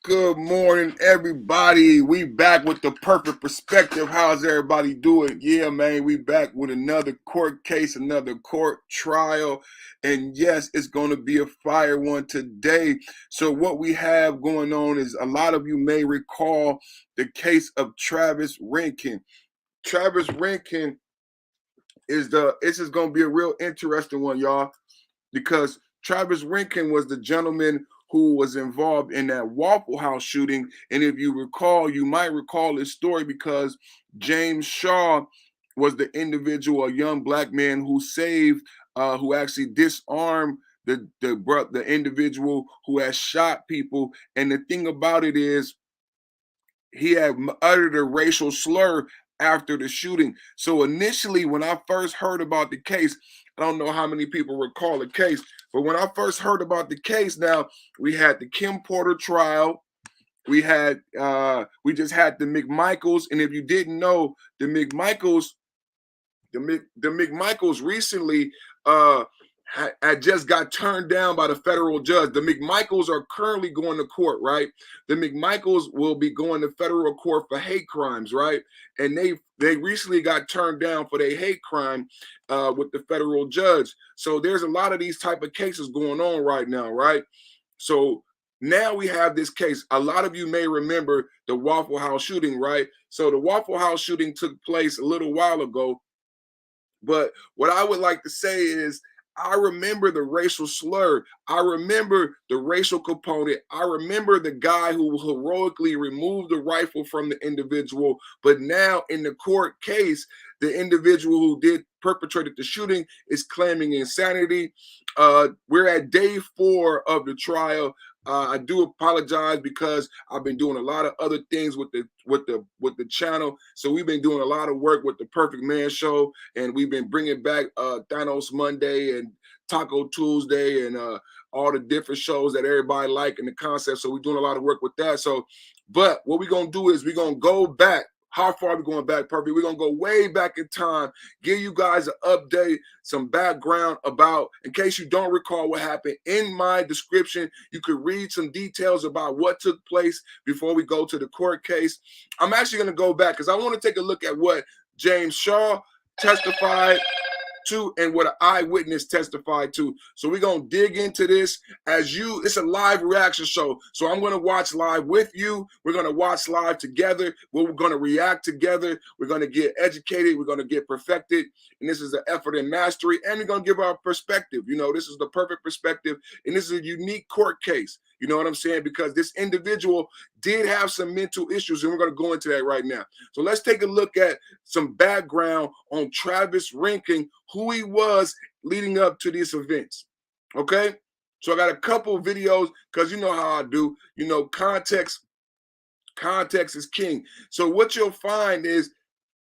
Good morning, everybody. We back with the perfect perspective. How's everybody doing? Yeah, man, we back with another court case, another court trial. And yes, it's going to be a fire one today. So what we have going on is a lot of you may recall the case of Travis Reinking. Travis Reinking this is going to be a real interesting one, y'all, because Travis Reinking was the gentleman who was involved in that Waffle House shooting. And if you recall, you might recall this story because James Shaw was the individual, a young black man who who actually disarmed the individual who had shot people. And the thing about it is, he had uttered a racial slur after the shooting. So initially, when I first heard about the case, I don't know how many people recall the case, but when I first heard about the case, now we had the Kim Porter trial. We just had the McMichaels, and if you didn't know, the McMichaels recently had just got turned down by the federal judge. The McMichaels are currently going to court, right? The McMichaels will be going to federal court for hate crimes, right? And they recently got turned down for their hate crime with the federal judge. So there's a lot of these type of cases going on right now, right? So now we have this case. A lot of you may remember the Waffle House shooting, right? So the Waffle House shooting took place a little while ago. But what I would like to say is, I remember the racial slur. I remember the racial component. I remember the guy who heroically removed the rifle from the individual. But now in the court case, the individual who perpetrated the shooting is claiming insanity. We're at day 4 of the trial. I do apologize because I've been doing a lot of other things with the channel. So we've been doing a lot of work with the Perfect Man Show, and we've been bringing back Thanos Monday and Taco Tuesday and all the different shows that everybody like and the concept. So we're doing a lot of work with that. So, but what we're gonna do is we're gonna go back. How far are we going back, Perfect? We're going to go way back in time, give you guys an update, some background about, in case you don't recall what happened. In my description, you could read some details about what took place before we go to the court case. I'm actually going to go back because I want to take a look at what James Shaw testified to and what an eyewitness testified to. So we're going to dig into this it's a live reaction show. So I'm going to watch live with you. We're going to watch live together. We're going to react together. We're going to get educated. We're going to get perfected. And this is an effort in mastery. And we're going to give our perspective. You know, this is the perfect perspective. And this is a unique court case. You know what I'm saying? Because this individual did have some mental issues, and we're going to go into that right now. So let's take a look at some background on Travis Reinking, who he was leading up to these events. Okay? So I got a couple of videos because you know how I do. You know, context is king. So what you'll find is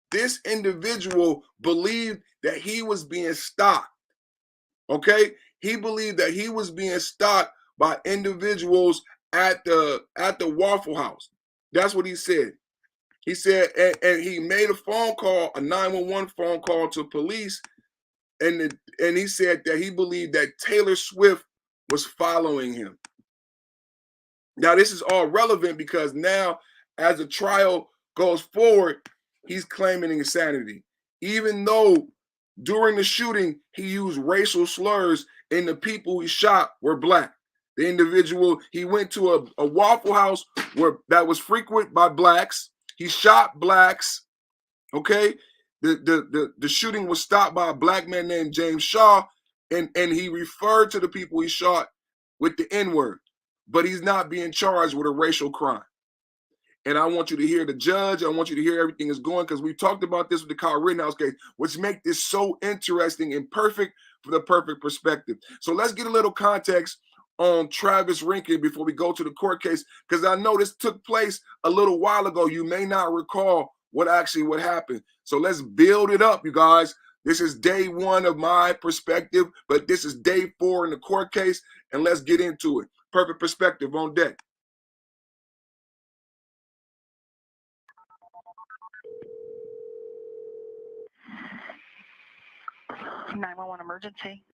this individual believed that he was being stalked. Okay? He believed that he was being stalked by individuals at the Waffle House. That's what he said. He said, and he made a phone call, a 911 phone call to police, and he said that he believed that Taylor Swift was following him. Now, this is all relevant because now, as the trial goes forward, he's claiming insanity, even though during the shooting he used racial slurs and the people he shot were black. The individual, he went to a Waffle House that was frequent by blacks. He shot blacks. Okay, the shooting was stopped by a black man named James Shaw, and he referred to the people he shot with the N-word, but he's not being charged with a racial crime. And I want you to hear the judge. I want you to hear everything is going, because we talked about this with the Kyle Rittenhouse case, which make this so interesting and perfect for the perfect perspective. So let's get a little context on Travis Reinking before we go to the court case, because I know this took place a little while ago. You may not recall what happened. So let's build it up, you guys. This is day 1 of my perspective, but this is day 4 in the court case, and let's get into it. Perfect perspective on deck. 911 emergency.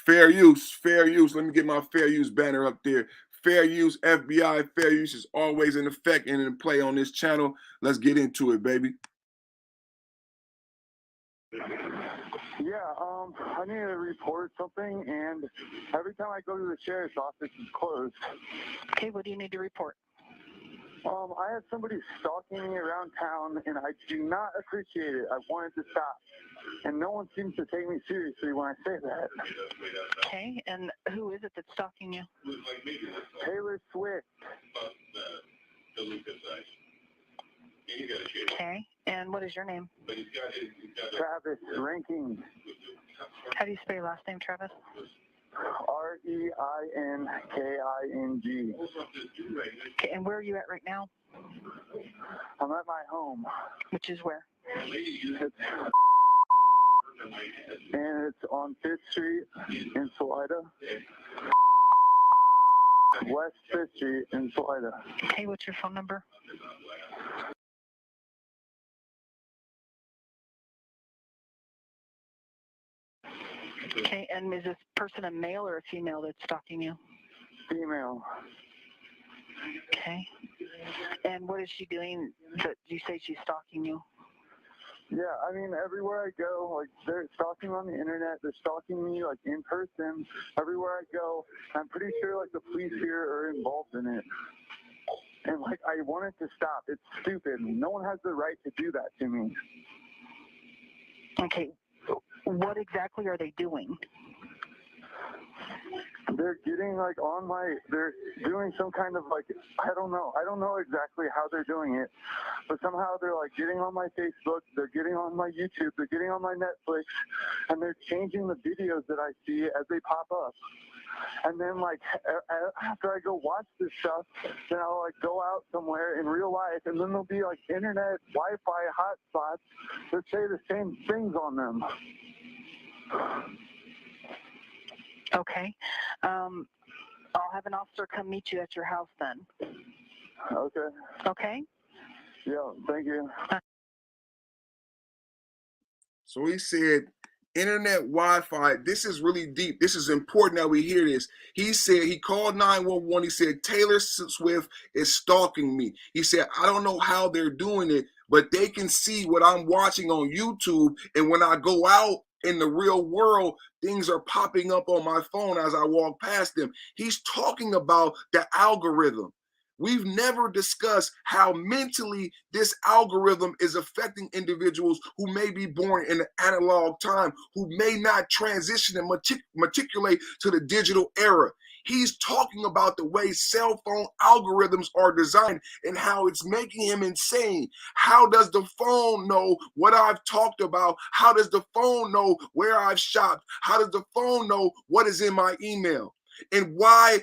Fair use, fair use. Let me get my fair use banner up there. Fair use, FBI, fair use is always in effect and in play on this channel. Let's get into it, baby. Yeah, I need to report something, and every time I go to the sheriff's office, it's closed. Okay, what do you need to report? I have somebody stalking me around town, and I do not appreciate it. I want it to stop, and no one seems to take me seriously when I say that. Okay, and who is it that's stalking you? Taylor Swift. Okay, and what is your name? Travis Reinking. How do you spell your last name, Travis? Reinking. Okay, and where are you at right now? I'm at my home. Which is where? And it's on 5th Street in Salida. West 5th Street in Salida. Okay, what's your phone number? Okay, and is this person a male or a female that's stalking you? Female. Okay. And what is she doing that you say she's stalking you? Yeah, I mean, everywhere I go, like, they're stalking on the internet, they're stalking me, like, in person, everywhere I go. I'm pretty sure, like, the police here are involved in it. And, like, I want it to stop. It's stupid. No one has the right to do that to me. Okay, what exactly are they doing? They're getting, like, they're doing some kind of, like, I don't know exactly how they're doing it, but somehow they're, like, getting on my Facebook, they're getting on my YouTube, they're getting on my Netflix, and they're changing the videos that I see as they pop up. And then, like, after I go watch this stuff, then I'll, like, go out somewhere in real life, and then there'll be, like, internet, Wi-Fi hotspots that say the same things on them. Okay. I'll have an officer come meet you at your house then. Okay. Okay? Yeah, thank you. So he said, internet Wi-Fi, this is really deep. This is important that we hear this. He said, he called 911. He said, Taylor Swift is stalking me. He said, I don't know how they're doing it, but they can see what I'm watching on YouTube. And when I go out in the real world, things are popping up on my phone as I walk past them. He's talking about the algorithm. We've never discussed how mentally this algorithm is affecting individuals who may be born in an analog time, who may not transition and matriculate to the digital era. He's talking about the way cell phone algorithms are designed and how it's making him insane. How does the phone know what I've talked about? How does the phone know where I've shopped? How does the phone know what is in my email? And why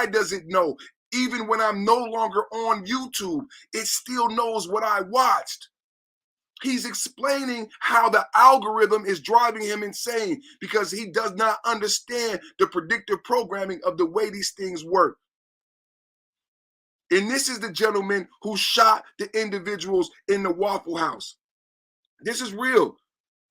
does it know? Even when I'm no longer on YouTube, it still knows what I watched. He's explaining how the algorithm is driving him insane because he does not understand the predictive programming of the way these things work. And this is the gentleman who shot the individuals in the Waffle House. This is real.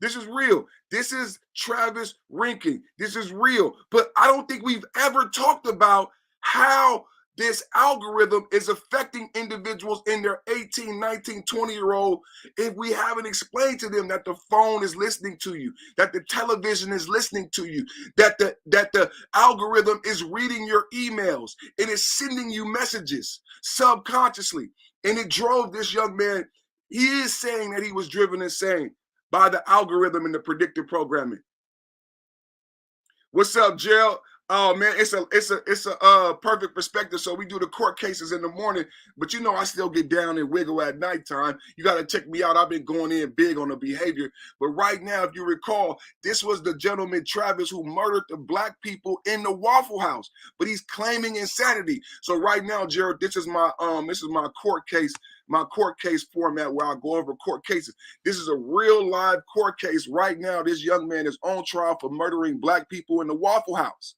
This is real. This is Travis Reinking. This is real. But I don't think we've ever talked about how this algorithm is affecting individuals in their 18, 19, 20-year-old if we haven't explained to them that the phone is listening to you, that the television is listening to you, that the algorithm is reading your emails and is sending you messages subconsciously. And it drove this young man. He is saying that he was driven insane by the algorithm and the predictive programming. What's up, Gerald? Oh man, it's a perfect perspective. So we do the court cases in the morning, but you know I still get down and wiggle at nighttime. You got to check me out. I've been going in big on the behavior. But right now, if you recall, this was the gentleman Travis who murdered the black people in the Waffle House, but he's claiming insanity. So right now, Gerald, this is my court case. My court case format where I go over court cases. This is a real live court case right now. This young man is on trial for murdering black people in the Waffle House.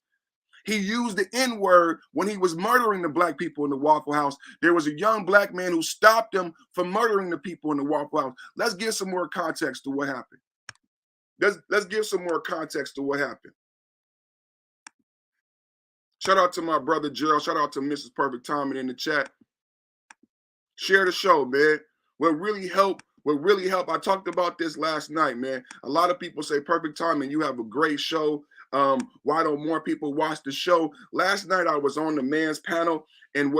He used the N-word when he was murdering the black people in the Waffle House. There was a young black man who stopped him from murdering the people in the Waffle House. Let's give some more context to what happened. Let's give some more context to what happened. Shout out to my brother Gerald. Shout out to Mrs. Perfect Timing in the chat. Share the show, man. What really helped, I talked about this last night, man. A lot of people say, Perfect Timing, you have a great show. Why don't more people watch the show? Last night I was on the man's panel, and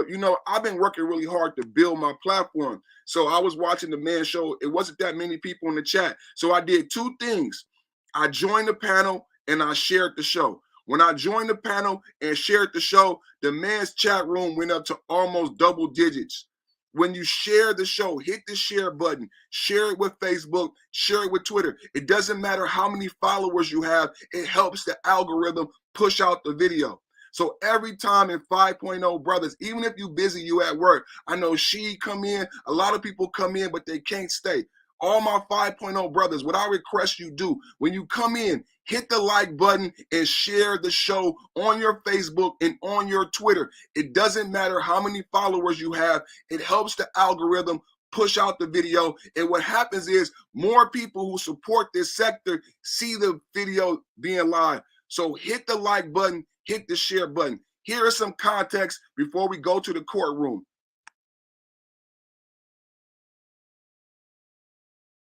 I've been working really hard to build my platform. So I was watching the man's show. It wasn't that many people in the chat. So I did two things. I joined the panel and I shared the show. When I joined the panel and shared the show, the man's chat room went up to almost double digits. When you share the show, hit the share button, share it with Facebook, share it with Twitter. It doesn't matter how many followers you have. It helps the algorithm push out the video. So every time in 5.0 brothers, even if you busy, you at work, I know she come in, a lot of people come in, but they can't stay. All my 5.0 brothers, what I request you do, when you come in, hit the like button and share the show on your Facebook and on your Twitter. It doesn't matter how many followers you have. It helps the algorithm push out the video. And what happens is more people who support this sector see the video being live. So hit the like button, hit the share button. Here is some context before we go to the courtroom.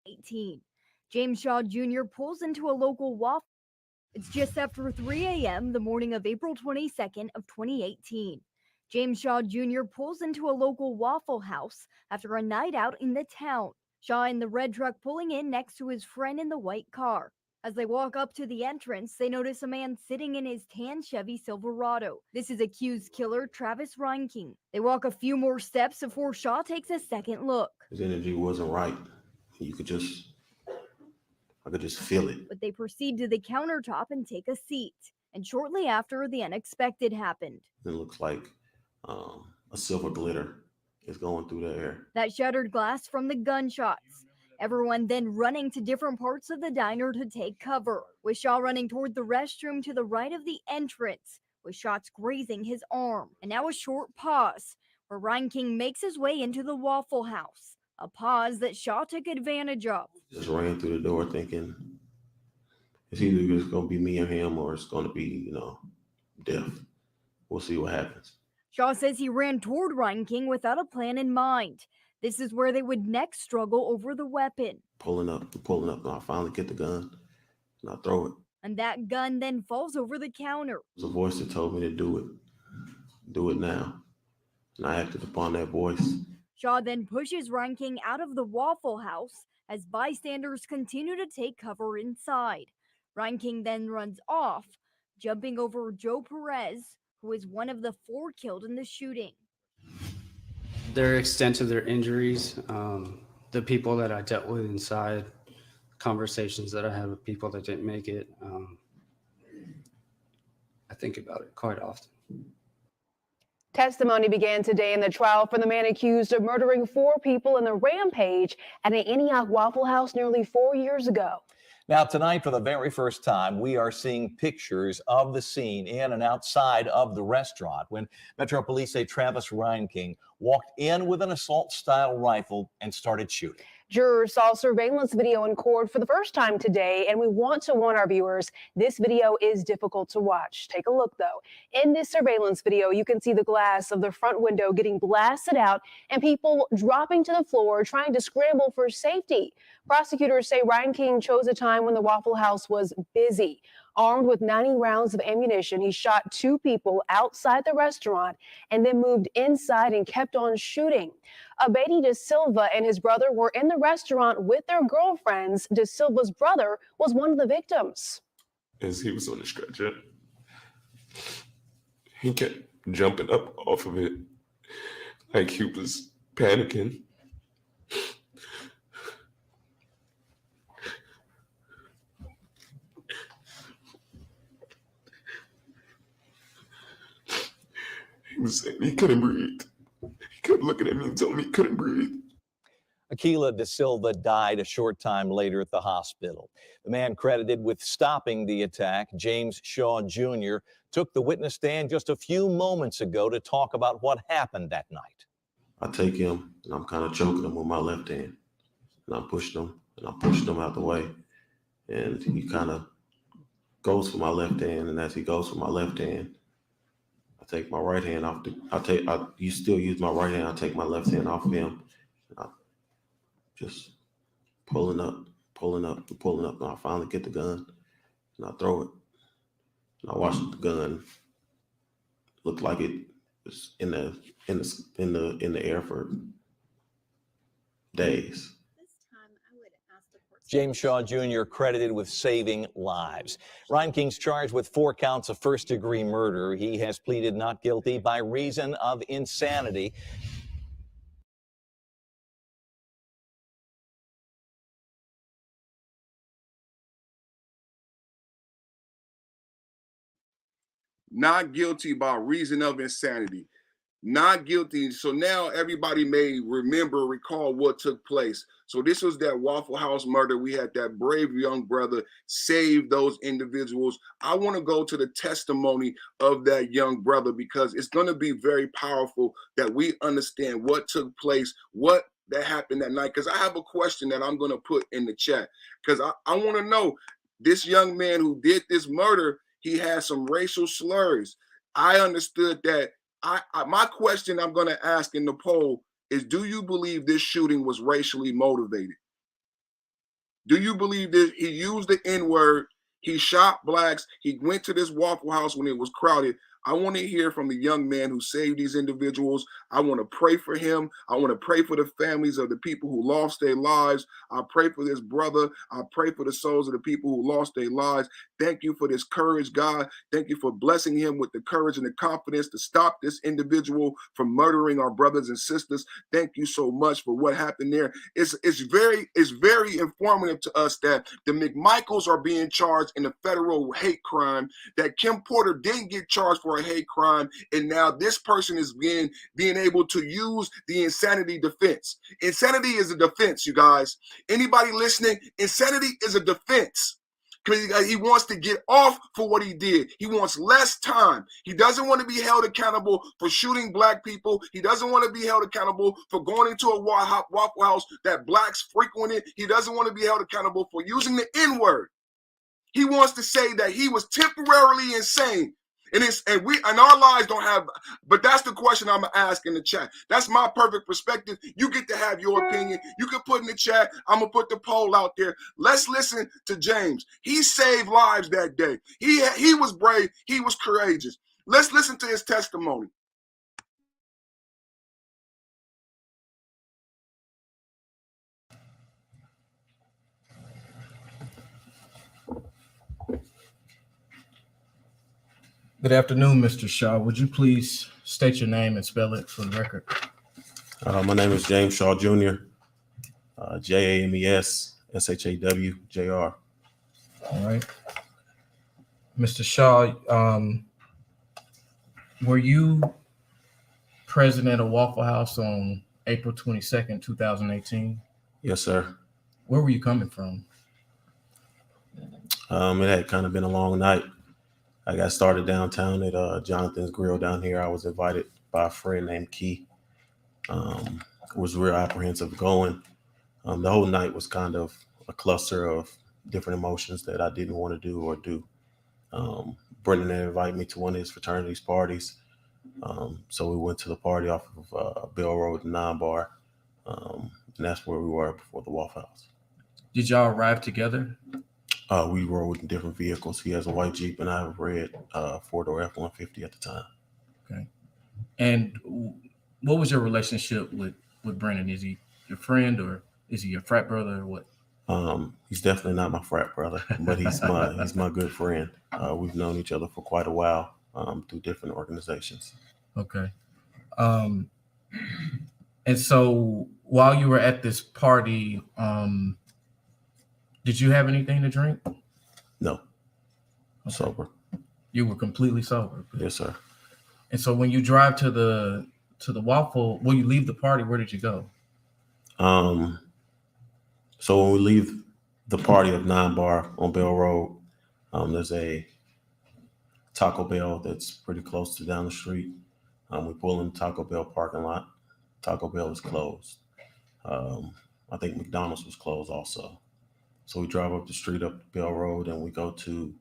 18. James Shaw Jr. pulls into a local waffle. It's just after 3 a.m. the morning of April 22nd of 2018. James Shaw Jr. pulls into a local Waffle House after a night out in the town. Shaw in the red truck pulling in next to his friend in the white car. As they walk up to the entrance, they notice a man sitting in his tan Chevy Silverado. This is accused killer Travis Reinking. They walk a few more steps before Shaw takes a second look. His energy wasn't right. I could just feel it. But they proceed to the countertop and take a seat. And shortly after, the unexpected happened. It looks like a silver glitter is going through the air. That shattered glass from the gunshots. Everyone then running to different parts of the diner to take cover, with Shaw running toward the restroom to the right of the entrance, with shots grazing his arm. And now a short pause, where Reinking makes his way into the Waffle House. A pause that Shaw took advantage of. Just ran through the door thinking it's either just going to be me or him, or it's going to be, death. We'll see what happens. Shaw says he ran toward Reinking without a plan in mind. This is where they would next struggle over the weapon. Pulling up, and I finally get the gun, and I throw it. And that gun then falls over the counter. There's a voice that told me to do it. Do it now. And I acted upon that voice. Shaw then pushes Reinking out of the Waffle House as bystanders continue to take cover inside. Reinking then runs off, jumping over Joe Perez, who is one of the 4 killed in the shooting. Their extent of their injuries, the people that I dealt with inside, conversations that I had with people that didn't make it, I think about it quite often. Testimony began today in the trial for the man accused of murdering 4 people in the rampage at an Antioch Waffle House nearly 4 years ago. Now, tonight, for the very first time, we are seeing pictures of the scene in and outside of the restaurant when Metro Police say Travis Reinking walked in with an assault-style rifle and started shooting. Jurors saw surveillance video in court for the first time today, and we want to warn our viewers, this video is difficult to watch. Take a look, though. In this surveillance video, you can see the glass of the front window getting blasted out and people dropping to the floor trying to scramble for safety. Prosecutors say Reinking chose a time when the Waffle House was busy. Armed with 90 rounds of ammunition, he shot 2 people outside the restaurant and then moved inside and kept on shooting. DeEbony Dasilva and his brother were in the restaurant with their girlfriends. Dasilva's brother was one of the victims. As he was on the stretcher, he kept jumping up off of it like he was panicking. He was saying he couldn't breathe. He kept looking at me and telling me he couldn't breathe. Akilah Dasilva died a short time later at the hospital. The man credited with stopping the attack, James Shaw Jr., took the witness stand just a few moments ago to talk about what happened that night. I take him, and I'm kind of choking him with my left hand. And I'm pushing him out the way. And he kind of goes for my left hand, and as he goes for my left hand, I take my right hand off you still use my right hand. I take my left hand off of him. And I just pulling up. And I finally get the gun and I throw it. And I watch the gun look like it was in the air for days. James Shaw Jr. credited with saving lives. Reinking's charged with 4 counts of first-degree murder. He has pleaded not guilty by reason of insanity. Not guilty by reason of insanity. Not guilty. So now everybody may recall what took place. So this was that Waffle House murder. We had that brave young brother save those individuals. I want to go to the testimony of that young brother because it's going to be very powerful that we understand what took place, what that happened that night. Because I have a question that I'm going to put in the chat because I want to know this young man who did this murder, he had some racial slurs. I understood that. My question I'm going to ask in the poll is, do you believe this shooting was racially motivated? Do you believe that he used the N-word, he shot blacks, he went to this Waffle House when it was crowded? I want to hear from the young man who saved these individuals. I want to pray for him. I want to pray for the families of the people who lost their lives. I pray for this brother. I pray for the souls of the people who lost their lives. Thank you for this courage, God. Thank you for blessing him with the courage and the confidence to stop this individual from murdering our brothers and sisters. Thank you so much for what happened there. It's very informative to us that the McMichaels are being charged in a federal hate crime, that Kim Porter didn't get charged for a hate crime, and now this person is being able to use the insanity defense. Insanity is a defense, you guys. Anybody listening? Insanity is a defense. Because he wants to get off for what he did. He wants less time. He doesn't want to be held accountable for shooting black people. He doesn't want to be held accountable for going into a Waffle House that blacks frequented. He doesn't want to be held accountable for using the N-word. He wants to say that he was temporarily insane. And our lives don't have, but that's the question I'm gonna ask in the chat. That's my perfect perspective. You get to have your opinion. You can put in the chat. I'm gonna put the poll out there. Let's listen to James. He saved lives that day. He was brave. He was courageous. Let's listen to his testimony. Good afternoon, Mr. Shaw. Would you please state your name and spell it for the record? My name is James Shaw Jr. James Shawjr. All right. Mr. Shaw, were you present at a Waffle House on April 22nd, 2018? Yes, sir. Where were you coming from? It had kind of been a long night. I got started downtown at Jonathan's Grill down here. I was invited by a friend named Key. Was real apprehensive going. The whole night was kind of a cluster of different emotions that I didn't want to do or do. Brendan had invited me to one of his fraternity's parties. So we went to the party off of Bell Road, 9 Bar. And that's where we were before the Waffle House. Did y'all arrive together? We rode in different vehicles. He has a white Jeep and I have a red 4-door F-150 at the time. Okay. And what was your relationship with Brendan? Is he your friend or is he your frat brother or what? He's definitely not my frat brother, but he's my good friend. We've known each other for quite a while through different organizations. Okay. And so while you were at this party, did you have anything to drink? No. I'm sober. You were completely sober? Yes, sir. And so when you drive to the Waffle, when you leave the party, where did you go? So when we leave the party of 9 Bar on Bell Road, there's a Taco Bell that's pretty close to down the street. We pull in the Taco Bell parking lot. Taco Bell is closed. I think McDonald's was closed also. So we drive up the street up Bell Road and we go to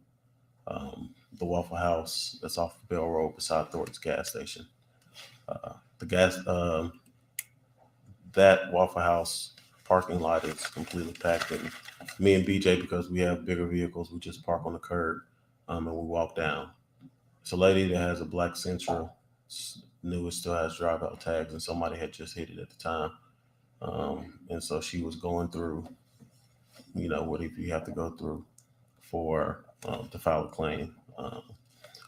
the Waffle House that's off Bell Road beside Thornton's gas station. That Waffle House parking lot is completely packed. And me and BJ, because we have bigger vehicles, we just park on the curb and we walk down. It's a lady that has a black Sentra, new, it still has drive-out tags, and somebody had just hit it at the time. And so she was going through, what if you have to go through for to file a claim.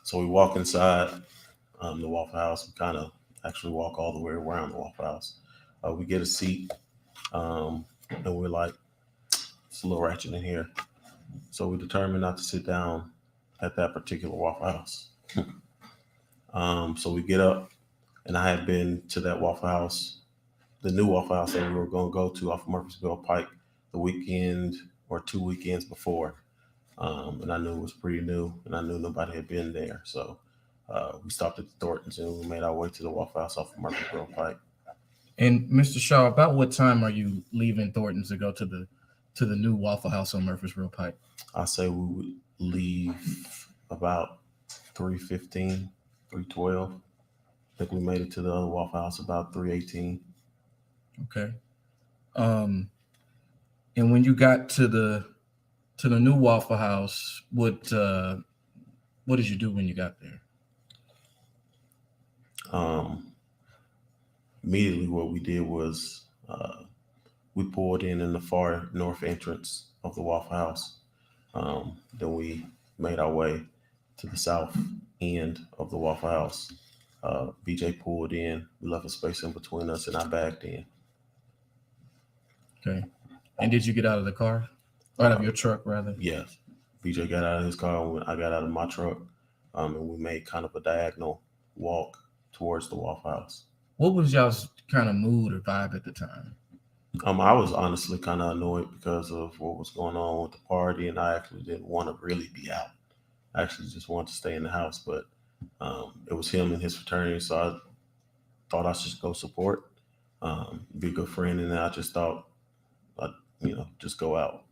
So we walk inside the Waffle House. We kind of actually walk all the way around the Waffle House. We get a seat, and we're like, it's a little ratchet in here. So we determined not to sit down at that particular Waffle House. So we get up, and I had been to that Waffle House, the new Waffle House that we were going to go to off of Murfreesboro Pike the weekend or 2 weekends before. And I knew it was pretty new, and I knew nobody had been there. So we stopped at the Thorntons, and we made our way to the Waffle House off of Murfreesboro Pike. And Mr. Shaw, about what time are you leaving Thornton's to go to the new Waffle House on Murfreesboro Pike? I say we would leave about 3:15, 3:12. I think we made it to the other Waffle House about 3:18. Okay. And when you got to the new Waffle House, what did you do when you got there? Immediately what we did was we pulled in the far north entrance of the Waffle House. Then we made our way to the south end of the Waffle House. BJ pulled in. We left a space in between us, and I backed in. Okay. And did you get out of the car? Out of your truck, rather? Yes. BJ got out of his car, and I got out of my truck, and we made kind of a diagonal walk towards the Waffle House. What was y'all's kind of mood or vibe at the time? I was honestly kind of annoyed because of what was going on with the party, and I actually didn't want to really be out. I actually just wanted to stay in the house, but it was him and his fraternity, so I thought I should go support, be a good friend, and then I just thought I'd, just go out.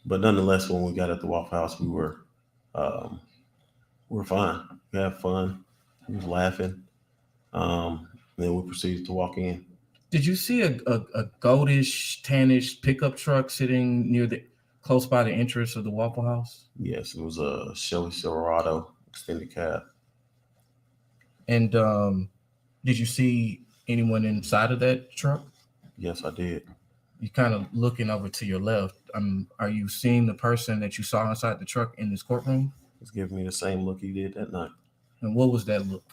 But nonetheless, when we got at the Waffle House, we were fine. We had fun. We was laughing. Then we proceeded to walk in. Did you see a goldish, tannish pickup truck sitting close by the entrance of the Waffle House? Yes, it was a Chevy Silverado extended cab. And did you see anyone inside of that truck? Yes, I did. You're kind of looking over to your left. Are you seeing the person that you saw inside the truck in this courtroom? He's giving me the same look he did that night. And what was that look?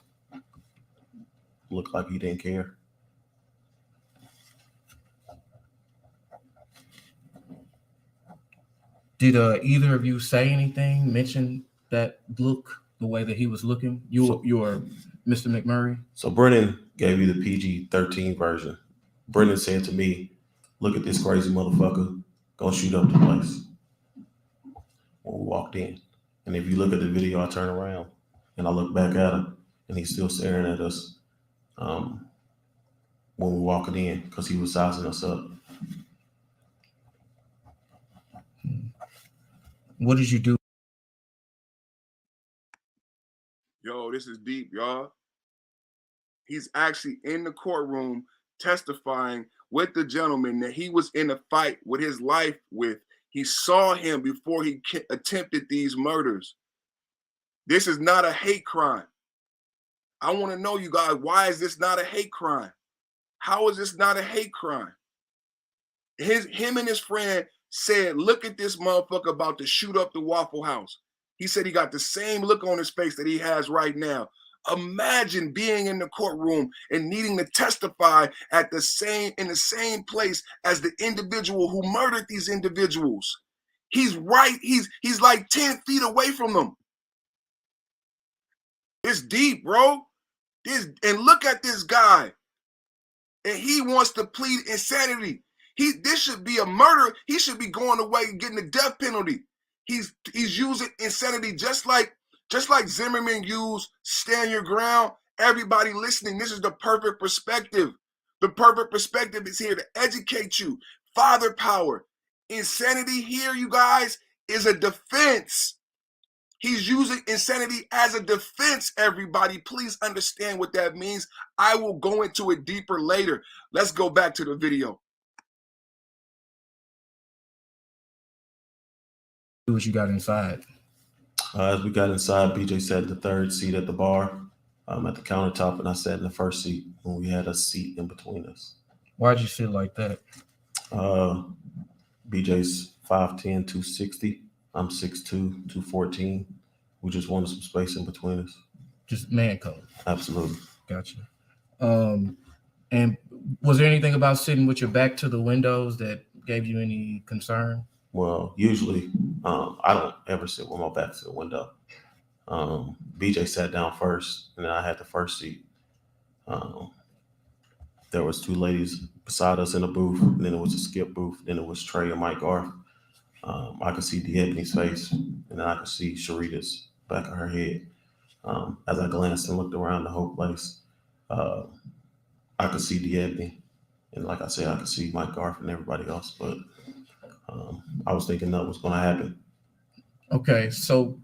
Looked like he didn't care. Did either of you say anything, mention that look, the way that he was looking? You or Mr. McMurray? So Brennan gave you the PG-13 version. Brennan said to me, "Look at this crazy motherfucker, gonna shoot up the place." When we walked in. And if you look at the video, I turn around and I look back at him, and he's still staring at us when we walking in because he was sizing us up. What did you do? Yo, this is deep, y'all. He's actually in the courtroom testifying with the gentleman that he was in a fight with his life with. He saw him before he attempted these murders. This is not a hate crime. I want to know, you guys, why is this not a hate crime? How is this not a hate crime? Him and his friend said, "Look at this motherfucker about to shoot up the Waffle House." He said he got the same look on his face that he has right now. Imagine being in the courtroom and needing to testify in the same place as the individual who murdered these individuals. He's right. He's like 10 feet away from them. It's deep, bro. And look at this guy. And he wants to plead insanity. This should be a murder. He should be going away and getting the death penalty. He's using insanity just like Zimmerman used stand your ground. Everybody listening, this is the perfect perspective. The perfect perspective is here to educate you. Father power. Insanity here, you guys, is a defense. He's using insanity as a defense, everybody. Please understand what that means. I will go into it deeper later. Let's go back to the video. What you got inside? As we got inside, BJ sat in the third seat at the bar, at the countertop, and I sat in the first seat when we had a seat in between us. Why'd you sit like that? BJ's 5'10", 260. I'm 6'2", 214. We just wanted some space in between us. Just man code. Absolutely. Gotcha. And was there anything about sitting with your back to the windows that gave you any concern? Well, usually I don't ever sit with my back to the window. BJ sat down first, and then I had the first seat. There was two ladies beside us in the booth, and then it was a skip booth, then it was Trey and Mike Garth. I could see DeEbony's face, and then I could see Sharita's back of her head. As I glanced and looked around the whole place, I could see DeEbony, and like I said, I could see Mike Garth and everybody else, but I was thinking nothing was going to happen. Okay, so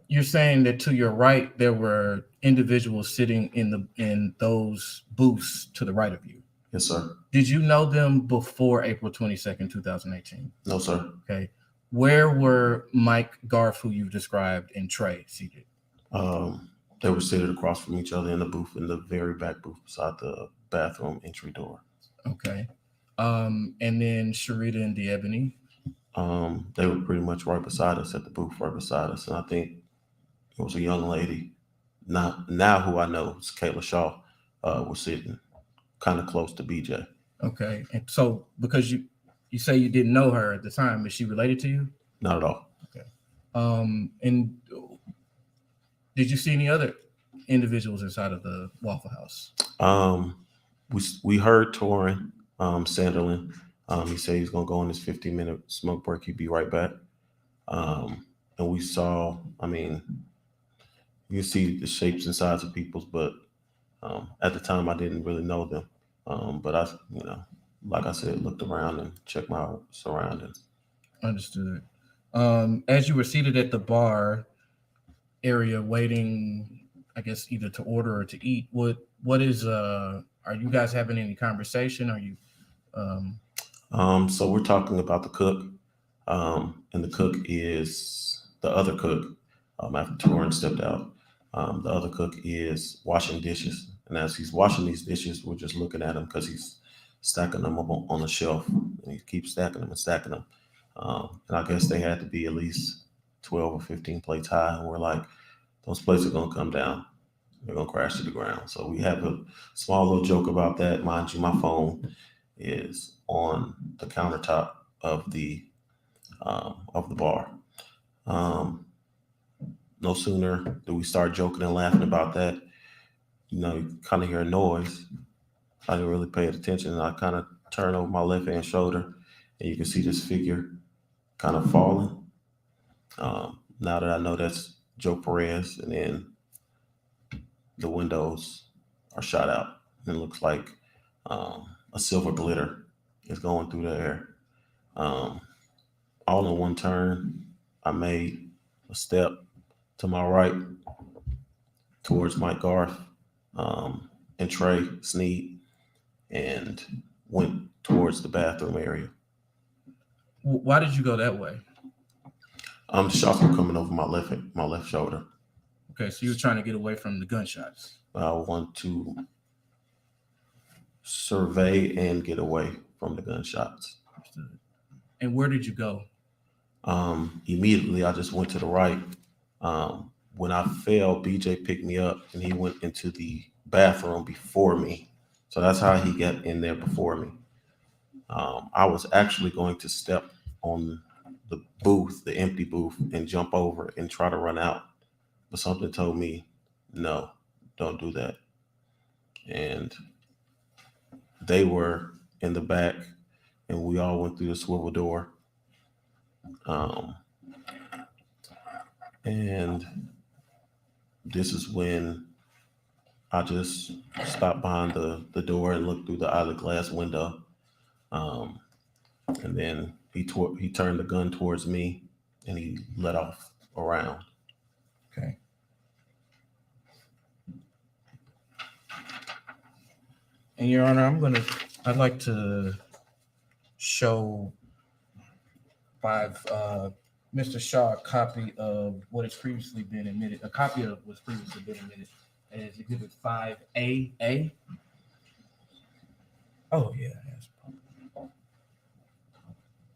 you're saying that to your right there were individuals sitting in those booths to the right of you? Yes, sir. Did you know them before April 22nd, 2018? No, sir. Okay. Where were Mike Garth, who you described, and Trey seated? They were seated across from each other in the booth, in the very back booth beside the bathroom entry door. Okay. And then Sharita and DeEbony? They were pretty much right beside us at the booth, right beside us. And I think it was a young lady, now who I know is Kayla Shaw, was sitting kind of close to BJ. Okay. And so because you say you didn't know her at the time, is she related to you? Not at all. Okay. And did you see any other individuals inside of the Waffle House? We heard Taurean Sanderlin. He said he's gonna go on his 15-minute smoke break. He'd be right back. And we saw, you see the shapes and sizes of people's, but at the time I didn't really know them. But I, like I said, looked around and checked my surroundings. Understood. As you were seated at the bar area waiting, I guess either to order or to eat, what is are you guys having any conversation? Are you so we're talking about the cook, and the cook is the other cook. After Taurean stepped out, the other cook is washing dishes, and as he's washing these dishes, we're just looking at him because he's stacking them up on the shelf, and he keeps stacking them and stacking them. And I guess they had to be at least 12 or 15 plates high, and we're like, those plates are gonna come down. They're gonna crash to the ground. So we have a small little joke about that. Mind you, my phone is on the countertop of the bar. No sooner do we start joking and laughing about that, you kind of hear a noise. I didn't really pay attention, and I kind of turn over my left hand shoulder, and you can see this figure kind of falling. Now that I know that's Joe Perez, and then the windows are shot out, and it looks like a silver glitter is going through the air. All in one turn, I made a step to my right towards Mike Garth and Trey Sneed, and went towards the bathroom area. Why did you go that way? The shots were coming over my left shoulder. Okay, so you were trying to get away from the gunshots. I want to survey and get away from the gunshots. And where did you go? Immediately, I just went to the right. When I fell, BJ picked me up, and he went into the bathroom before me. So that's how he got in there before me. I was actually going to step on the booth, the empty booth, and jump over and try to run out. But something told me, no, don't do that. And they were in the back, and we all went through the swivel door. And this is when I just stopped behind the door and looked through the eyelid glass window. And then he turned the gun towards me, and he let off a round. Okay. And Your Honor, I'd like to show Mr. Shaw a copy of what has previously been admitted. A copy of what's previously been admitted as Exhibit 5AA. Oh yeah, yes.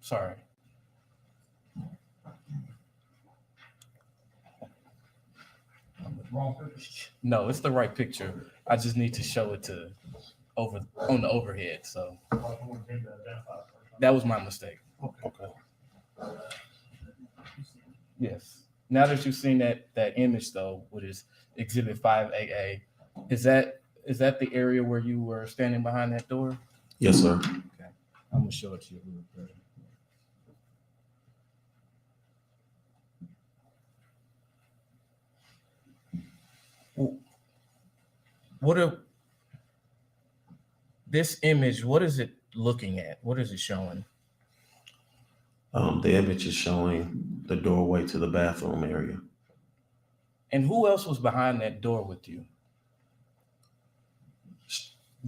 Sorry. Wrong picture? No, it's the right picture. I just need to show it on the overhead. So that was my mistake. Okay. Yes. Now that you've seen that image though, what is Exhibit 5AA, is that the area where you were standing behind that door? Yes, sir. Okay. I'm gonna show it to you real quick. This image, what is it looking at? What is it showing? The image is showing the doorway to the bathroom area. And who else was behind that door with you?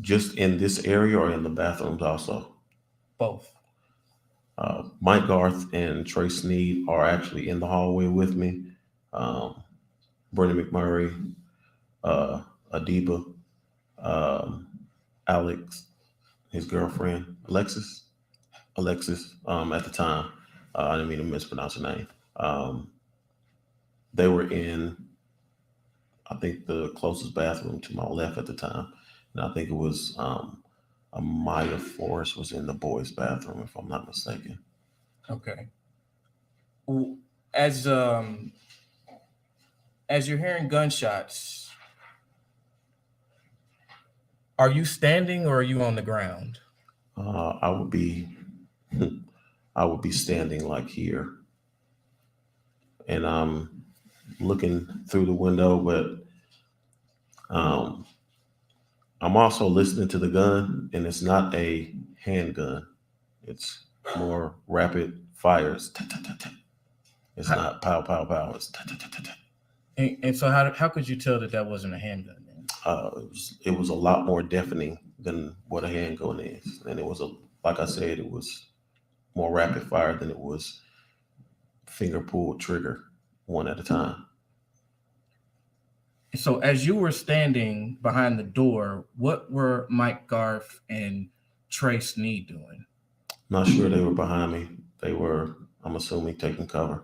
Just in this area or in the bathrooms also? Both. Mike Garth and Trey Sneed are actually in the hallway with me. Brenda McMurray, Adiba, Alex, his girlfriend, Alexis, at the time. I didn't mean to mispronounce her name. They were in, I think, the closest bathroom to my left at the time. And I think it was Amaya Forrest was in the boys' bathroom, if I'm not mistaken. Okay. As you're hearing gunshots, are you standing or are you on the ground? I would be standing like here, and I'm looking through the window, but I'm also listening to the gun, and it's not a handgun. It's more rapid fires. It's not pow, pow, pow. It's And so how could you tell that wasn't a handgun then? It was a lot more deafening than what a handgun is. And it was, like I said, it was more rapid fire than it was finger pulled trigger one at a time. So as you were standing behind the door, what were Mike Garth and Trey Sneed doing? Not sure they were behind me. They were, I'm assuming, taking cover.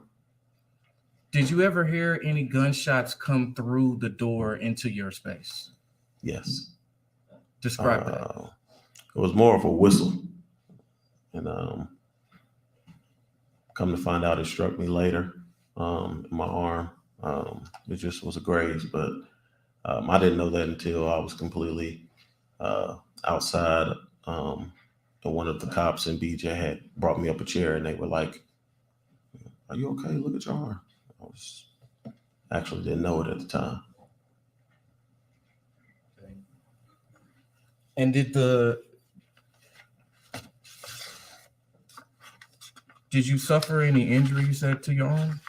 Did you ever hear any gunshots come through the door into your space? Yes. Describe that. It was more of a whistle. And come to find out, it struck me later in my arm. It just was a graze, but I didn't know that until I was completely outside. And one of the cops and BJ had brought me up a chair, and they were like, "Are you okay? Look at your arm." Actually didn't know it at the time. And did you suffer any injuries to your arm?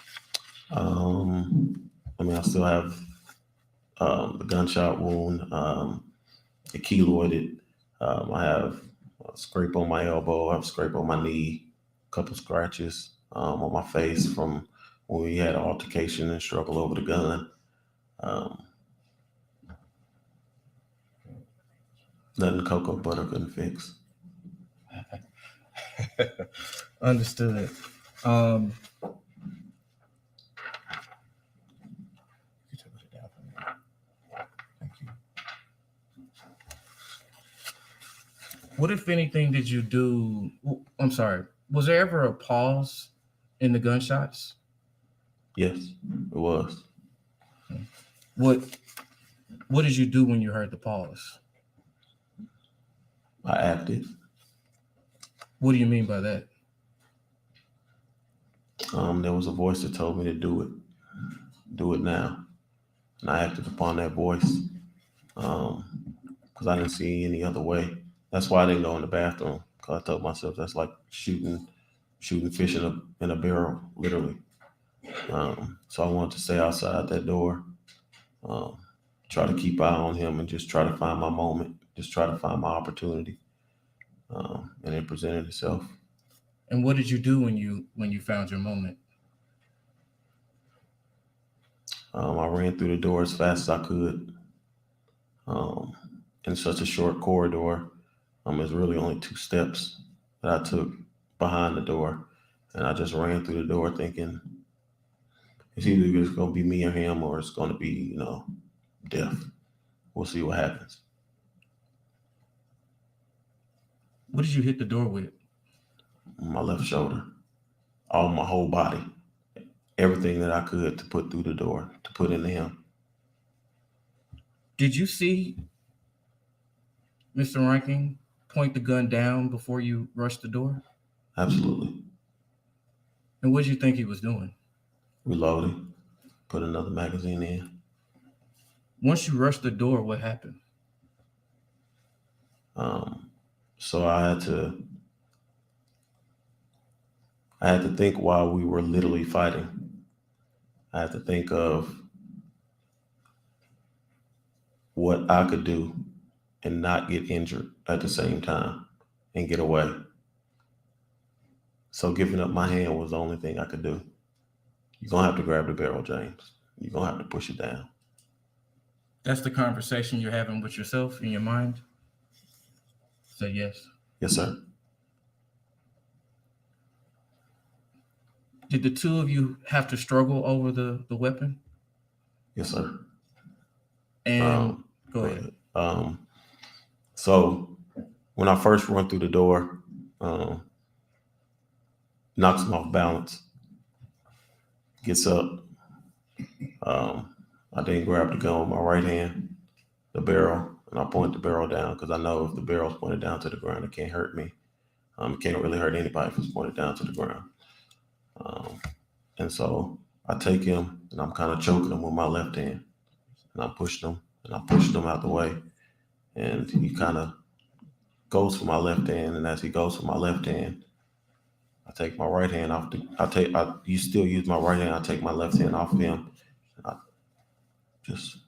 I mean, I still have the gunshot wound, the keloided. I have a scrape on my elbow. I have a scrape on my knee, a couple scratches on my face from when we had an altercation and struggle over the gun. Nothing cocoa butter couldn't fix. Understood. What, if anything, did you do? I'm sorry. Was there ever a pause in the gunshots? Yes, it was. What did you do when you heard the pause? I acted. What do you mean by that? There was a voice that told me to do it. Do it now. And I acted upon that voice because I didn't see any other way. That's why I didn't go in the bathroom, because I told myself that's like shooting fish in a barrel, literally. So I wanted to stay outside that door, try to keep eye on him and just try to find my moment, just try to find my opportunity. And it presented itself. And what did you do when you found your moment? I ran through the door as fast as I could. In such a short corridor, there's really only 2 steps that I took behind the door. And I just ran through the door thinking it's either just going to be me or him, or it's going to be, death. We'll see what happens. What did you hit the door with? My left shoulder, my whole body, everything that I could to put through the door, to put into him. Did you see Mr. Reinking point the gun down before you rushed the door? Absolutely. And what did you think he was doing? Reloading, put another magazine in. Once you rushed the door, what happened? So I had to think while we were literally fighting. I had to think of what I could do and not get injured at the same time and get away. So giving up my hand was the only thing I could do. You're going to have to grab the barrel, James. You're going to have to push it down. That's the conversation you're having with yourself in your mind? Say yes. Yes, sir. Did the 2 of you have to struggle over the weapon? Yes, sir. And go ahead. So when I first run through the door, knocks him off balance, gets up. I then grab the gun with my right hand, the barrel, and I point the barrel down because I know if the barrel's pointed down to the ground, it can't hurt me. It can't really hurt anybody if it's pointed down to the ground. And so I take him and I'm kind of choking him with my left hand, and I pushed him out the way, and he kind of goes for my left hand. And as he goes for my left hand, I take my right hand off. You still use my right hand. I take my left hand off of him. And I just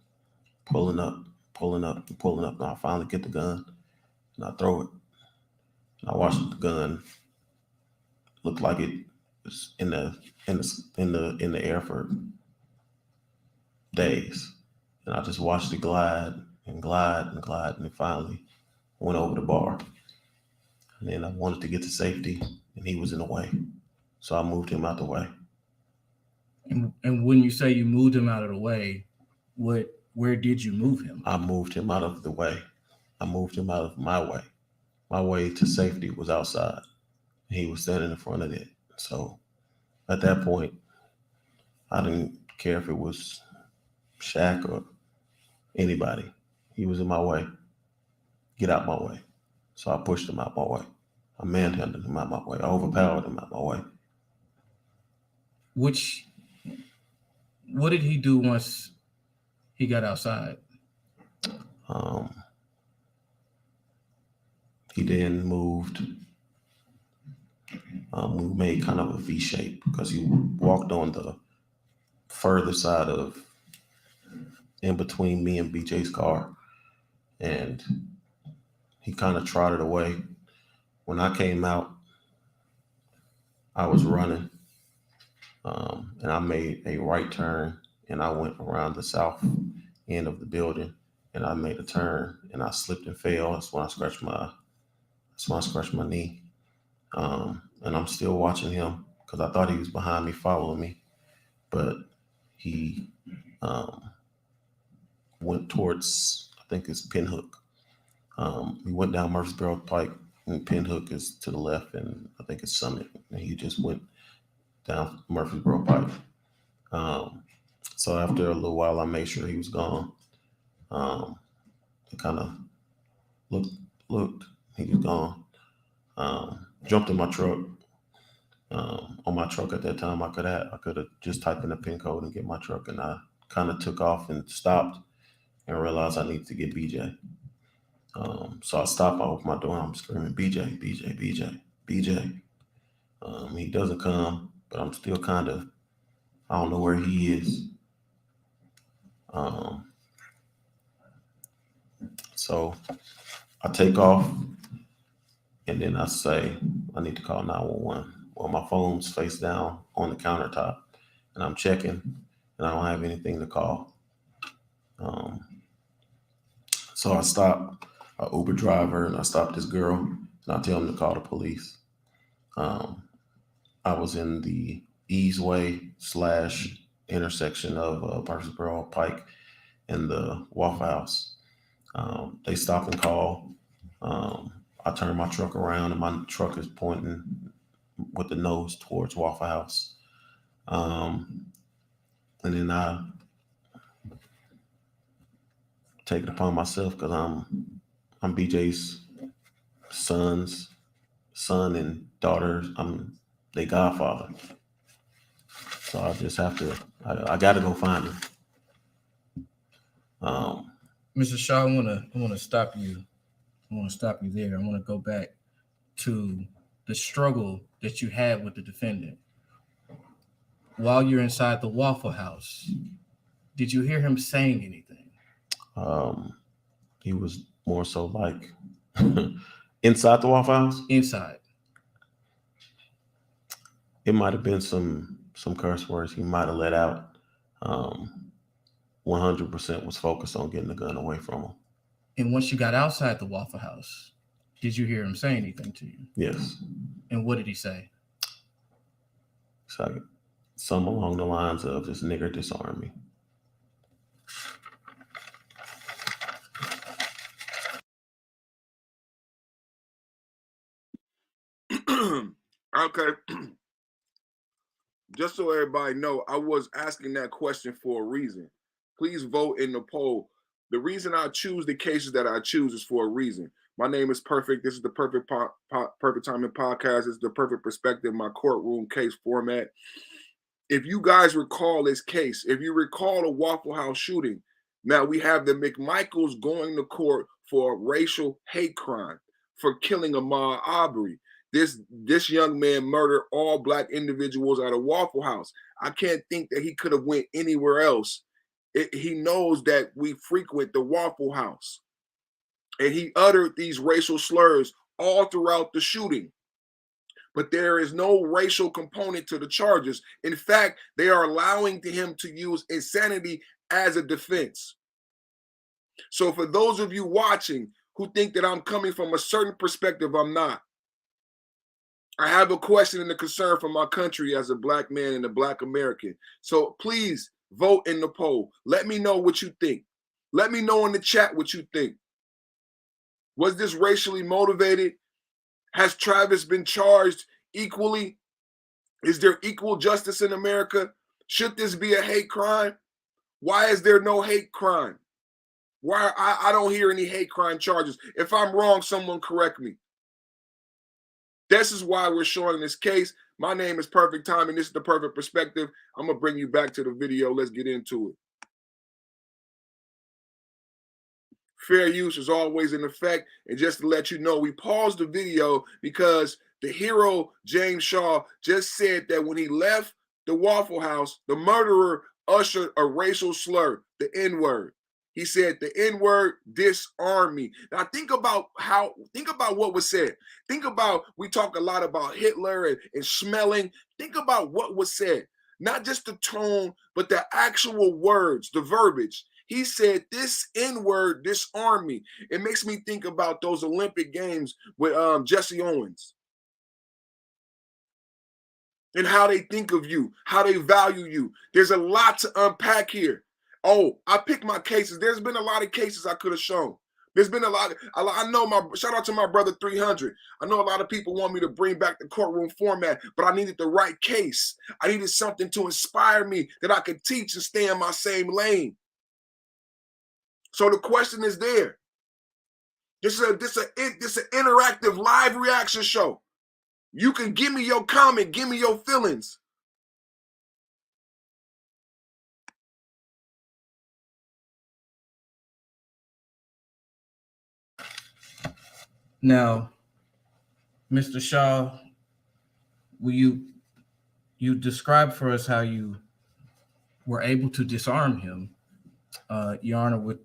pulling up. And I finally get the gun and I throw it. And I watch the gun look like it was in the air for days. And I just watched it glide, and it finally went over the bar. And then I wanted to get to safety, and he was in the way. So I moved him out the way. And when you say you moved him out of the way, where did you move him? I moved him out of the way. I moved him out of my way. My way to safety was outside. He was standing in front of it. So at that point, I didn't care if it was Shaq or anybody. He was in my way. Get out my way. So I pushed him out my way. I manhandled him out my way. I overpowered him out my way. What did he do once he got outside? He then moved. We made kind of a V shape because he walked on the further side of in between me and BJ's car, and he kind of trotted away. When I came out, I was running, and I made a right turn, and I went around the south end of the building, and I made a turn, and I slipped and fell. That's when I scratched my knee. And I'm still watching him because I thought he was behind me, following me, but he went towards, I think it's Pinhook. He went down Murfreesboro Pike, and Pinhook is to the left, and I think it's Summit. And he just went down Murfreesboro Pike. So after a little while, I made sure he was gone. I kind of looked, he was gone. Jumped in my truck. On my truck at that time, I could have just typed in a pin code and get my truck, and I kind of took off and stopped and realized I needed to get BJ. So I stopped, I opened my door, and I'm screaming, BJ, BJ, BJ, BJ. He doesn't come, but I'm still kind of I don't know where he is. So I take off, and then I say, I need to call 911. Well, my phone's face down on the countertop, and I'm checking, and I don't have anything to call. So I stop an Uber driver, and I stop this girl, and I tell him to call the police. I was in the easeway / intersection of Parkersboro Pike and the Waffle House. They stop and call. I turn my truck around, and my truck is pointing with the nose towards Waffle House. And then I take it upon myself because I'm BJ's son and daughter. I'm their godfather. So I just have to. I got to go find him. Mr. Shaw, I want to stop you. I want to stop you there. I want to go back to the struggle that you had with the defendant while you're inside the Waffle House. Did you hear him saying anything? He was more so like inside the Waffle House. Inside. It might have been some curse words he might have let out. 100% was focused on getting the gun away from him. And once you got outside the Waffle House, did you hear him say anything to you? Yes. And what did he say? So some along the lines of, this nigger disarm me. Okay. Just so everybody know, I was asking that question for a reason. Please vote in the poll. The reason I choose the cases that I choose is for a reason. My name is Perfect. This is the Perfect Timing Podcast. It's the Perfect Perspective, my courtroom case format. If you guys recall this case, if you recall the Waffle House shooting, now we have the McMichaels going to court for a racial hate crime for killing Ahmaud Arbery. This young man murdered all Black individuals at a Waffle House. I can't think that he could have went anywhere else. He knows that we frequent the Waffle House. And he uttered these racial slurs all throughout the shooting. But there is no racial component to the charges. In fact, they are allowing him to use insanity as a defense. So for those of you watching who think that I'm coming from a certain perspective, I'm not. I have a question and a concern for my country as a Black man and a Black American. So please vote in the poll. Let me know what you think. Let me know in the chat what you think. Was this racially motivated? Has Travis been charged equally? Is there equal justice in America? Should this be a hate crime? Why is there no hate crime? Why I don't hear any hate crime charges? If I'm wrong, someone correct me. This is why we're showing this case. My name is Perfect Timing. This is the Perfect Perspective. I'm going to bring you back to the video. Let's get into it. Fair use is always in effect. And just to let you know, we paused the video because the hero, James Shaw, just said that when he left the Waffle House, the murderer ushered a racial slur, the N-word. He said the N-word, disarm me. Now think about what was said. Think about, we talk a lot about Hitler and smelling. Think about what was said. Not just the tone, but the actual words, the verbiage. He said, this N-word, disarm me. It makes me think about those Olympic Games with Jesse Owens. And how they think of you, how they value you. There's a lot to unpack here. Oh, I picked my cases. There's been a lot of cases I could have shown. There's been a lot. I know shout out to my brother 300. I know a lot of people want me to bring back the courtroom format, but I needed the right case. I needed something to inspire me that I could teach and stay in my same lane. So the question is there. This is an interactive live reaction show. You can give me your comment, give me your feelings. Now, Mr. Shaw, will you describe for us how you were able to disarm him. Your Honor, with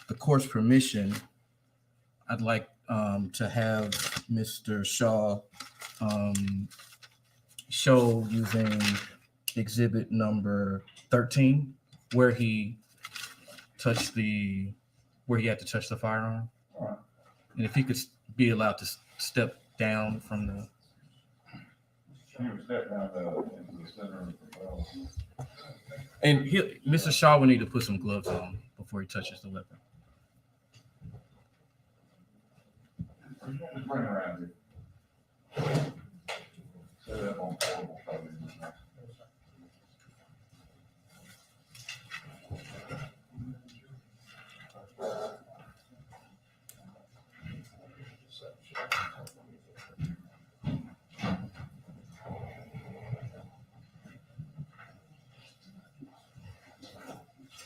the court's permission, I'd like to have Mr. Shaw show using exhibit number 13 where he had to touch the firearm. And if he could be allowed to step down from the. And Mr. Shaw will need to put some gloves on before he touches the weapon. Bring around here. Set it up on portable probably.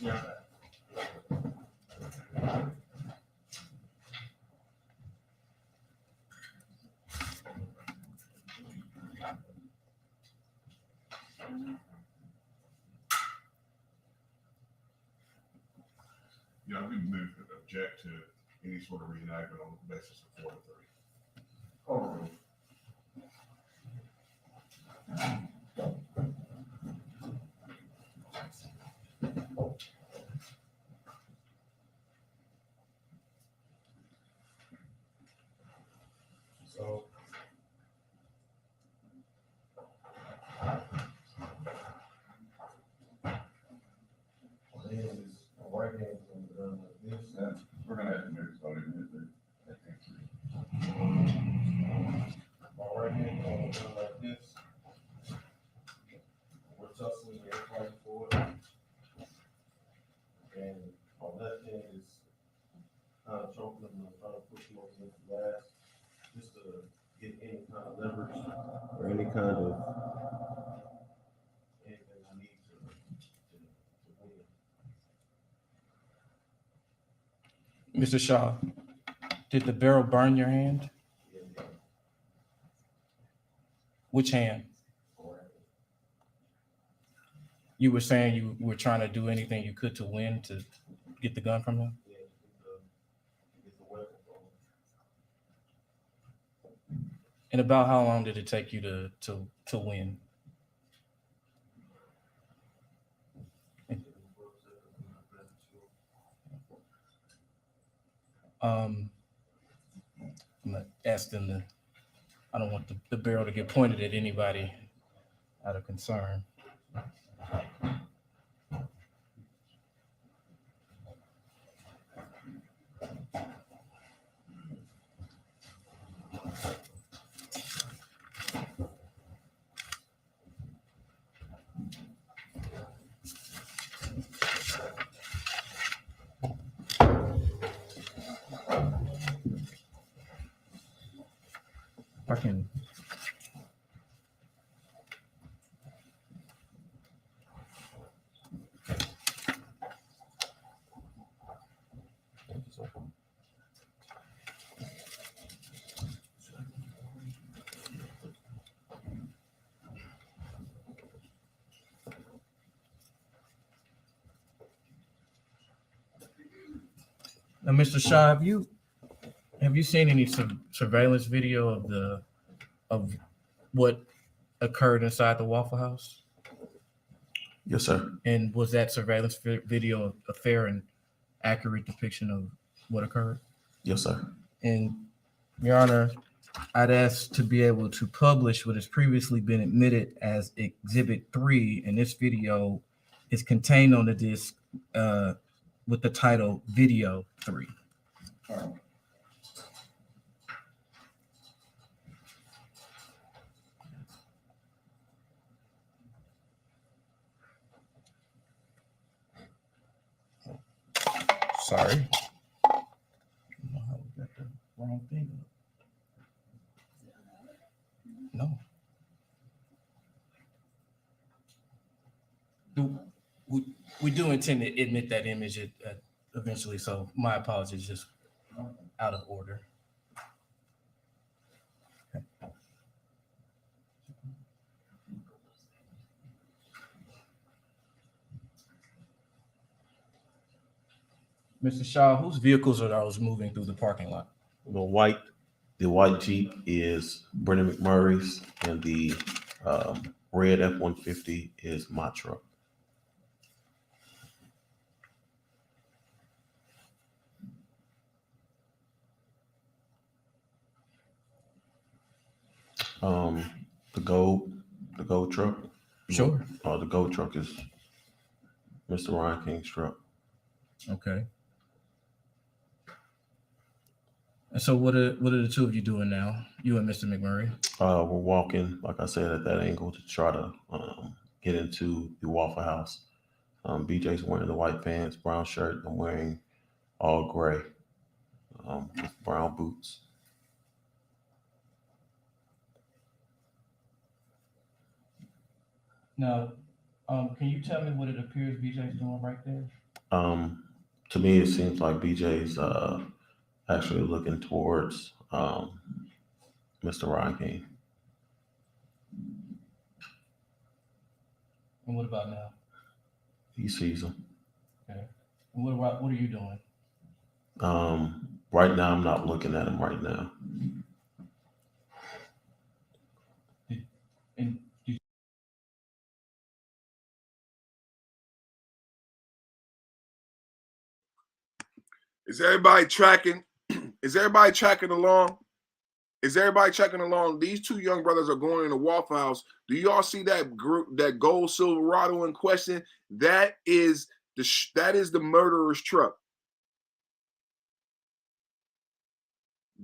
Yeah. Yeah, we move to object to any sort of reenactment on the basis of 4 to 3. Oh. So. Right hand on this. Yeah, we're gonna have to move it in there. My right hand on the gun like this. We're tussling the airplane forward. And my left hand is kind of choking them and trying to push them over the glass just to get any kind of leverage or any kind of anything I need to win. Mr. Shaw, did the barrel burn your hand? Yeah. Which hand? You were saying you were trying to do anything you could to win to get the gun from him? Yeah, get the weapon from him. And about how long did it take you to win? I'm gonna ask them to. I don't want the barrel to get pointed at anybody out of concern. I can. Now, Mr. Shaw, have you seen any surveillance video of what occurred inside the Waffle House? Yes, sir. And was that surveillance video a fair and accurate depiction of what occurred? Yes, sir. And Your Honor, I'd ask to be able to publish what has previously been admitted as Exhibit 3, and this video is contained on the disc with the title Video 3. Sorry. I don't know how we got the wrong thing up. No. We do intend to admit that image eventually, so my apologies, just out of order. Okay. Mr. Shaw, whose vehicles are those moving through the parking lot? The white Jeep is Brendan McMurray's, and the red F-150 is my truck. The gold truck. Sure. The gold truck is Mr. Reinking's truck. Okay. And so what are the two of you doing now? You and Mr. McMurray? We're walking, like I said, at that angle to try to get into the Waffle House. BJ's wearing the white pants, brown shirt. I'm wearing all gray with brown boots. Now, can you tell me what it appears BJ's doing right there? To me, it seems like BJ's actually looking towards Mr. Reinking. And what about now? He sees him. Okay. And what are you doing? Right now, I'm not looking at him right now. Is everybody tracking? Is everybody tracking along? Is everybody checking along? These two young brothers are going in the Waffle House. Do y'all see that group, that gold Silverado in question? That is the murderer's truck.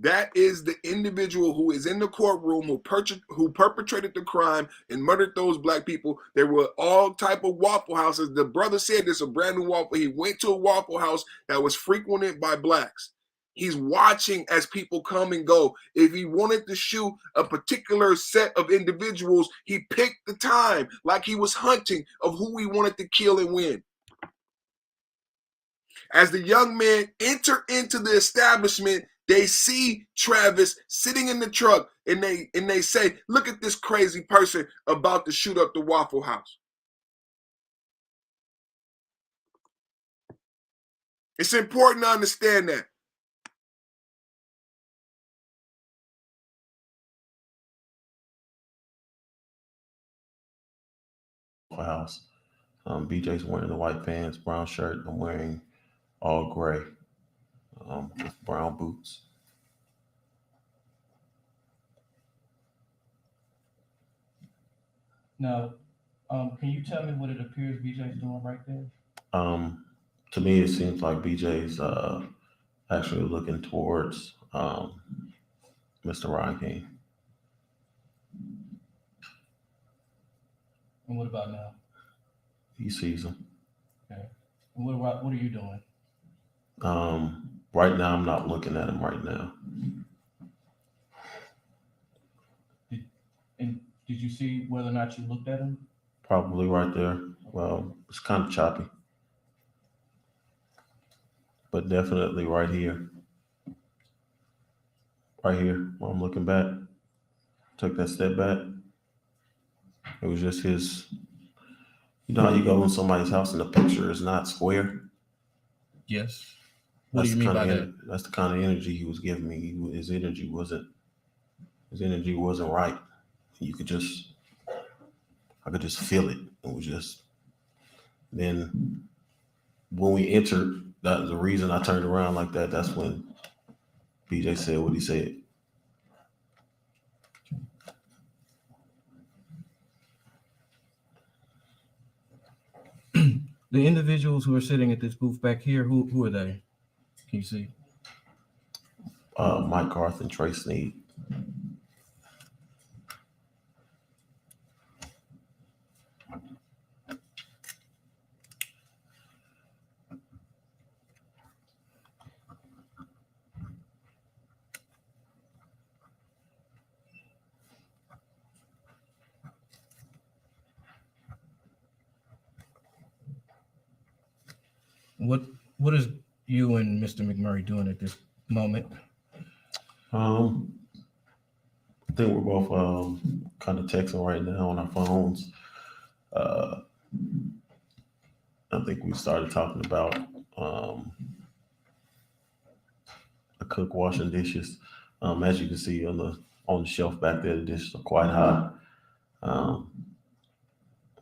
That is the individual who is in the courtroom who perpetrated the crime and murdered those black people. There were all type of Waffle Houses. The brother said this is a brand new Waffle. He went to a Waffle House that was frequented by blacks. He's watching as people come and go. If he wanted to shoot a particular set of individuals, he picked the time like he was hunting of who he wanted to kill and when. As the young men enter into the establishment, they see Travis sitting in the truck and they say, look at this crazy person about to shoot up the Waffle House. It's important to understand that. House. BJ's wearing the white pants, brown shirt. I'm wearing all gray with brown boots. Now, can you tell me what it appears BJ's doing right there? To me, it seems like BJ's actually looking towards Mr. Reinking. And what about now? He sees him. Okay. And what are you doing? Right now, I'm not looking at him right now. Did you see whether or not you looked at him? Probably right there. Well, it's kind of choppy. But definitely right here. Right here, where I'm looking back. Took that step back. It was just his, you know how you go in somebody's house and the picture is not square? Yes. What do you mean by that? That's the kind of energy he was giving me. His energy wasn't right. I could just feel it. It was just, then when we entered, the reason I turned around like that, that's when BJ said what he said. The individuals who are sitting at this booth back here, who are they? Can you see? Mike Garth and Trey Sneed. What is you and Mr. McMurray doing at this moment? I think we're both kind of texting right now on our phones. I think we started talking about a cook washing dishes. As you can see on the shelf back there, the dishes are quite high.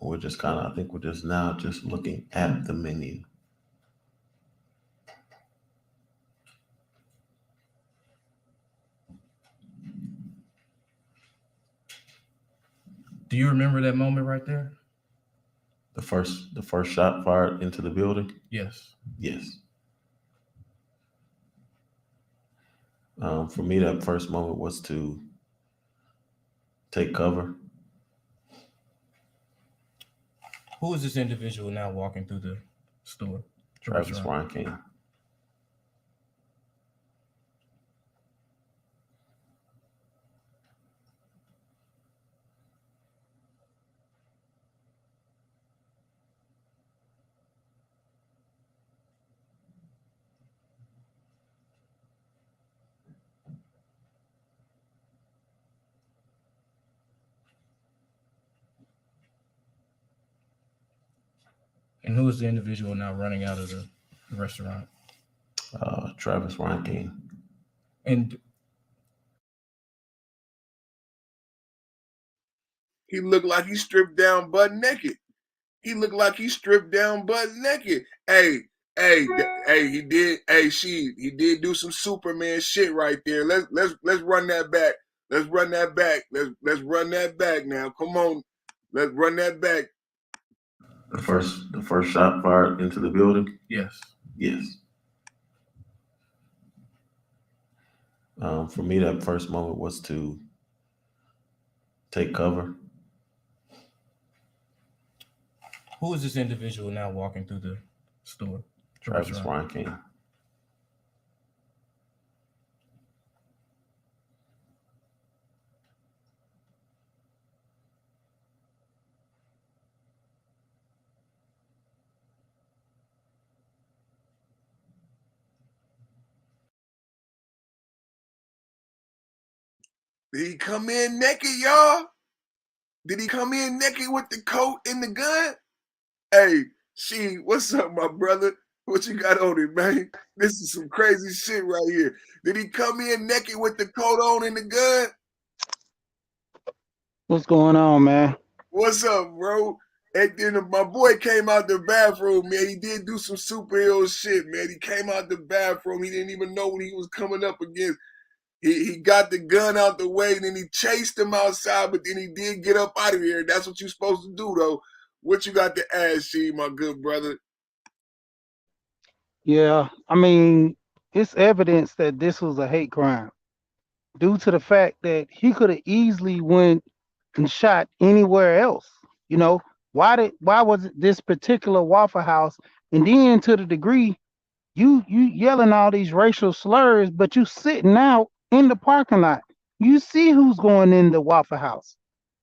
We're just kind of, I think we're just now just looking at the menu. Do you remember that moment right there? The first shot fired into the building? Yes. Yes. For me, that first moment was to take cover. Who is this individual now walking through the store? Travis Reinking. And who is the individual now running out of the restaurant? Travis Reinking. And he looked like he stripped down butt naked. He looked like he stripped down butt naked. Hey, he did. He did do some Superman shit right there. Let's run that back. Let's run that back. Let's run that back now. Come on, let's run that back. The first shot fired into the building? Yes. Yes. For me, that first moment was to take cover. Who is this individual now walking through the store? Travis Reinking. Did he come in naked, y'all? Did he come in naked with the coat and the gun? Hey, what's up, my brother? What you got on it, man? This is some crazy shit right here. Did he come in naked with the coat on and the gun? What's going on, man? What's up, bro? And then my boy came out the bathroom, man. He did do some superhero shit, man. He came out the bathroom. He didn't even know what he was coming up against. He got the gun out the way, and then he chased him outside, but then he did get up out of here. That's what you're supposed to do, though. What you got to add, my good brother? Yeah, I mean, it's evidence that this was a hate crime due to the fact that he could have easily went and shot anywhere else. You know, why was it this particular Waffle House? And then to the degree you yelling all these racial slurs, but you sitting out in the parking lot. You see who's going in the Waffle House.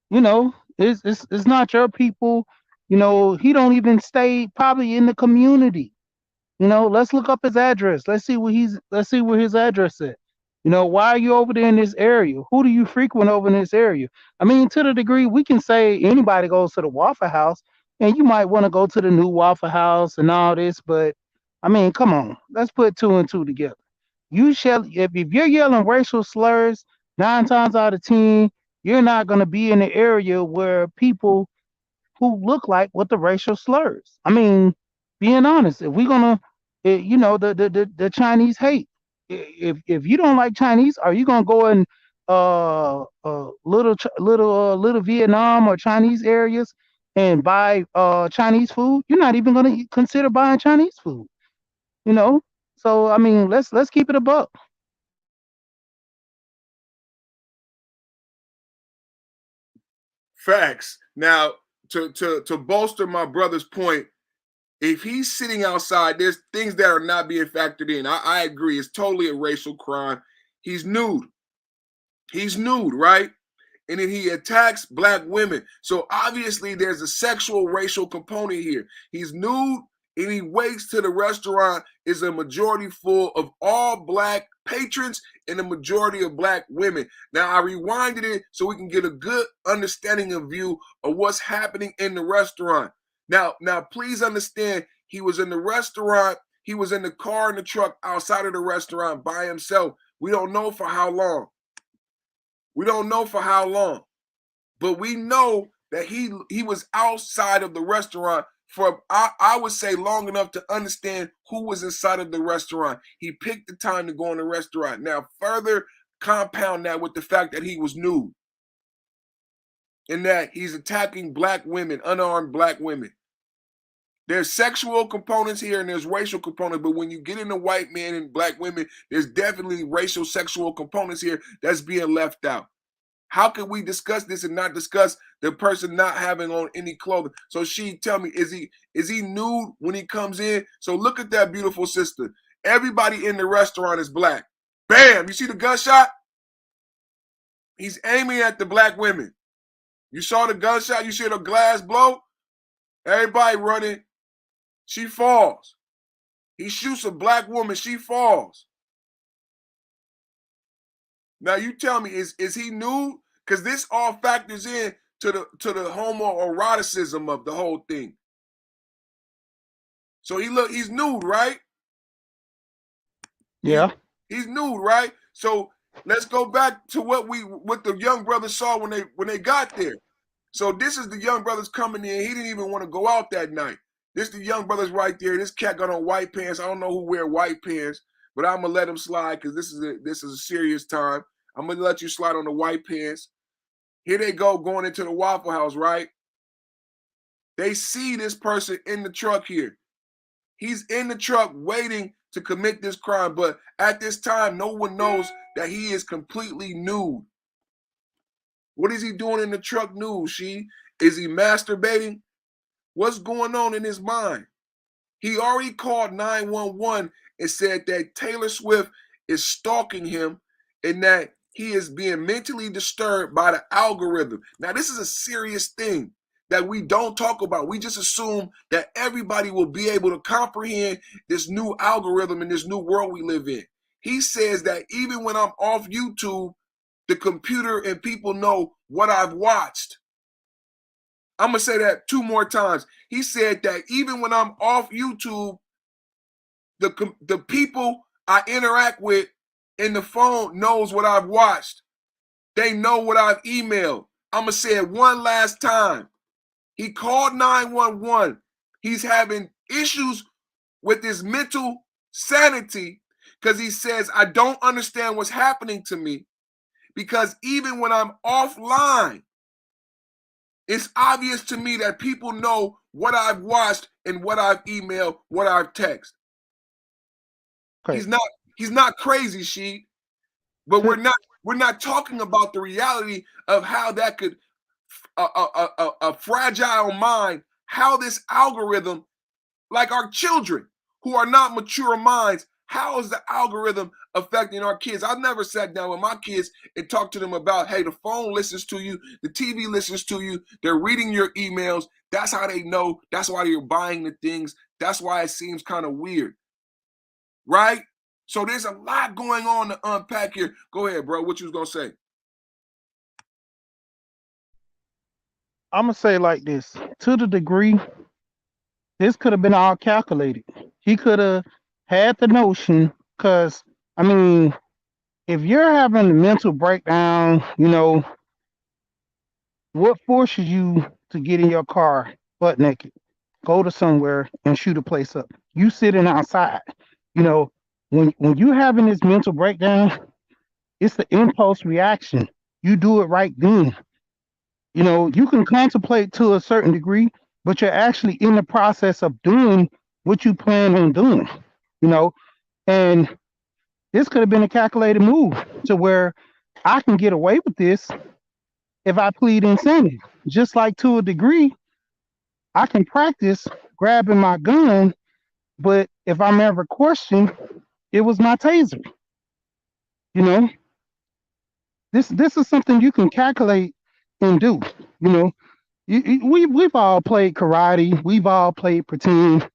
You know, it's not your people. You know, he don't even stay probably in the community. You know, let's look up his address. Let's see where his address is. You know, why are you over there in this area? Who do you frequent over in this area? I mean, to the degree we can say anybody goes to the Waffle House, and you might want to go to the new Waffle House and all this, but I mean, come on, let's put 2 and 2 together. If you're yelling racial slurs, 9 times out of 10, you're not going to be in the area where people who look like with the racial slurs. I mean, being honest, if we're gonna, you know, the Chinese hate. If you don't like Chinese, are you gonna go in little Vietnam or Chinese areas and buy Chinese food? You're not even gonna consider buying Chinese food. You know, so I mean, let's keep it a buck. Facts. Now, to bolster my brother's point, if he's sitting outside, there's things that are not being factored in. I agree. It's totally a racial crime. He's nude. He's nude, right? And then he attacks black women. So obviously there's a sexual racial component here. He's nude and he waits till the restaurant is a majority full of all black patrons and a majority of black women. Now I rewinded it so we can get a good understanding and view of what's happening in the restaurant. Now, please understand, he was in the restaurant. he was in the car in the truck outside of the restaurant by himself. We don't know for how long. We don't know for how long. But we know that he was outside of the restaurant for, I would say, long enough to understand who was inside of the restaurant. He picked the time to go in the restaurant. Now, further compound that with the fact that he was nude and that he's attacking black women, unarmed black women. There's sexual components here and there's racial components, but when you get into white men and black women, there's definitely racial, sexual components here that's being left out. How can we discuss this and not discuss the person not having on any clothing? So she tell me, is he nude when he comes in? So look at that beautiful sister. Everybody in the restaurant is black. Bam! You see the gunshot? He's aiming at the black women. You saw the gunshot? You see the glass blow? Everybody running. She falls. He shoots a black woman. She falls. Now you tell me, is he nude? Because this all factors in to the homoeroticism of the whole thing. So he's nude, right? Yeah. He's nude, right? So let's go back to what the young brothers saw when they got there. So this is the young brothers coming in. He didn't even want to go out that night. This the young brothers right there. This cat got on white pants. I don't know who wear white pants, but I'm gonna let him slide because this is a serious time. I'm gonna let you slide on the white pants. Here they go going into the Waffle House, right? They see this person in the truck here. He's in the truck waiting to commit this crime, but at this time, no one knows that he is completely nude. What is he doing in the truck nude, Is he masturbating? What's going on in his mind? He already called 911 and said that Taylor Swift is stalking him and that he is being mentally disturbed by the algorithm. Now, this is a serious thing that we don't talk about. We just assume that everybody will be able to comprehend this new algorithm in this new world we live in. He says that even when I'm off YouTube, the computer and people know what I've watched. I'm going to say that 2 more times. He said that even when I'm off YouTube, the people I interact with in the phone knows what I've watched. They know what I've emailed. I'm going to say it one last time. He called 911. He's having issues with his mental sanity because he says, I don't understand what's happening to me because even when I'm offline, it's obvious to me that people know what I've watched and what I've emailed, what I've texted. Okay. He's not crazy, but we're not talking about the reality of how that could a fragile mind, how this algorithm, like our children who are not mature minds, how is the algorithm affecting our kids? I've never sat down with my kids and talked to them about, hey, the phone listens to you, the TV listens to you, they're reading your emails. That's how they know. That's why you're buying the things. That's why it seems kind of weird, right? So there's a lot going on to unpack here. Go ahead, bro. What you was going to say? I'm going to say like this. To the degree, this could have been all calculated. He could have had the notion because, I mean, if you're having a mental breakdown, what forces you to get in your car butt naked, go to somewhere and shoot a place up? You sitting outside, when you're having this mental breakdown, it's the impulse reaction. You do it right then. You can contemplate to a certain degree, but you're actually in the process of doing what you plan on doing, and this could have been a calculated move to where I can get away with this if I plead insanity. Just like to a degree, I can practice grabbing my gun, but if I'm ever questioned, it was my taser. This is something you can calculate and do. We've all played karate, we've all played pretend,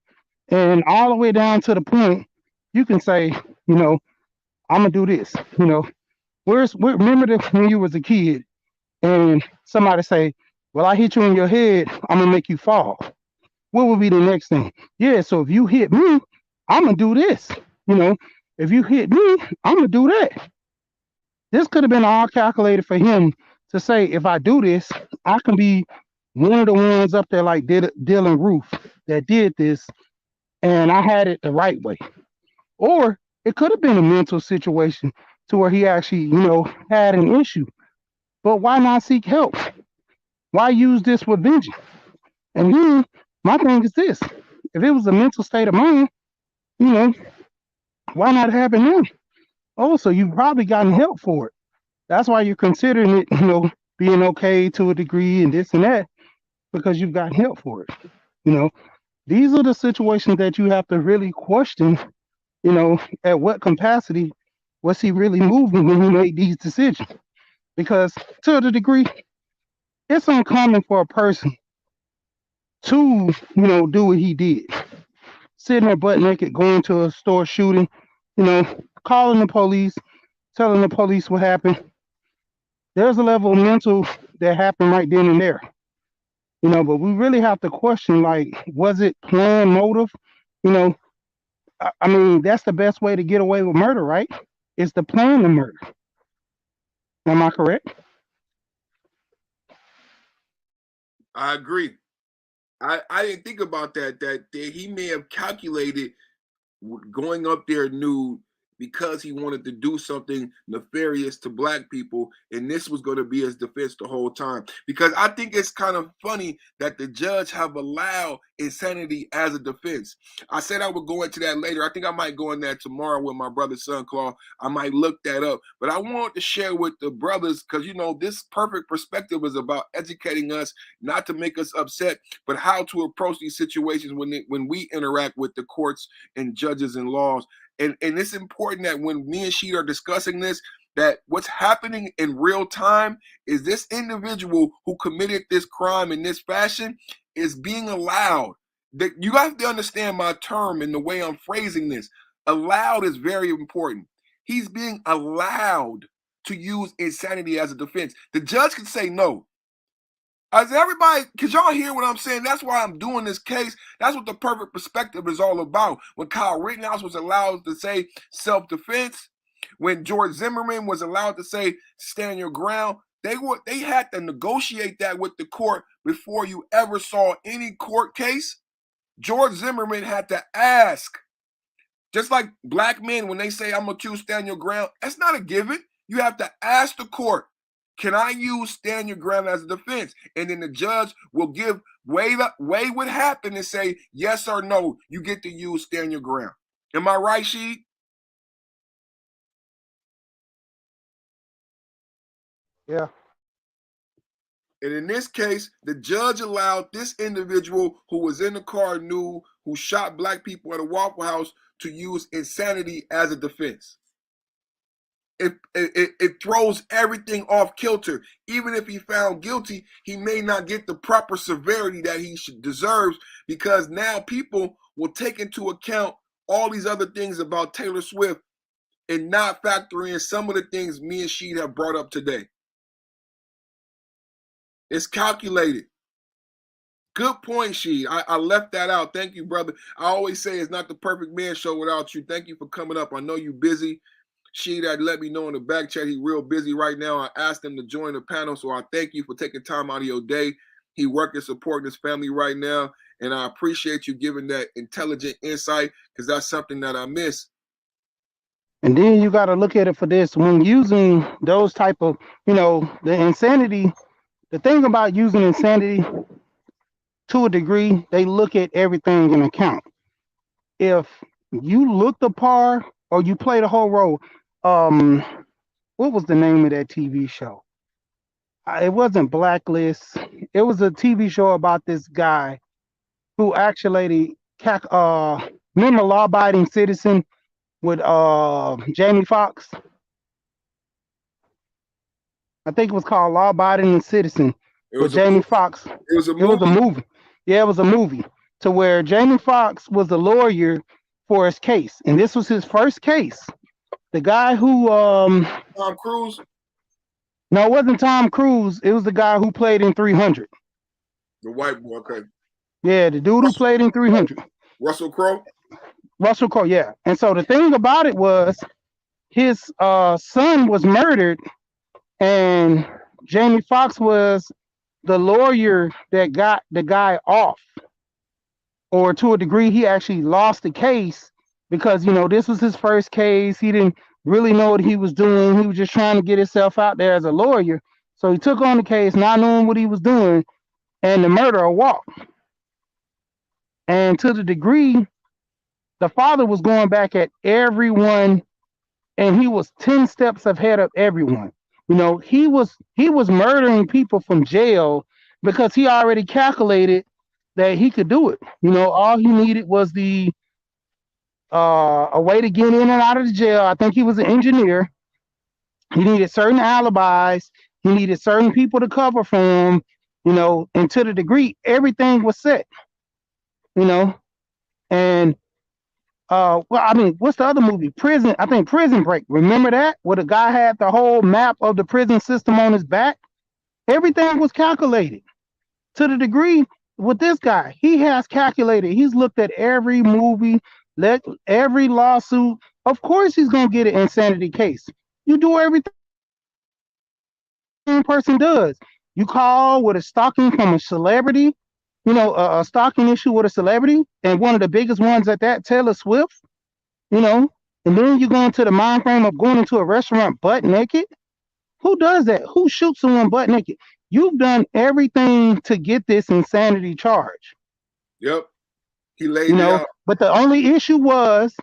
and all the way down to the point you can say, I'm gonna do this. Remember when you was a kid and somebody say, well, I hit you in your head, I'm gonna make you fall. What would be the next thing? Yeah, so if you hit me, I'm gonna do this. You know, if you hit me, I'm gonna do that. This could have been all calculated for him to say, if I do this, I can be one of the ones up there like Dylan Roof that did this, and I had it the right way. Or it could have been a mental situation to where he actually, had an issue. But why not seek help? Why use this with vengeance? And then my thing is this: if it was a mental state of mind, why not have it now? Oh, so you've probably gotten help for it. That's why you're considering it, being okay to a degree and this and that, because you've gotten help for it. These are the situations that you have to really question, at what capacity was he really moving when he made these decisions? Because to the degree, it's uncommon for a person to, do what he did. Sitting there butt naked, going to a store shooting, calling the police, telling the police what happened. There's a level of mental that happened right then and there. But we really have to question, like, was it planned motive? I mean, that's the best way to get away with murder, right? It's the plan to murder. Am I correct? I agree. I didn't think about that he may have calculated going up there nude because he wanted to do something nefarious to black people, and this was going to be his defense the whole time. Because I think it's kind of funny that the judge have allowed insanity as a defense. I said I would go into that later. I think I might go in that tomorrow with my brother Sunclaw. I might look that up. But I want to share with the brothers, because this perfect perspective is about educating us, not to make us upset, but how to approach these situations when we interact with the courts and judges and laws. And it's important that when me and Sheet are discussing this, that what's happening in real time is this individual who committed this crime in this fashion is being allowed. That you have to understand my term and the way I'm phrasing this. Allowed is very important. He's being allowed to use insanity as a defense. The judge can say no. As everybody, could y'all hear what I'm saying? That's why I'm doing this case. That's what the perfect perspective is all about. When Kyle Rittenhouse was allowed to say self-defense, when George Zimmerman was allowed to say stand your ground, they had to negotiate that with the court before you ever saw any court case. George Zimmerman had to ask. Just like black men, when they say I'm gonna choose stand your ground, that's not a given. You have to ask the court, can I use stand your ground as a defense? And then the judge will weigh what happened and say yes or no, you get to use stand your ground. Am I right, Sheed? Yeah. And in this case, the judge allowed this individual who was in the car nude, who shot black people at a Waffle House, to use insanity as a defense. It throws everything off kilter. Even if he found guilty, he may not get the proper severity that he deserves, because now people will take into account all these other things about Taylor Swift and not factor in some of the things me and Sheed have brought up today. It's calculated. Good point, Sheed. I left that out. Thank you, brother. I always say it's not the Perfect Man Show without you. Thank you for coming up. I know you're busy. Sheed had let me know in the back chat he's real busy right now. I asked him to join the panel, so I thank you for taking time out of your day. He working supporting his family right now, and I appreciate you giving that intelligent insight, because that's something that I miss. And then you got to look at it for this. When using those type of, the insanity, the thing about using insanity, to a degree, they look at everything in account. If you look the part or you play the whole role, what was the name of that TV show? It wasn't Blacklist. It was a TV show about this guy who actually, remember Law Abiding Citizen with Jamie Foxx? I think it was called Law Abiding Citizen with Jamie Foxx. It was a movie. Yeah, it was a movie to where Jamie Foxx was a lawyer for his case, and this was his first case. The guy who Tom Cruise? No, it wasn't Tom Cruise. It was the guy who played in 300. The white boy, okay. Yeah, the dude who played in 300. Russell Crowe? Russell Crowe, yeah. And so the thing about it was his son was murdered, and Jamie Foxx was the lawyer that got the guy off. Or to a degree, he actually lost the case because, this was his first case. He didn't really know what he was doing. He was just trying to get himself out there as a lawyer. So he took on the case, not knowing what he was doing, and the murderer walked. And to the degree, the father was going back at everyone, and he was 10 steps ahead of everyone. He was murdering people from jail because he already calculated that he could do it. All he needed was a way to get in and out of the jail. I think he was an engineer. He needed certain alibis. He needed certain people to cover for him, and to the degree, everything was set, and what's the other movie? Prison, I think Prison Break. Remember that? Where the guy had the whole map of the prison system on his back? Everything was calculated. To the degree with this guy, he has calculated. He's looked at every movie, every lawsuit. Of course he's going to get an insanity case. You do everything a person does. You call with a stalking from a celebrity, a stalking issue with a celebrity, and one of the biggest ones at that, Taylor Swift, and then you go into the mind frame of going into a restaurant butt naked. Who does that? Who shoots someone butt naked? You've done everything to get this insanity charge. Yep. He laid it out. But the only issue was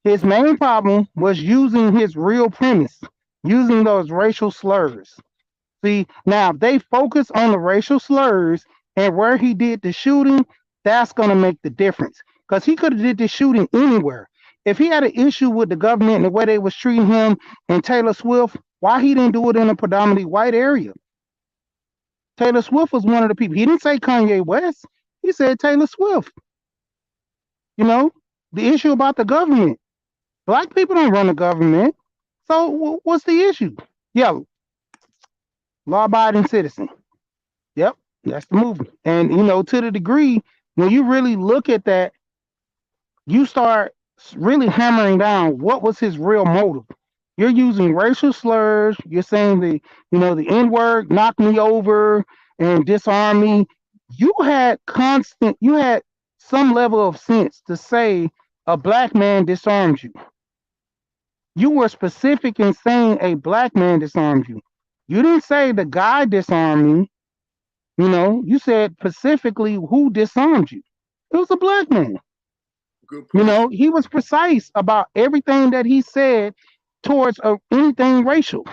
his main problem was using his real premise, using those racial slurs. See, now if they focus on the racial slurs and where he did the shooting, that's going to make the difference. Because he could have did the shooting anywhere. If he had an issue with the government and the way they was treating him and Taylor Swift, why he didn't do it in a predominantly white area? Taylor Swift was one of the people. He didn't say Kanye West. He said Taylor Swift. The issue about the government. Black people don't run the government. So what's the issue? Yeah. Law-abiding citizen. Yep. That's the movement. And, to the degree, when you really look at that, you start really hammering down what was his real motive. You're using racial slurs. You're saying the N-word, knock me over and disarm me. You had some level of sense to say a black man disarmed you. You were specific in saying a black man disarmed you. You didn't say the guy disarmed me. You said specifically who disarmed you. It was a black man. Good point. He was precise about everything that he said towards anything racial.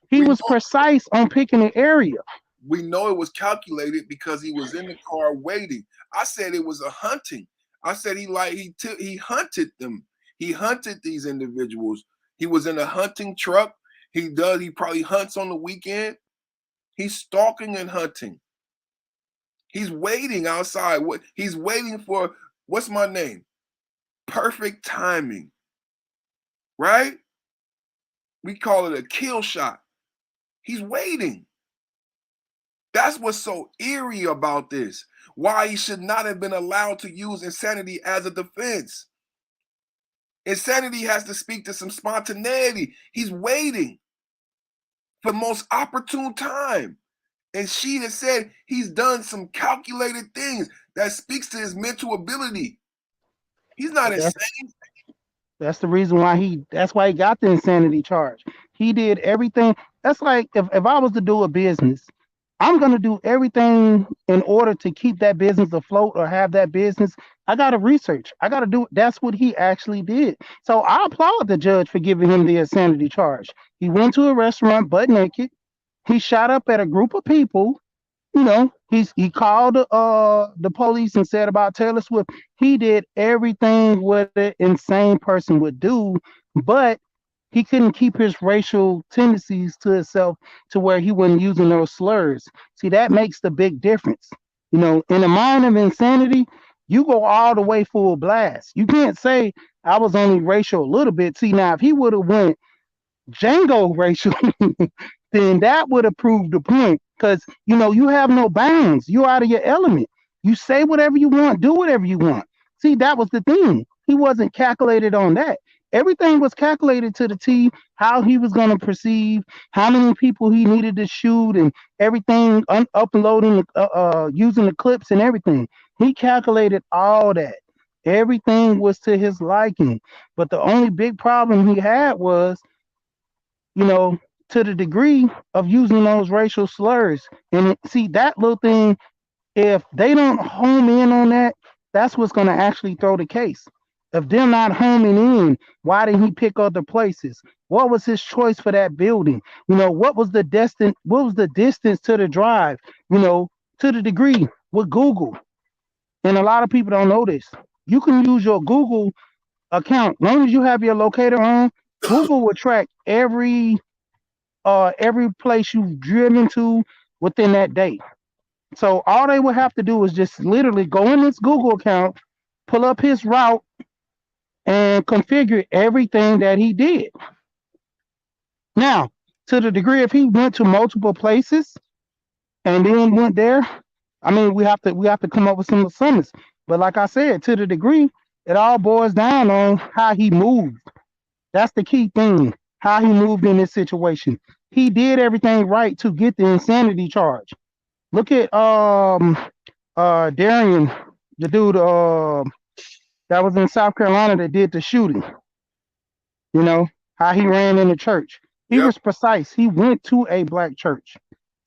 He was precise on picking an area. We know it was calculated because he was in the car waiting. I said it was a hunting. I said he hunted them. He hunted these individuals. He was in a hunting truck. He probably hunts on the weekend. He's stalking and hunting. He's waiting outside. He's waiting for, what's my name? Perfect timing. Right? We call it a kill shot. He's waiting. That's what's so eerie about this. Why he should not have been allowed to use insanity as a defense. Insanity has to speak to some spontaneity. He's waiting for the most opportune time. And she has said he's done some calculated things that speaks to his mental ability. He's not insane. That's the reason why that's why he got the insanity charge. He did everything. That's like if I was to do a business, I'm going to do everything in order to keep that business afloat or have that business. I got to research. I got to do it. That's what he actually did. So I applaud the judge for giving him the insanity charge. He went to a restaurant butt naked. He shot up at a group of people. He called the police and said about Taylor Swift. He did everything what an insane person would do, but he couldn't keep his racial tendencies to himself to where he wasn't using those slurs. See, that makes the big difference. In the mind of insanity, you go all the way full blast. You can't say I was only racial a little bit. See, now if he would have went Django racial, then that would have proved the point. Because, you have no bounds. You're out of your element. You say whatever you want, do whatever you want. See, that was the thing. He wasn't calculated on that. Everything was calculated to the T, how he was going to perceive, how many people he needed to shoot, and everything, uploading, using the clips and everything. He calculated all that. Everything was to his liking. But the only big problem he had was, to the degree of using those racial slurs. And see, that little thing, if they don't home in on that, that's what's going to actually throw the case. If they're not homing in, why did he pick other places? What was his choice for that building? What was the distance to the drive? To the degree with Google. And a lot of people don't know this. You can use your Google account. As long as you have your locator on, Google will track every place you've driven to within that day. So all they would have to do is just literally go in this Google account, pull up his route, and configure everything that he did. Now, to the degree if he went to multiple places and then went there, I mean, we have to come up with some assumptions. But like I said, to the degree, it all boils down on how he moved. That's the key thing, how he moved in this situation. He did everything right to get the insanity charge. Look at Darian, the dude that was in South Carolina that did the shooting. How he ran in the church. He was precise. He went to a black church.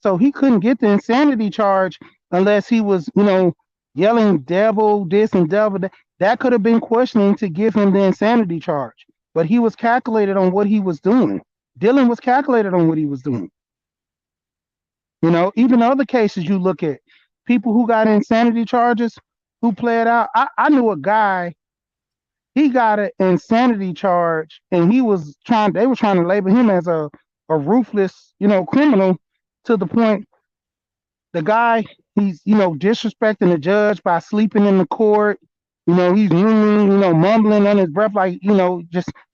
So he couldn't get the insanity charge unless he was, yelling devil this and devil that. That could have been questioning to give him the insanity charge. But he was calculated on what he was doing. Dylan was calculated on what he was doing. Even other cases you look at, people who got insanity charges, who played out. I knew a guy, he got an insanity charge, and they were trying to label him as a ruthless, criminal, to the point the guy, he's, disrespecting the judge by sleeping in the court. He's mumbling on his breath, like,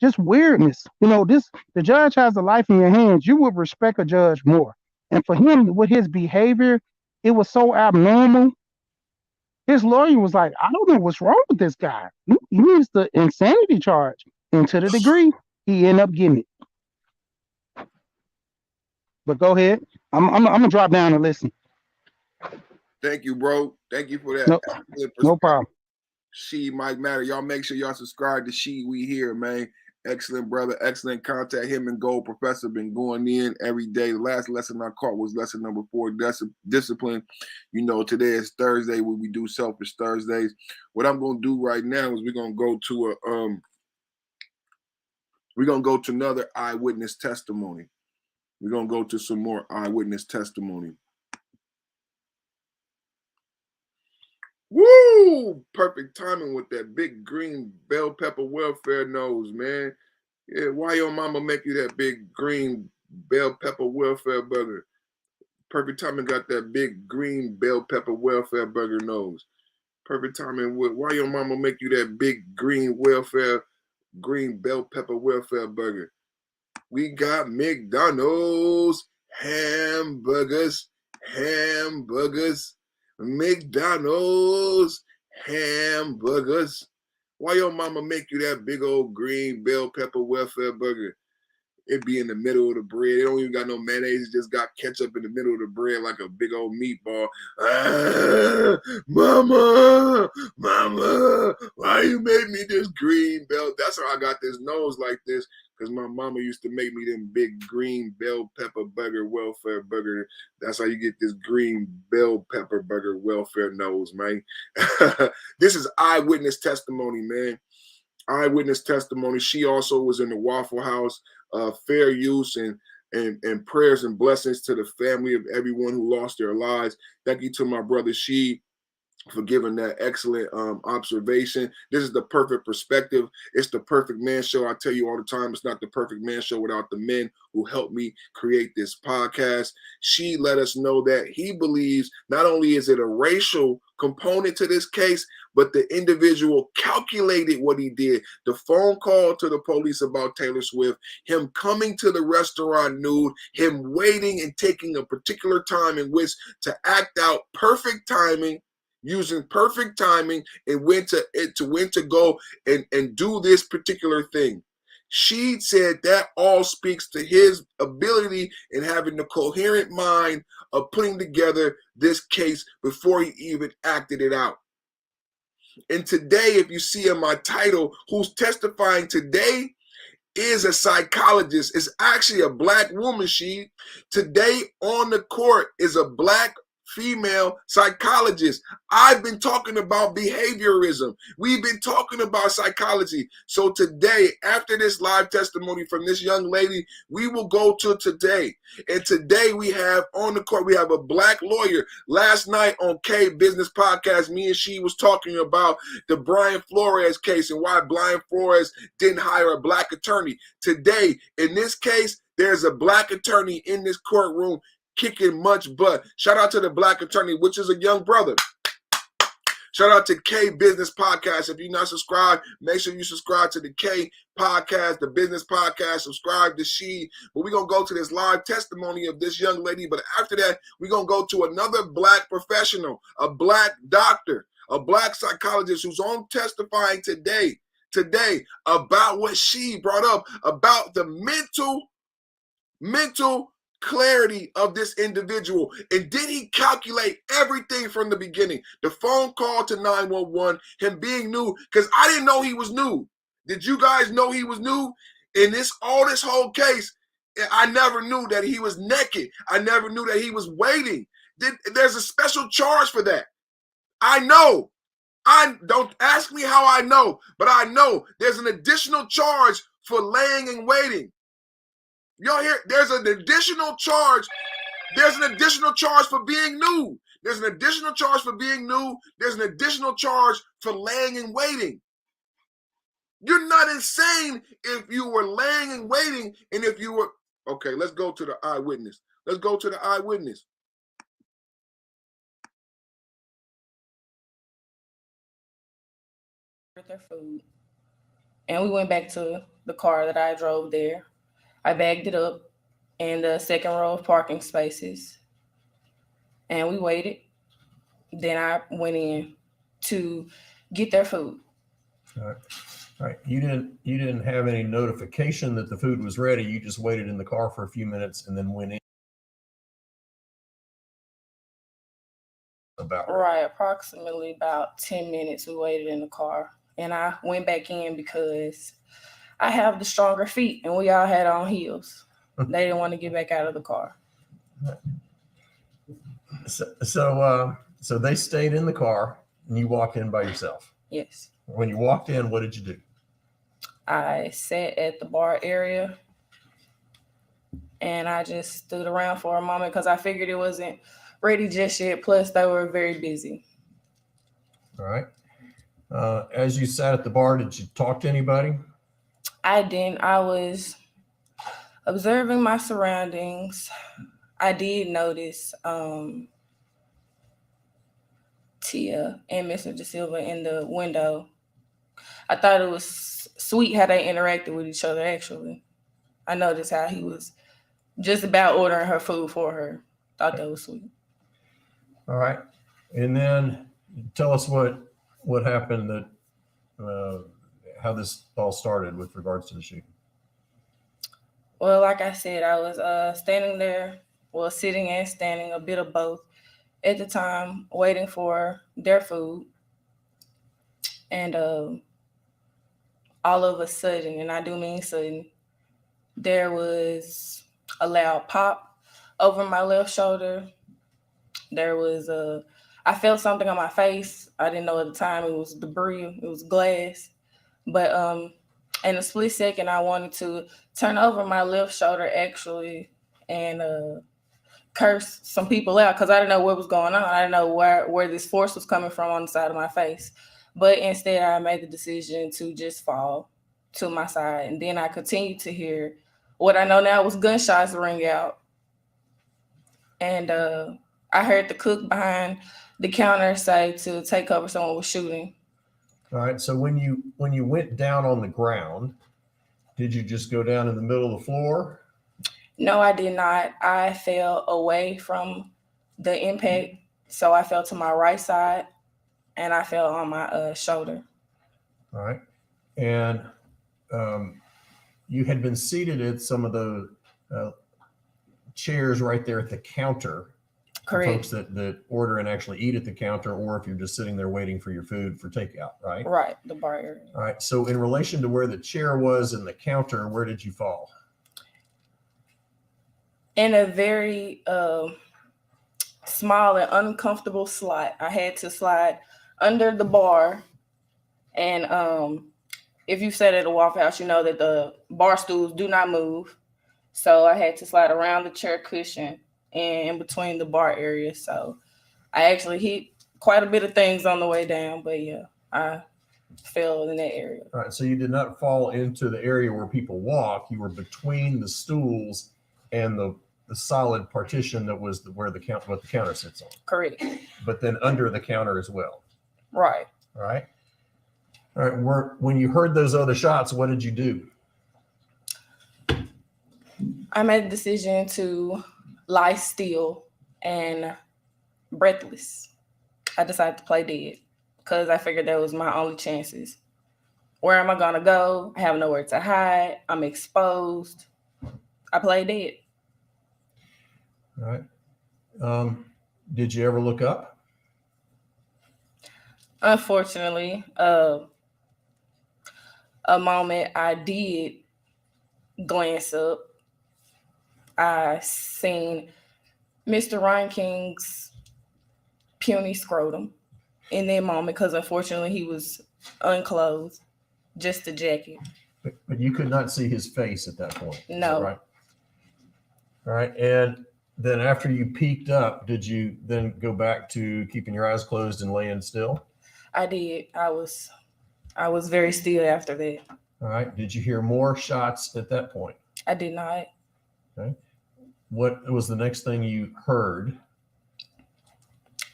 just weirdness. The judge has a life in your hands. You would respect a judge more. And for him, with his behavior, it was so abnormal. His lawyer was like, I don't know what's wrong with this guy. He needs the insanity charge. And to the degree, he ended up getting it. But go ahead. I'm gonna drop down and listen. Thank you, bro. Thank you for that. No problem. She might matter. Y'all make sure y'all subscribe to She We Here, man. Excellent brother, excellent contact. Him and Gold Professor been going in every day. The last lesson I caught was lesson number 4, discipline. Today is Thursday when we do Selfish Thursdays. What I'm gonna do right now is we're gonna go to another eyewitness testimony. We're gonna go to some more eyewitness testimony. Woo! Perfect timing with that big green bell pepper welfare nose, man. Yeah, why your mama make you that big green bell pepper welfare burger? Perfect timing got that big green bell pepper welfare burger nose. Perfect timing with why your mama make you that big green bell pepper welfare burger. We got McDonald's hamburgers. McDonald's hamburgers. Why your mama make you that big old green bell pepper welfare burger? It be in the middle of the bread. It don't even got no mayonnaise. It just got ketchup in the middle of the bread like a big old meatball. Mama, why you made me this green bell? That's how I got this nose like this, because my mama used to make me them big green bell pepper burger welfare burger. That's how you get this green bell pepper burger welfare nose, man. This is eyewitness testimony, man. Eyewitness testimony. She also was in the Waffle House. Fair use and prayers and blessings to the family of everyone who lost their lives. Thank you to my brother She for giving that excellent observation. This is the perfect perspective. It's the perfect man show. I tell you all the time, it's not the perfect man show without the men who helped me create this podcast. She let us know that he believes not only is it a racial component to this case, but the individual calculated what he did. The phone call to the police about Taylor Swift, him coming to the restaurant nude, him waiting and taking a particular time in which to act out perfect timing. using perfect timing and when to go and do this particular thing. She said that all speaks to his ability in having the coherent mind of putting together this case before he even acted it out. And today, if you see in my title, who's testifying today is a psychologist. It's actually a black woman. She today on the court is a black female psychologist. I've been talking about behaviorism. We've been talking about psychology. So today, after this live testimony from this young lady, we will go to today. And today we have on the court, we have a black lawyer. Last night on K Business Podcast, me and she was talking about the Brian Flores case and why Brian Flores didn't hire a black attorney. Today, in this case, there's a black attorney in this courtroom kicking much butt. Shout out to the black attorney, which is a young brother. Shout out to K Business Podcast. If you're not subscribed, make sure you subscribe to the K Podcast, the Business Podcast. Subscribe to She. But we're going to go to this live testimony of this young lady. But after that, we're going to go to another black professional, a black doctor, a black psychologist who's on testifying today about what she brought up, about the mental clarity of this individual. And did he calculate everything from the beginning? The phone call to 911, him being new, because I didn't know he was new. Did you guys know he was new? In this whole case, I never knew that he was naked. I never knew that he was waiting. There's a special charge for that. I know. I don't ask me how I know, but I know there's an additional charge for laying and waiting. Y'all hear? There's an additional charge. There's an additional charge for being new. There's an additional charge for being new. There's an additional charge for laying and waiting. You're not insane if you were laying and waiting and if you were... Okay, let's go to the eyewitness. Let's go to the eyewitness. Their food. And we went back to the car that I drove there. I bagged it up in the second row of parking spaces, and we waited. Then I went in to get their food. All right. You didn't have any notification that the food was ready. You just waited in the car for a few minutes and then went in. Approximately about 10 minutes we waited in the car, and I went back in because I have the stronger feet, and we all had on heels. They didn't want to get back out of the car. So they stayed in the car, and you walked in by yourself. Yes. When you walked in, what did you do? I sat at the bar area, and I just stood around for a moment because I figured it wasn't ready just yet. Plus, they were very busy. All right. As you sat at the bar, did you talk to anybody? I didn't. I was observing my surroundings. I did notice Tia and Mr. Dasilva in the window. I thought it was sweet how they interacted with each other, actually. I noticed how he was just about ordering her food for her. Thought that was sweet. All right. And then tell us what happened, that how this all started with regards to the shooting. Well, like I said, I was standing there, sitting and standing, a bit of both, at the time, waiting for their food. And all of a sudden, and I do mean sudden, there was a loud pop over my left shoulder. There was I felt something on my face. I didn't know at the time it was debris, it was glass. But in a split second, I wanted to turn over my left shoulder, actually, and curse some people out because I didn't know what was going on. I didn't know where this force was coming from on the side of my face. But instead, I made the decision to just fall to my side. And then I continued to hear what I know now was gunshots ring out. And I heard the cook behind the counter say to take cover, someone was shooting. All right. So when you went down on the ground, did you just go down in the middle of the floor? No, I did not. I fell away from the impact. So I fell to my right side and I fell on my shoulder. All right. And you had been seated at some of the chairs right there at the counter. For folks that order and actually eat at the counter, or if you're just sitting there waiting for your food for takeout, right? Right, the bar area. All right. So in relation to where the chair was and the counter, where did you fall? In a very small and uncomfortable slide. I had to slide under the bar. And if you sat at a Waffle House, you know that the bar stools do not move. So I had to slide around the chair cushion and in between the bar area. So I actually hit quite a bit of things on the way down, but yeah, I fell in that area. All right. So you did not fall into the area where people walk. You were between the stools and the solid partition that was what the counter sits on. Correct. But then under the counter as well. Right. All right. All right. When you heard those other shots, what did you do? I made a decision to lie still and breathless. I decided to play dead because I figured that was my only chances. Where am I going to go? I have nowhere to hide. I'm exposed. I played dead. All right. Did you ever look up? Unfortunately, a moment I did glance up. I seen Mr. Reinking's puny scrotum in that moment because unfortunately he was unclothed, just a jacket. But you could not see his face at that point. No. Right. All right. And then after you peeked up, did you then go back to keeping your eyes closed and laying still? I did. I was very still after that. All right. Did you hear more shots at that point? I did not. Okay. What was the next thing you heard?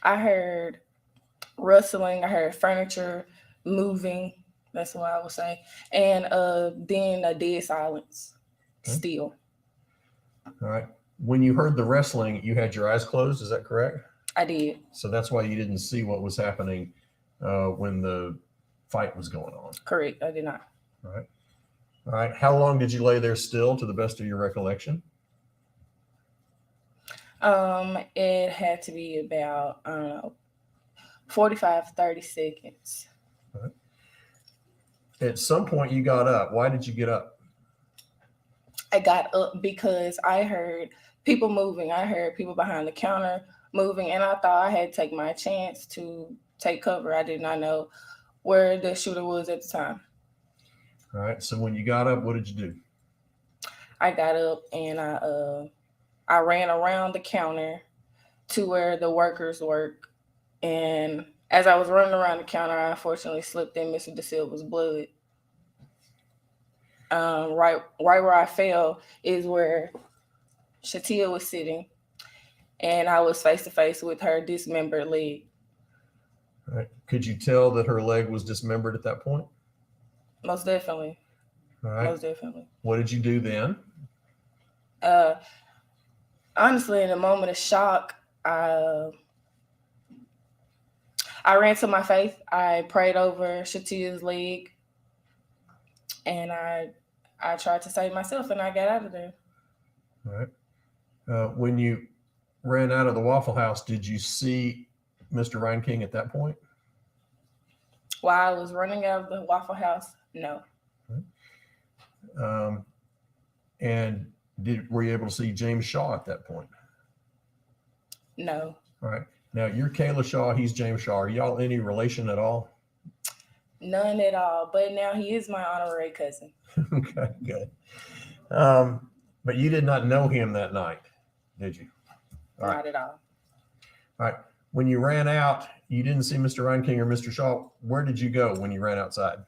I heard rustling. I heard furniture moving. That's what I would say. And then a dead silence. Okay. Still. All right. When you heard the wrestling, you had your eyes closed. Is that correct? I did. So that's why you didn't see what was happening when the fight was going on. Correct. I did not. All right. All right. How long did you lay there still, to the best of your recollection? It had to be about, 45, 30 seconds. All right. At some point you got up. Why did you get up? I got up because I heard people moving. I heard people behind the counter moving, and I thought I had to take my chance to take cover. I did not know where the shooter was at the time. All right. So when you got up, what did you do? I got up and I ran around the counter to where the workers work. And as I was running around the counter, I unfortunately slipped in Mr. Dasilva's blood. Right where I fell is where Shanita was sitting, and I was face to face with her dismembered leg. All right. Could you tell that her leg was dismembered at that point? Most definitely. All right. Most definitely. What did you do then? Honestly, in a moment of shock, I ran to my faith. I prayed over Shanita's leg, and I tried to save myself, and I got out of there. All right. When you ran out of the Waffle House, did you see Mr. Reinking at that point? While I was running out of the Waffle House, no. Right. And were you able to see James Shaw at that point? No. All right. Now you're Kayla Shaw. He's James Shaw. Are y'all any relation at all? None at all. But now he is my honorary cousin. Okay, good. But you did not know him that night, did you? All not at all. All right. When you ran out, you didn't see Mr. Reinking or Mr. Shaw. Where did you go when you ran outside?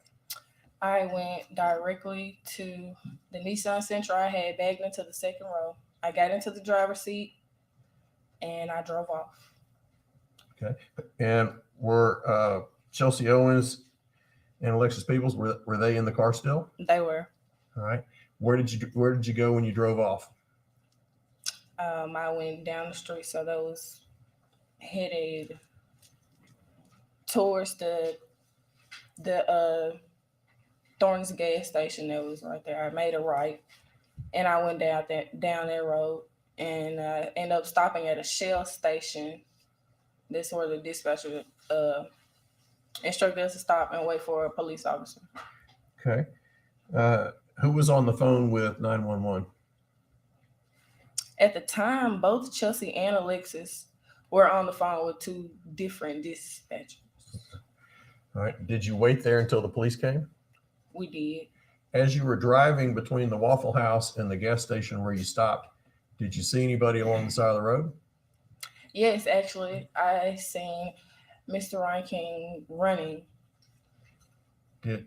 I went directly to the Nissan Sentra I had, bagged into the second row. I got into the driver's seat, and I drove off. Okay. And were Chelsea Owens and Alexis Peebles, were they in the car still? They were. All right. Where did you go when you drove off? I went down the street, so that was headed towards the Thorns gas station that was right there. I made a right, and I went down that road, and ended up stopping at a Shell station. That's where the dispatcher instructed us to stop and wait for a police officer. Okay. Who was on the phone with 911? At the time, both Chelsea and Alexis were on the phone with two different dispatchers. All right. Did you wait there until the police came? We did. As you were driving between the Waffle House and the gas station where you stopped, did you see anybody along the side of the road? Yes, actually, I seen Mr. Reinking running. All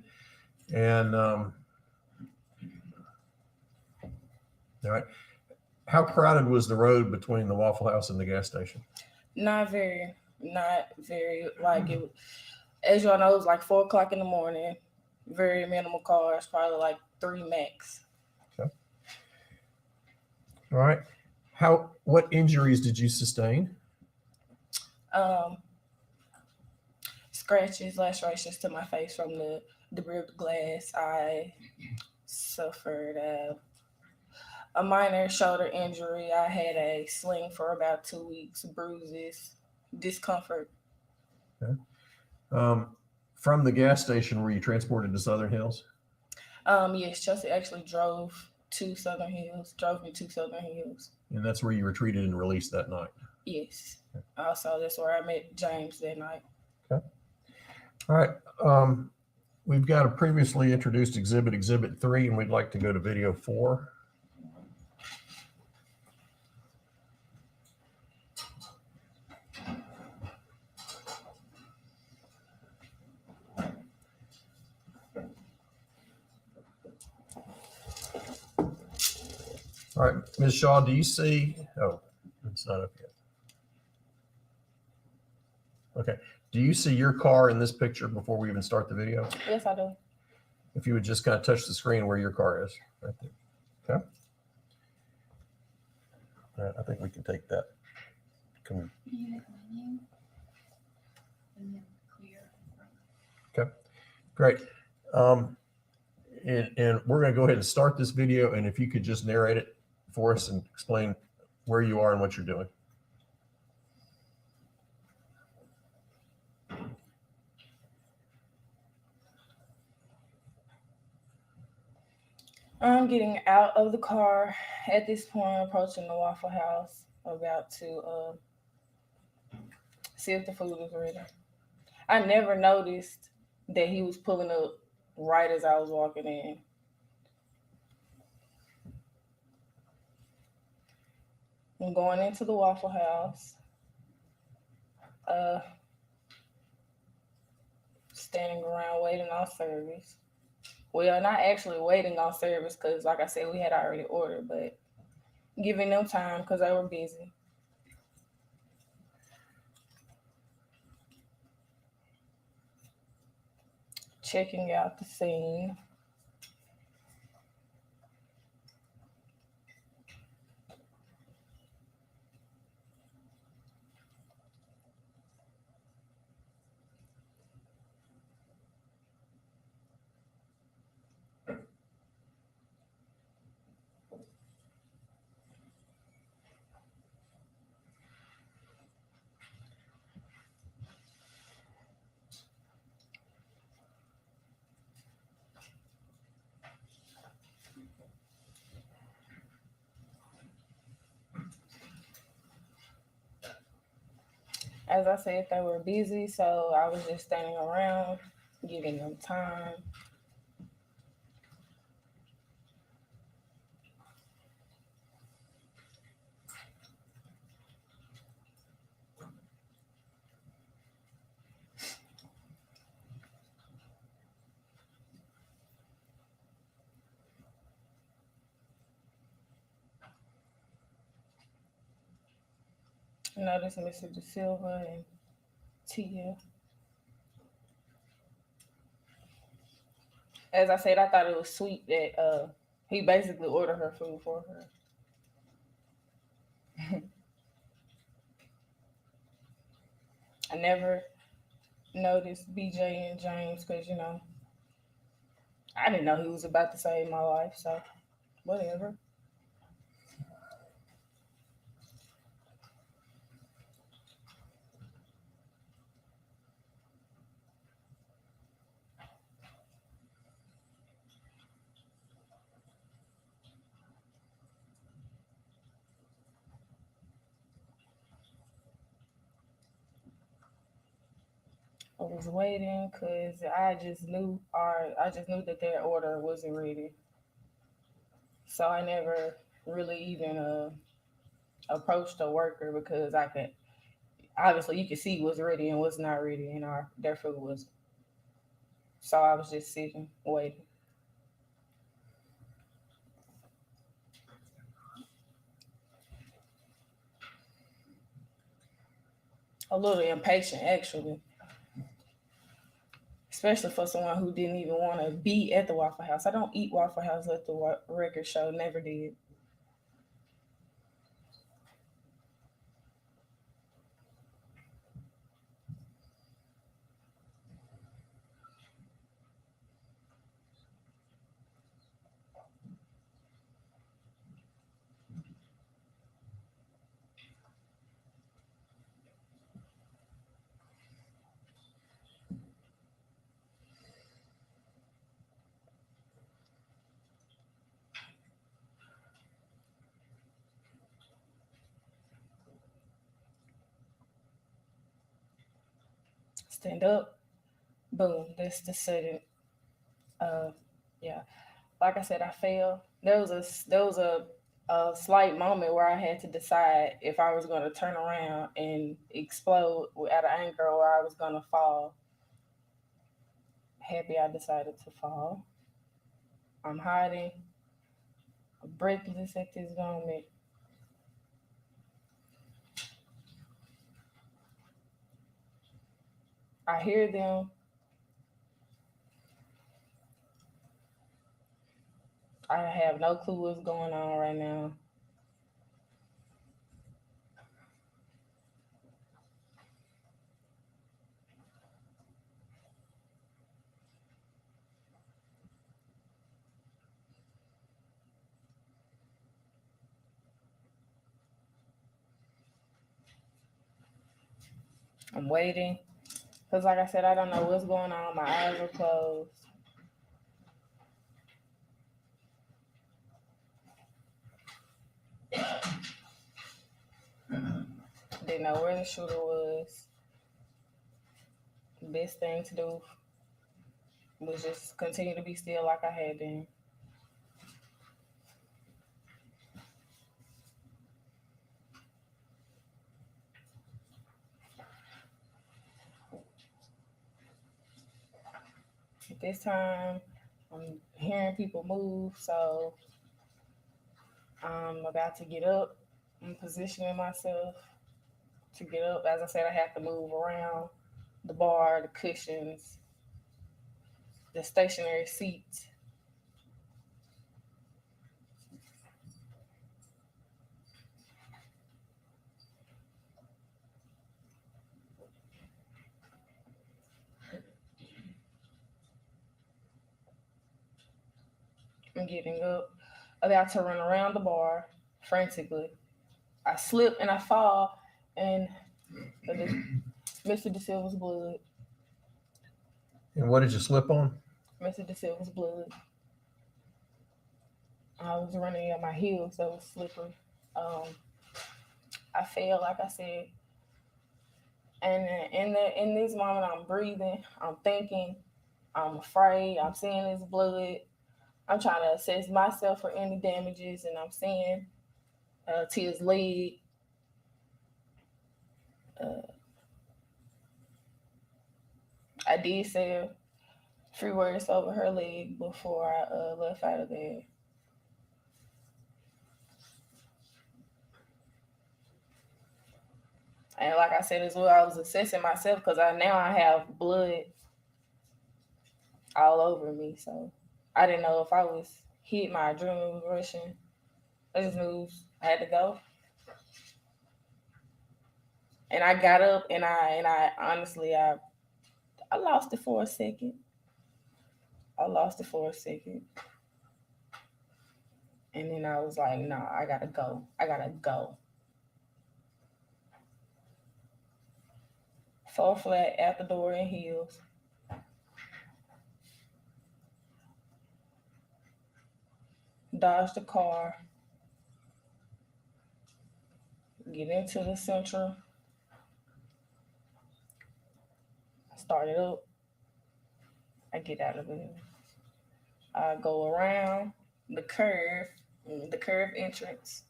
right. How crowded was the road between the Waffle House and the gas station? Not very. Like it. As y'all know, it was like 4 o'clock in the morning. Very minimal cars, probably like 3 max. Okay. All right. What injuries did you sustain? Scratches, lacerations to my face from the debris of the glass. I suffered a minor shoulder injury. I had a sling for about 2 weeks, bruises, discomfort. Okay. From the gas station, were you transported to Southern Hills? Yes, Chelsea actually drove me to Southern Hills. And that's where you were treated and released that night? Yes. Also, that's where I met James that night. Okay. All right. We've got a previously introduced exhibit 3, and we'd like to go to video 4. All right, Ms. Shaw, do you see? Oh, it's not up yet. Okay. Do you see your car in this picture before we even start the video? Yes, I do. If you would just kind of touch the screen where your car is, right there. Okay. All right, I think we can take that. Come here. Okay, great. And we're going to go ahead and start this video. And if you could just narrate it for us and explain where you are and what you're doing. I'm getting out of the car at this point, approaching the Waffle House, about to see if the food is ready. I never noticed that he was pulling up right as I was walking in. I'm going into the Waffle House, standing around waiting on service. Well, not actually waiting on service because, like I said, we had already ordered, but giving them time because they were busy. Checking out the scene. As I said, they were busy, so I was just standing around, giving them time. Notice Mr. Dasilva and Tia. As I said, I thought it was sweet that he basically ordered her food for her. noticed BJ and James because, you know, I didn't know he was about to save my life, so whatever. I was waiting because I just knew that their order wasn't ready. So I never really even approached a worker because I could obviously you could see what's ready and what's not ready, and their food was. So I was just sitting, waiting. A little impatient, actually. Especially for someone who didn't even want to be at the Waffle House. I don't eat Waffle House at the record show, never did. Stand up, boom. That's the sudden. Yeah. Like I said, I fell. There was a slight moment where I had to decide if I was going to turn around and explode at an angle or I was going to fall. Happy I decided to fall. I'm hiding, breathless at this moment. I hear them. I have no clue what's going on right now. I'm waiting. Because like I said, I don't know what's going on. My eyes are closed. Didn't know where the shooter was. The best thing to do was just continue to be still like I had been. At this time, I'm hearing people move, so I'm about to get up. I'm positioning myself to get up. As I said, I have to move around the bar, the cushions, the stationary seats. I'm getting up, about to run around the bar frantically. I slip and I fall, and Mr. Dasilva's blood. And what did you slip on? Mr. Dasilva's blood. I was running at my heels, so it was slippery. I fell, like I said. And in this moment, I'm breathing, I'm thinking, I'm afraid, I'm seeing his blood. I'm trying to assess myself for any damages, and I'm seeing to his leg. I did say a few words over her leg before I left out of there. And like I said as well, I was assessing myself because now I have blood all over me. So I didn't know if I was hit, my adrenaline was rushing. I just knew I had to go. And I got up and I honestly, I I lost it for a second. And then I was like, nah, I gotta go. 4 flat out the door in heels. Dodge the car. Get into the Central. Start it up. I get out of it. I go around the curve entrance.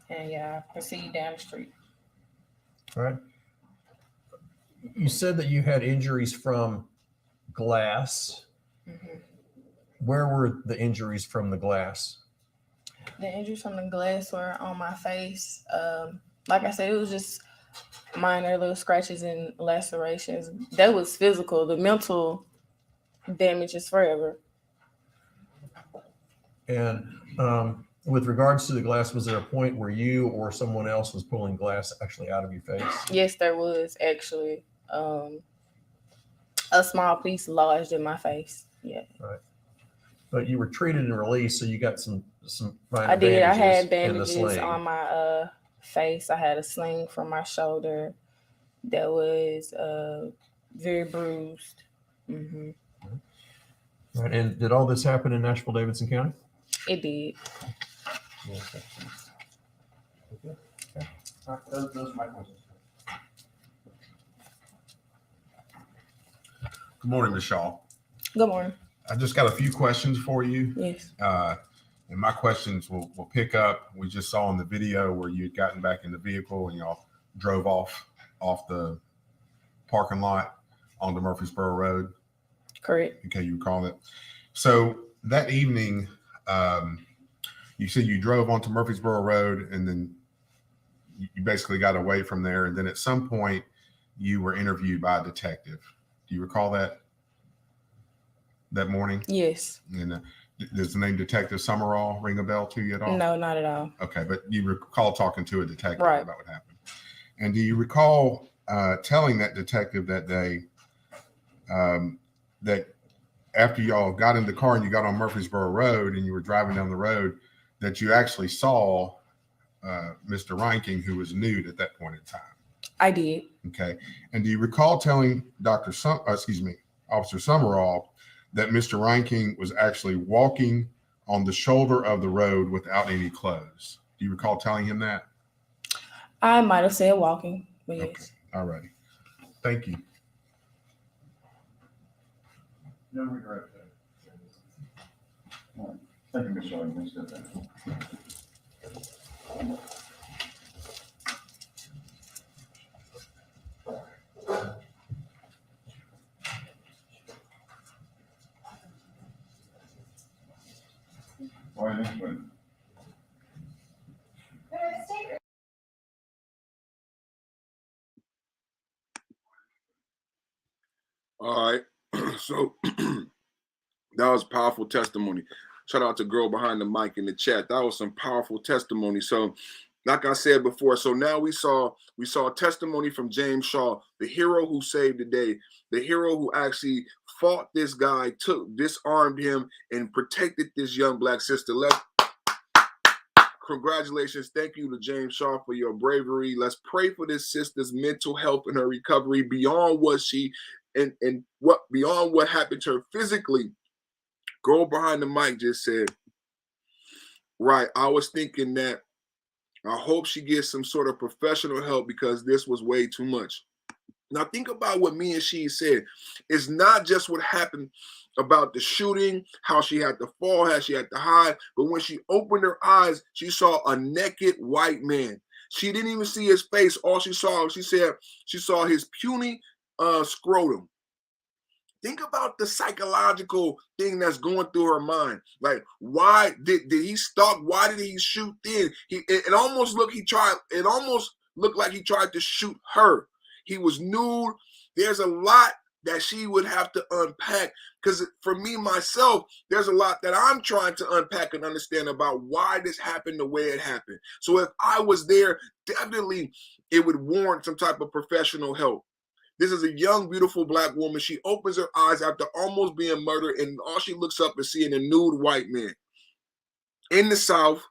And I proceed down the street. All right. You said that you had injuries from glass. Mm-hmm. Where were the injuries from the glass? The injuries from the glass were on my face. Like I said, it was just minor little scratches and lacerations. That was physical. The mental damage is forever. And with regards to the glass, was there a point where you or someone else was pulling glass actually out of your face? Yes, there was actually a small piece lodged in my face. Yeah. Right. But you were treated and released, so you got some minor I did. I had bandages bandages on my face. I had a sling from my shoulder that was very bruised. Mm-hmm. Right. And did all this happen in Nashville, Davidson County? It did. Okay. All right. Those are my questions. Good morning, Ms. Shaw. Good morning. I just got a few questions for you. Yes. And my questions will pick up. We just saw in the video where you had gotten back in the vehicle and y'all drove off the parking lot onto Murfreesboro Road. Correct. Okay, you recall it. So that evening, you said you drove onto Murfreesboro Road and then you basically got away from there. And then at some point you were interviewed by a detective. Do you recall that morning? Yes. And does the name Detective Summerall ring a bell to you at all? No, not at all. Okay, but you recall talking to a detective Right. about what happened. And do you recall telling that detective that day that after y'all got in the car and you got on Murfreesboro Road and you were driving down the road, that you actually saw Mr. Reinking, who was nude at that point in time? I did. Okay. And do you recall telling Officer Summerall that Mr. Reinking was actually walking on the shoulder of the road without any clothes? Do you recall telling him that? I might have said walking, but yes. Okay. All righty. Thank you. No regret. Thank you, Ms. Shaw. You can step back. Why this way? All right. So that was powerful testimony. Shout out to girl behind the mic in the chat. That was some powerful testimony. So like I said before, so now we saw testimony from James Shaw, the hero who saved the day, the hero who actually fought this guy, disarmed him, and protected this young Black sister. Congratulations. Thank you to James Shaw for your bravery. Let's pray for this sister's mental health and her recovery beyond what she beyond what happened to her physically. Girl behind the mic just said, right, I was thinking that I hope she gets some sort of professional help because this was way too much. Now think about what me and she said. It's not just what happened about the shooting, how she had to fall, how she had to hide, but when she opened her eyes, she saw a naked white man. She didn't even see his face. All she saw, she said, she saw his puny scrotum. Think about the psychological thing that's going through her mind. Like, why did he stalk? Why did he shoot then? It almost looked like he tried to shoot her. He was nude. There's a lot that she would have to unpack. Because for me, myself, there's a lot that I'm trying to unpack and understand about why this happened the way it happened. So if I was there, definitely it would warrant some type of professional help. This is a young, beautiful black woman. She opens her eyes after almost being murdered, and all she looks up is seeing a nude white man in the South.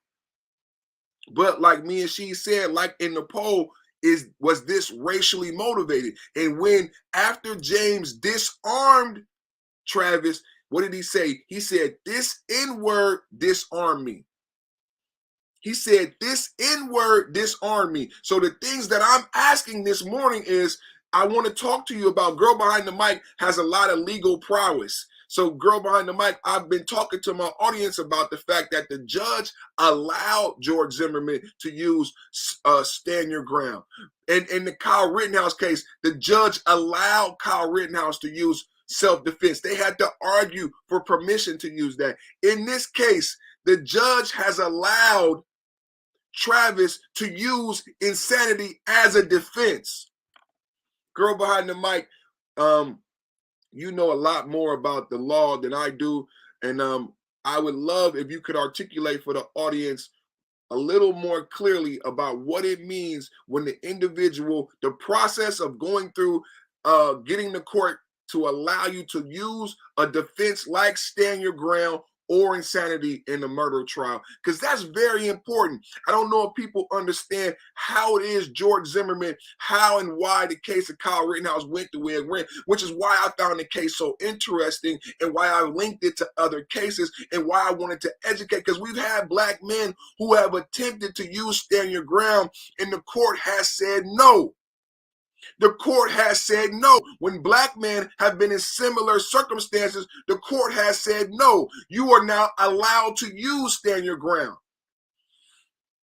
But like me and she said, like in the poll, was this racially motivated? And when after James disarmed Travis, what did he say? He said, "This N-word disarm me." He said, "This N-word disarm me." So the things that I'm asking this morning is, I want to talk to you about Girl Behind the Mic has a lot of legal prowess. So Girl Behind the Mic, I've been talking to my audience about the fact that the judge allowed George Zimmerman to use stand your ground. And in the Kyle Rittenhouse case, the judge allowed Kyle Rittenhouse to use self-defense. They had to argue for permission to use that. In this case, the judge has allowed Travis to use insanity as a defense. Girl Behind the Mic, you know a lot more about the law than I do, and I would love if you could articulate for the audience a little more clearly about what it means when the individual, the process of going through getting the court to allow you to use a defense like stand your ground or insanity in the murder trial, because that's very important. I don't know if people understand how it is George Zimmerman, how and why the case of Kyle Rittenhouse went the way it went, which is why I found the case so interesting and why I linked it to other cases and why I wanted to educate, because we've had black men who have attempted to use stand your ground and the court has said no. The court has said no. When black men have been in similar circumstances, the court has said no. You are now allowed to use stand your ground.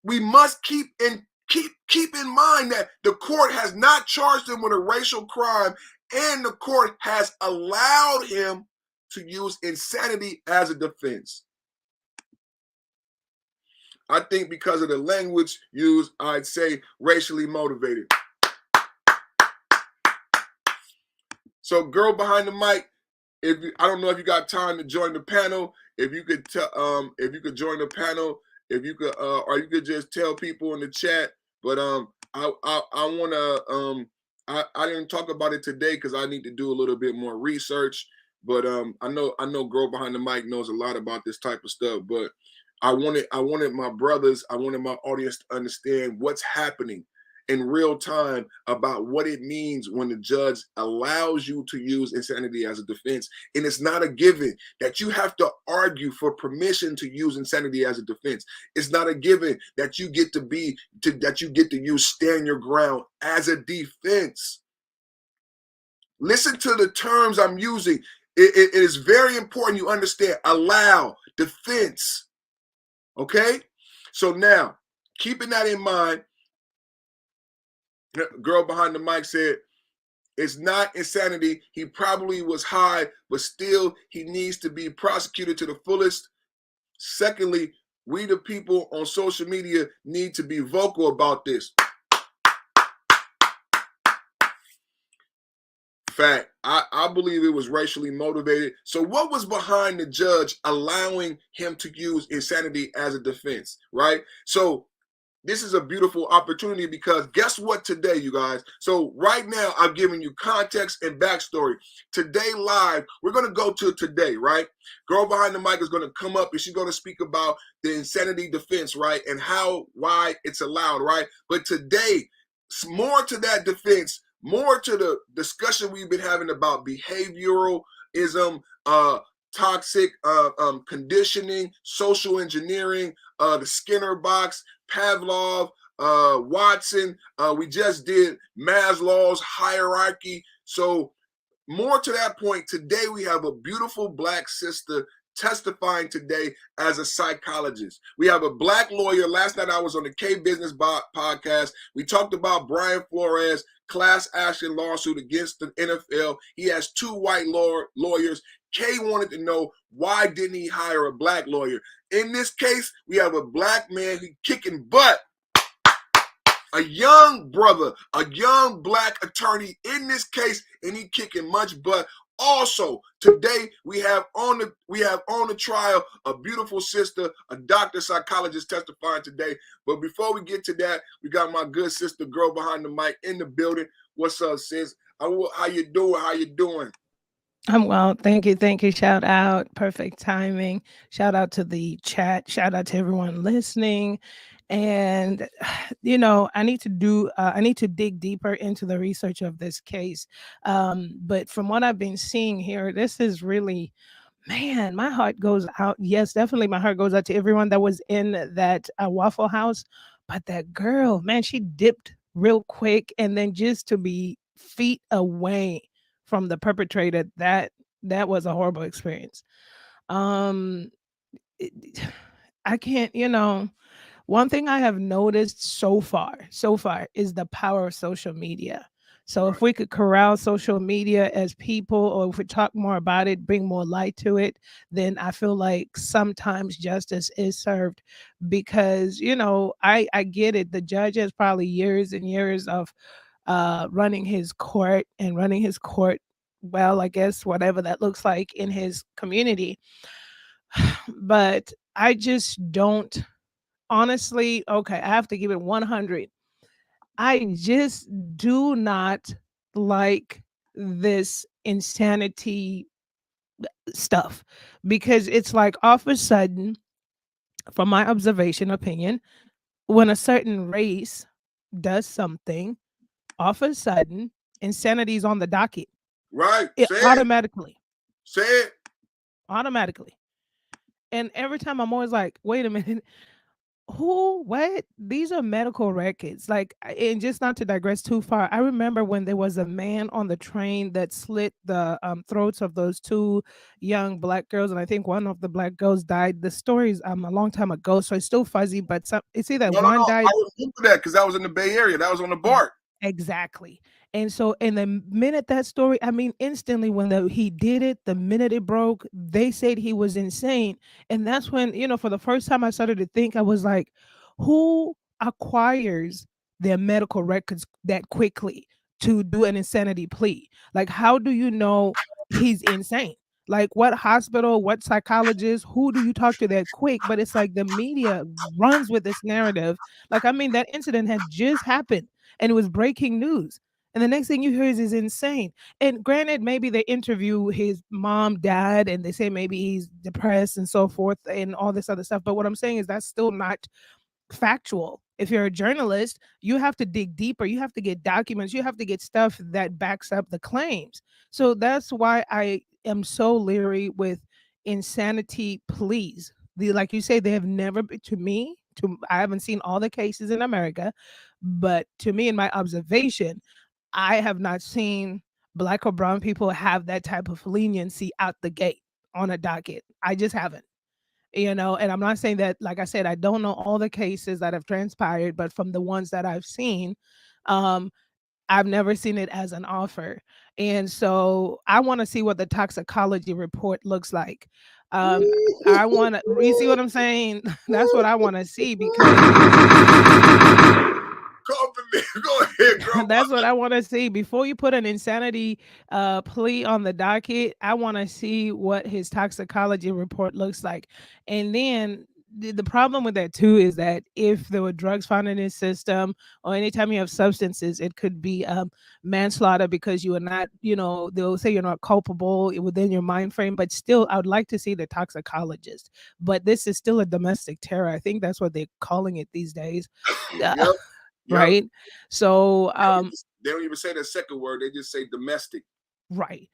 We must keep in mind that the court has not charged him with a racial crime, and the court has allowed him to use insanity as a defense. I think because of the language used, I'd say racially motivated. So, Girl Behind the Mic, I don't know if you got time to join the panel. If you could join the panel, if you could, or you could just tell people in the chat. But I didn't talk about it today because I need to do a little bit more research. But I know Girl Behind the Mic knows a lot about this type of stuff. But I wanted my brothers, I wanted my audience to understand what's happening in real time about what it means when the judge allows you to use insanity as a defense. And it's not a given that you have to argue for permission to use insanity as a defense. It's not a given that you get to use stand your ground as a defense. Listen to the terms I'm using. It is very important you understand. Allow, defense. Okay? So now, keeping that in mind, Girl Behind the Mic said, it's not insanity. He probably was high, but still he needs to be prosecuted to the fullest. Secondly, we the people on social media need to be vocal about this. Fact, I believe it was racially motivated. So what was behind the judge allowing him to use insanity as a defense, right? So this is a beautiful opportunity because guess what today, you guys? So right now, I'm giving you context and backstory. Today live, we're going to go to today, right? Girl Behind the Mic is going to come up and she's going to speak about the insanity defense, right? And why it's allowed, right? But today, more to that defense, more to the discussion we've been having about behavioralism, toxic conditioning, social engineering, the Skinner box, Pavlov, Watson. We just did Maslow's hierarchy. So more to that point, today we have a beautiful black sister testifying today as a psychologist. We have a black lawyer. Last night I was on the K Business podcast. We talked about Brian Flores' class action lawsuit against the NFL. He has two white lawyers. Kay wanted to know, why didn't he hire a black lawyer? In this case, we have a black man who's kicking butt. a young brother, a young black attorney in this case, and he kicking much butt. Also, today we have on the trial a beautiful sister, a doctor psychologist testifying today. But before we get to that, we got my good sister girl behind the mic in the building. What's up, sis? How you doing? How you doing? I'm well. Thank you. Thank you. Shout out. Perfect timing. Shout out to the chat. Shout out to everyone listening. And, I need to dig deeper into the research of this case. But from what I've been seeing here, this is really, man, my heart goes out. Yes, definitely. My heart goes out to everyone that was in that Waffle House. But that girl, man, she dipped real quick. And then just to be feet away from the perpetrator, that was a horrible experience. I can't, one thing I have noticed so far is the power of social media. So if we could corral social media as people, or if we talk more about it, bring more light to it, then I feel like sometimes justice is served. Because I get it, the judge has probably years and years of running his court well, I guess, whatever that looks like in his community. But I just don't, honestly, okay, I have to give it 100. I just do not like this insanity stuff, because it's like all of a sudden, from my observation opinion, when a certain race does something, all of a sudden insanity is on the docket. Right. Automatically. Say it. Automatically. And every time I'm always like, wait a minute, what? These are medical records. Like, and just not to digress too far, I remember when there was a man on the train that slit the throats of those two young black girls, and I think one of the black girls died. The story's a long time ago, so it's still fuzzy, but it's either one died. I remember that because that was in the Bay Area. That was on the BART. Exactly. And so, in the minute that story, I mean, instantly when he did it, the minute it broke, they said he was insane. And that's when, for the first time I started to think, I was like, who acquires their medical records that quickly to do an insanity plea? Like, how do you know he's insane? Like, what hospital, what psychologist, who do you talk to that quick? But it's like the media runs with this narrative. Like, I mean, that incident had just happened and it was breaking news. And the next thing you hear is insane. And granted, maybe they interview his mom, dad, and they say maybe he's depressed and so forth and all this other stuff. But what I'm saying is that's still not factual. If you're a journalist, you have to dig deeper. You have to get documents. You have to get stuff that backs up the claims. So that's why I am so leery with insanity pleas. Like you say, they have never been, I haven't seen all the cases in America, but to me, in my observation, I have not seen black or brown people have that type of leniency out the gate on a docket. I just haven't. And I'm not saying that, like I said, I don't know all the cases that have transpired, but from the ones that I've seen, I've never seen it as an offer. And so I want to see what the toxicology report looks like. You see what I'm saying? That's what I want to see, because go ahead, girl. That's what I want to see. Before you put an insanity plea on the docket, I want to see what his toxicology report looks like. And then the problem with that too is that if there were drugs found in his system, or anytime you have substances, it could be manslaughter, because you are not, they'll say you're not culpable within your mind frame. But still, I would like to see the toxicologist. But this is still a domestic terror. I think that's what they're calling it these days. Yep. Right. So they don't even say the second word, they just say domestic. Right.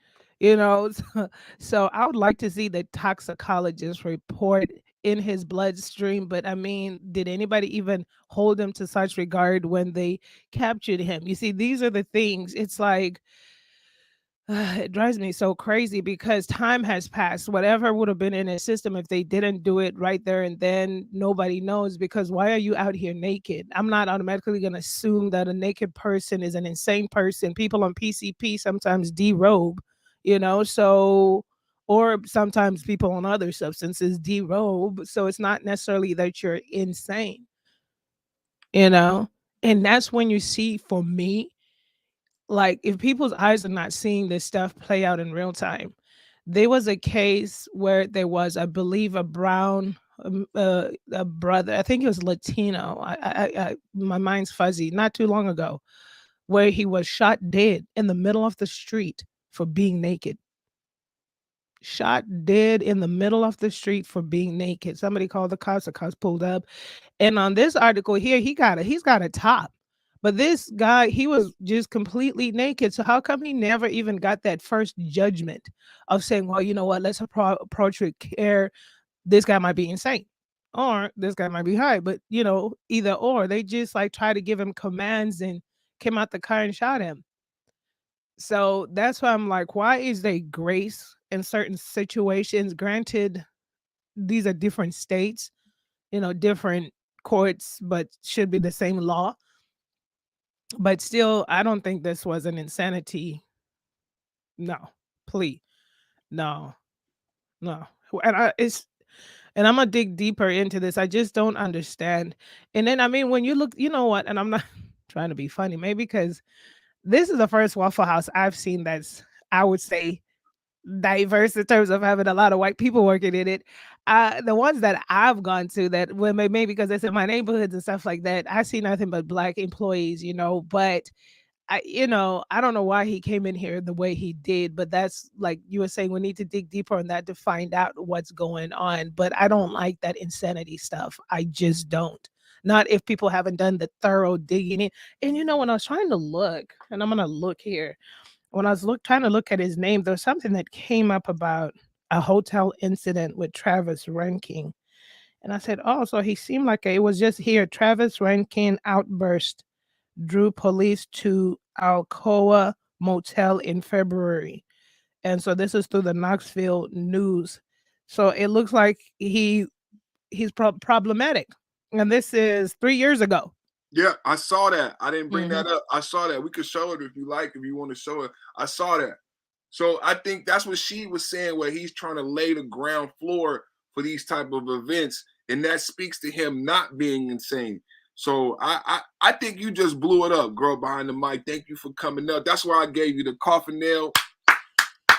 So I would like to see the toxicologist report in his bloodstream. But I mean, did anybody even hold him to such regard when they captured him? You see, these are the things. It's like, it drives me so crazy, because time has passed. Whatever would have been in his system, if they didn't do it right there and then, nobody knows. Because why are you out here naked? I'm not automatically going to assume that a naked person is an insane person. People on PCP sometimes derobe, so, or sometimes people on other substances derobe. So it's not necessarily that you're insane. And that's when you see, for me, like if people's eyes are not seeing this stuff play out in real time. There was a case where there was, I believe, a brown a brother. I think it was Latino. My mind's fuzzy. Not too long ago, where he was shot dead in the middle of the street for being naked. Shot dead in the middle of the street for being naked. Somebody called the cops. The cops pulled up, and on this article here, he's got a top. But this guy, he was just completely naked. So how come he never even got that first judgment of saying, well, you know what, let's approach with care. This guy might be insane, or this guy might be high. But either or, they just like try to give him commands and came out the car and shot him. So that's why I'm like, why is there grace in certain situations? Granted, these are different states, different courts, but should be the same law. But still, I don't think this was an insanity. No, plea. No, no. And I'm gonna dig deeper into this. I just don't understand. And then, I mean, when you look, you know what? And I'm not trying to be funny, maybe because this is the first Waffle House I've seen that's, I would say, diverse in terms of having a lot of white people working in it. The ones that I've gone to, that, well, maybe because it's in my neighborhoods and stuff like that, I see nothing but Black employees, but I don't know why he came in here the way he did, but that's like you were saying, we need to dig deeper on that to find out what's going on. But I don't like that insanity stuff. I just don't. Not if people haven't done the thorough digging in. And when I was trying to look, and I'm gonna look here, when I was trying to look at his name, there was something that came up about a hotel incident with Travis Reinking. And I said, oh, so he seemed like it was just here. Travis Reinking outburst drew police to Alcoa Motel in February. And so this is through the Knoxville News. So it looks like he's problematic. And this is 3 years ago. Yeah, I saw that. I didn't bring that up. I saw that. We could show it if you like, if you want to show it. I saw that. So I think that's what she was saying, where he's trying to lay the ground floor for these type of events. And that speaks to him not being insane. So I think you just blew it up, girl behind the mic. Thank you for coming up. That's why I gave you the coffin nail,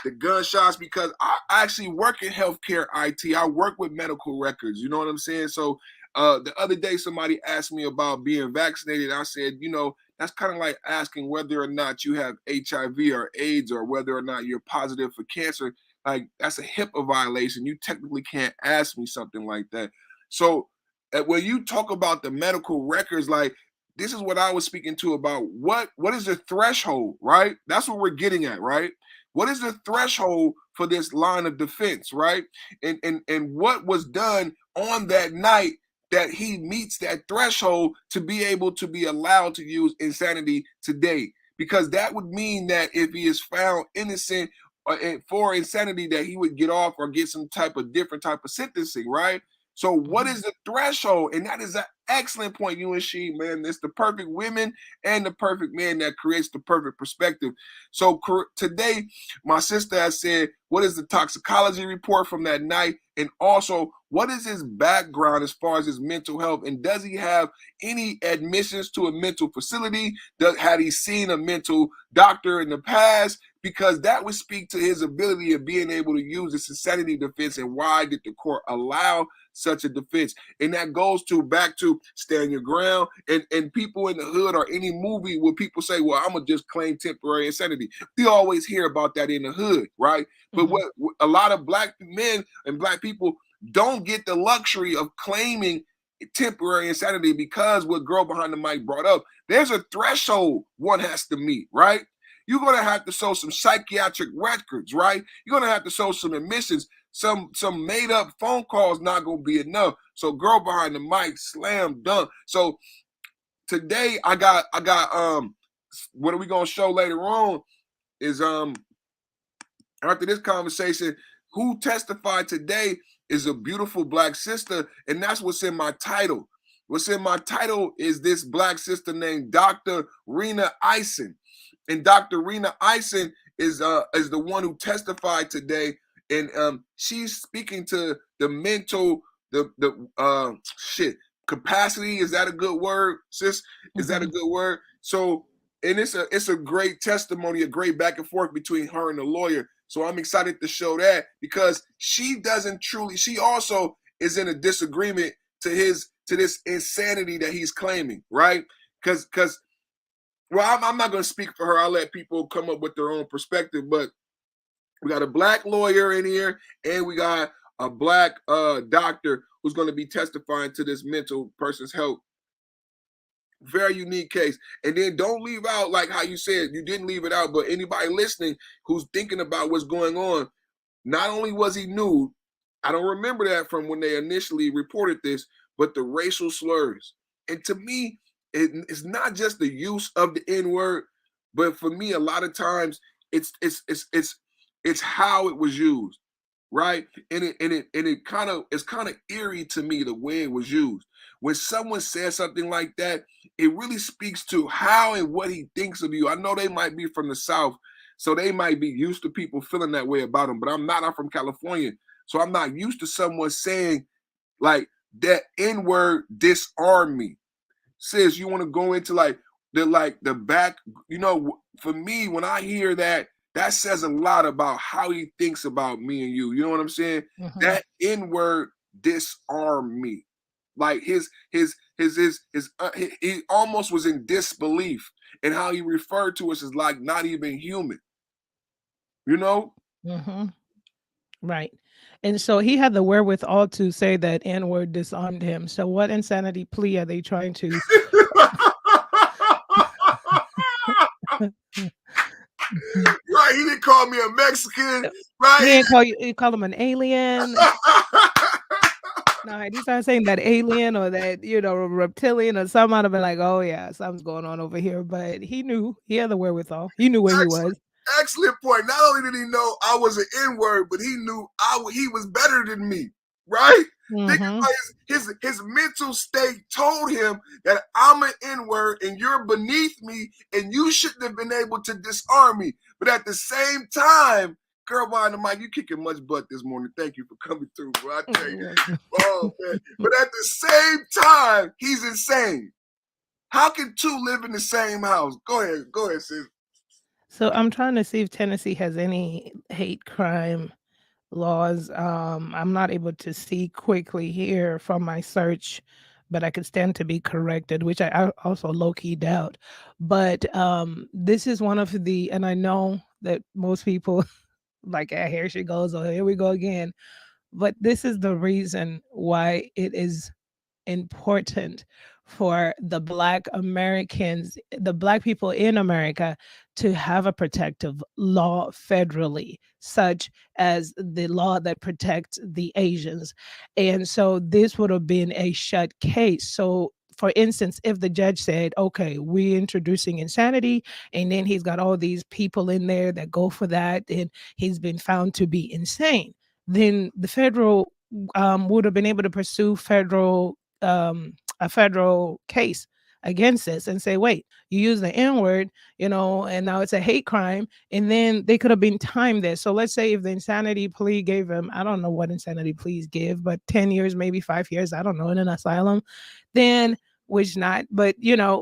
the gunshots, because I actually work in healthcare IT. I work with medical records. You know what I'm saying? So the other day, somebody asked me about being vaccinated. I said, that's kind of like asking whether or not you have HIV or AIDS, or whether or not you're positive for cancer. Like, that's a HIPAA violation. You technically can't ask me something like that. So when you talk about the medical records, like, this is what I was speaking to about what is the threshold, right? That's what we're getting at, right? What is the threshold for this line of defense, right? And what was done on that night that he meets that threshold to be able to be allowed to use insanity today? Because that would mean that if he is found innocent for insanity, that he would get off or get some type of different type of sentencing, right? So what is the threshold? And that is an excellent point, you and she, man. It's the perfect women and the perfect man that creates the perfect perspective. So today, my sister has said, what is the toxicology report from that night? And also, what is his background as far as his mental health? And does he have any admissions to a mental facility? Had he seen a mental doctor in the past? Because that would speak to his ability of being able to use this insanity defense, and why did the court allow such a defense? And that goes back to stand your ground, and people in the hood, or any movie where people say, well, I'm gonna just claim temporary insanity. We always hear about that in the hood, right? But what a lot of Black men and Black people don't get the luxury of claiming temporary insanity, because what girl behind the mic brought up, there's a threshold one has to meet, right? You're going to have to show some psychiatric records, right? You're going to have to show some admissions. Some made up phone calls not going to be enough. So girl behind the mic, slam dunk. So today I got what are we going to show later on is after this conversation, who testified today is a beautiful Black sister, and that's what's in my title. What's in my title is this Black sister named Dr. Rena Isen. And Dr. Rena Isen is the one who testified today, and she's speaking to the mental, capacity. Is that a good word, sis? Is that a good word? So, and it's a great testimony, a great back and forth between her and the lawyer. So I'm excited to show that, because she doesn't truly, she also is in a disagreement to this insanity that he's claiming, right? Because well, I'm not going to speak for her. I'll let people come up with their own perspective, but we got a black lawyer in here, and we got a black doctor who's going to be testifying to this mental person's health. Very unique case. And then don't leave out, like how you said, you didn't leave it out, but anybody listening who's thinking about what's going on, not only was he nude, I don't remember that from when they initially reported this, but the racial slurs. And to me, it's not just the use of the N-word, but for me, a lot of times it's how it was used, right? And it's kind of eerie to me the way it was used. When someone says something like that, it really speaks to how and what he thinks of you. I know they might be from the South, so they might be used to people feeling that way about them, but I'm not. I'm from California, so I'm not used to someone saying like that N-word disarm me. Sis, you want to go into the back, for me, when I hear that, that says a lot about how he thinks about me and you. You know what I'm saying? That N-word disarm me. Like he almost was in disbelief, and how he referred to us as like not even human. You know? Right. And so he had the wherewithal to say that N-word disarmed him. So what insanity plea are they trying to? Right, he didn't call me a Mexican, right? He didn't call you. He called him an alien. No, he started saying that alien or that reptilian or something. I'd have been like, oh yeah, something's going on over here. But he knew. He had the wherewithal. He knew where he was. Excellent point. Not only did he know I was an N-word, but he knew he was better than me, right? Think about his mental state told him that I'm an N-word and you're beneath me and you shouldn't have been able to disarm me. But at the same time, girl behind the mic, you kicking much butt this morning. Thank you for coming through, bro. I tell you. Oh, man. But at the same time, he's insane. How can two live in the same house? Go ahead, sis. So I'm trying to see if Tennessee has any hate crime laws. I'm not able to see quickly here from my search, but I could stand to be corrected, which I also low-key doubt. But this is one of the, and I know that most people like, here she goes, or here we go again. But this is the reason why it is important for the Black Americans, the Black people in America, to have a protective law federally, such as the law that protects the Asians. And so this would have been a shut case. So for instance, if the judge said, okay, we're introducing insanity, and then he's got all these people in there that go for that, and he's been found to be insane, then the federal would have been able to pursue a federal case against this and say, wait, you use the N-word, and now it's a hate crime, and then they could have been timed this. So let's say if the insanity plea gave him, I don't know what insanity pleas give, but 10 years, maybe 5 years, I don't know, in an asylum, then which not, but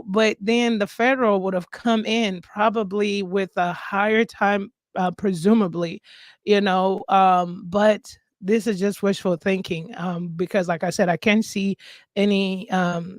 but then the federal would have come in probably with a higher time, presumably, but this is just wishful thinking, because like I said, I can't see any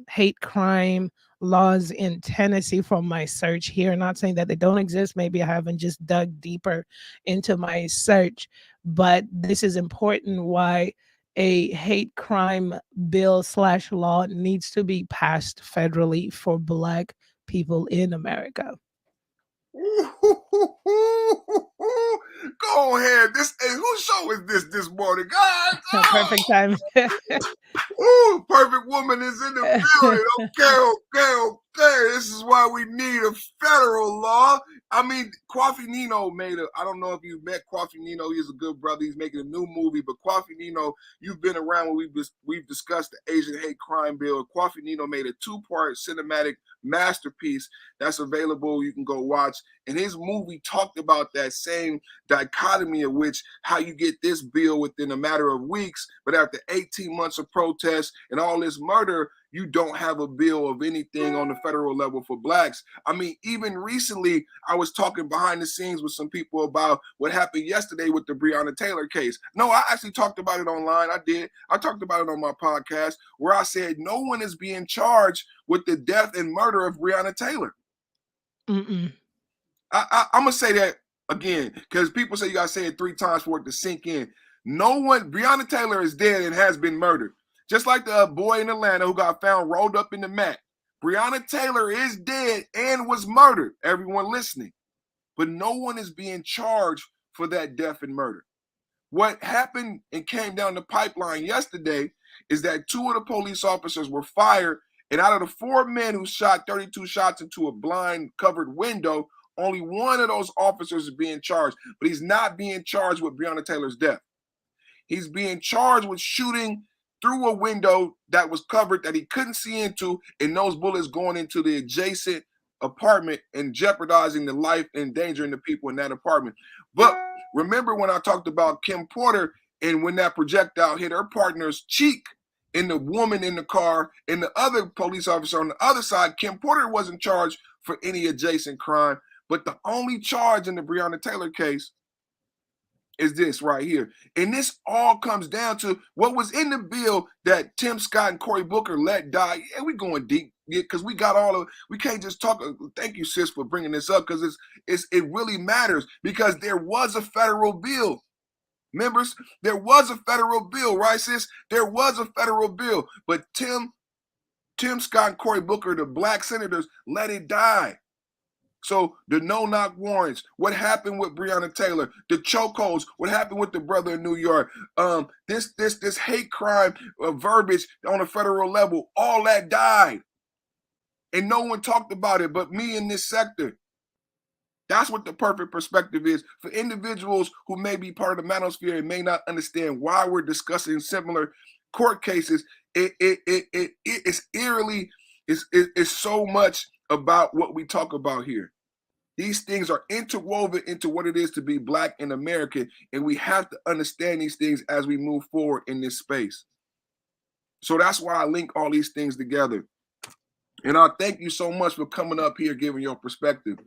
hate crime laws in Tennessee from my search here. Not saying that they don't exist. Maybe I haven't just dug deeper into my search, but this is important why a hate crime bill / law needs to be passed federally for Black people in America. Go ahead. Whose show is this morning, guys? Oh. Perfect time. Ooh, perfect woman is in the building. Okay. This is why we need a federal law. I mean, Kwafi Nino I don't know if you met Kwafi Nino. He's a good brother. He's making a new movie. But Kwafi Nino, you've been around when we've discussed the Asian hate crime bill. Kwafi Nino made a 2-part cinematic masterpiece that's available. You can go watch. And his movie talked about that same dichotomy of which how you get this bill within a matter of weeks, but after 18 months of protests and all this murder, you don't have a bill of anything on the federal level for blacks. I mean, even recently, I was talking behind the scenes with some people about what happened yesterday with the Breonna Taylor case. No, I actually talked about it online. I did. I talked about it on my podcast where I said no one is being charged with the death and murder of Breonna Taylor. Mm-mm. I'm going to say that again because people say you got to say it 3 times for it to sink in. No one, Breonna Taylor is dead and has been murdered. Just like the boy in Atlanta who got found rolled up in the mat. Breonna Taylor is dead and was murdered, everyone listening. But no one is being charged for that death and murder. What happened and came down the pipeline yesterday is that 2 of the police officers were fired, and out of the 4 men who shot 32 shots into a blind covered window, only 1 of those officers is being charged, but he's not being charged with Breonna Taylor's death. He's being charged with shooting through a window that was covered that he couldn't see into, and those bullets going into the adjacent apartment and jeopardizing the life and endangering the people in that apartment. But remember when I talked about Kim Porter and when that projectile hit her partner's cheek and the woman in the car and the other police officer on the other side, Kim Porter wasn't charged for any adjacent crime, but the only charge in the Breonna Taylor case is this right here. And this all comes down to what was in the bill that Tim Scott and Cory Booker let die. Yeah, we going deep because we got all of, we can't just talk. Thank you, sis, for bringing this up because it really matters because there was a federal bill. Members, there was a federal bill, right, sis? There was a federal bill, but Tim Scott and Cory Booker, the black senators, let it die. So the no-knock warrants, what happened with Breonna Taylor, the chokeholds, what happened with the brother in New York, this hate crime verbiage on a federal level, all that died. And no one talked about it but me in this sector. That's what the perfect perspective is for individuals who may be part of the manosphere and may not understand why we're discussing similar court cases. It's eerily, it's so much about what we talk about here. These things are interwoven into what it is to be black and American, and we have to understand these things as we move forward in this space. So that's why I link all these things together. And I thank you so much for coming up here, giving your perspective.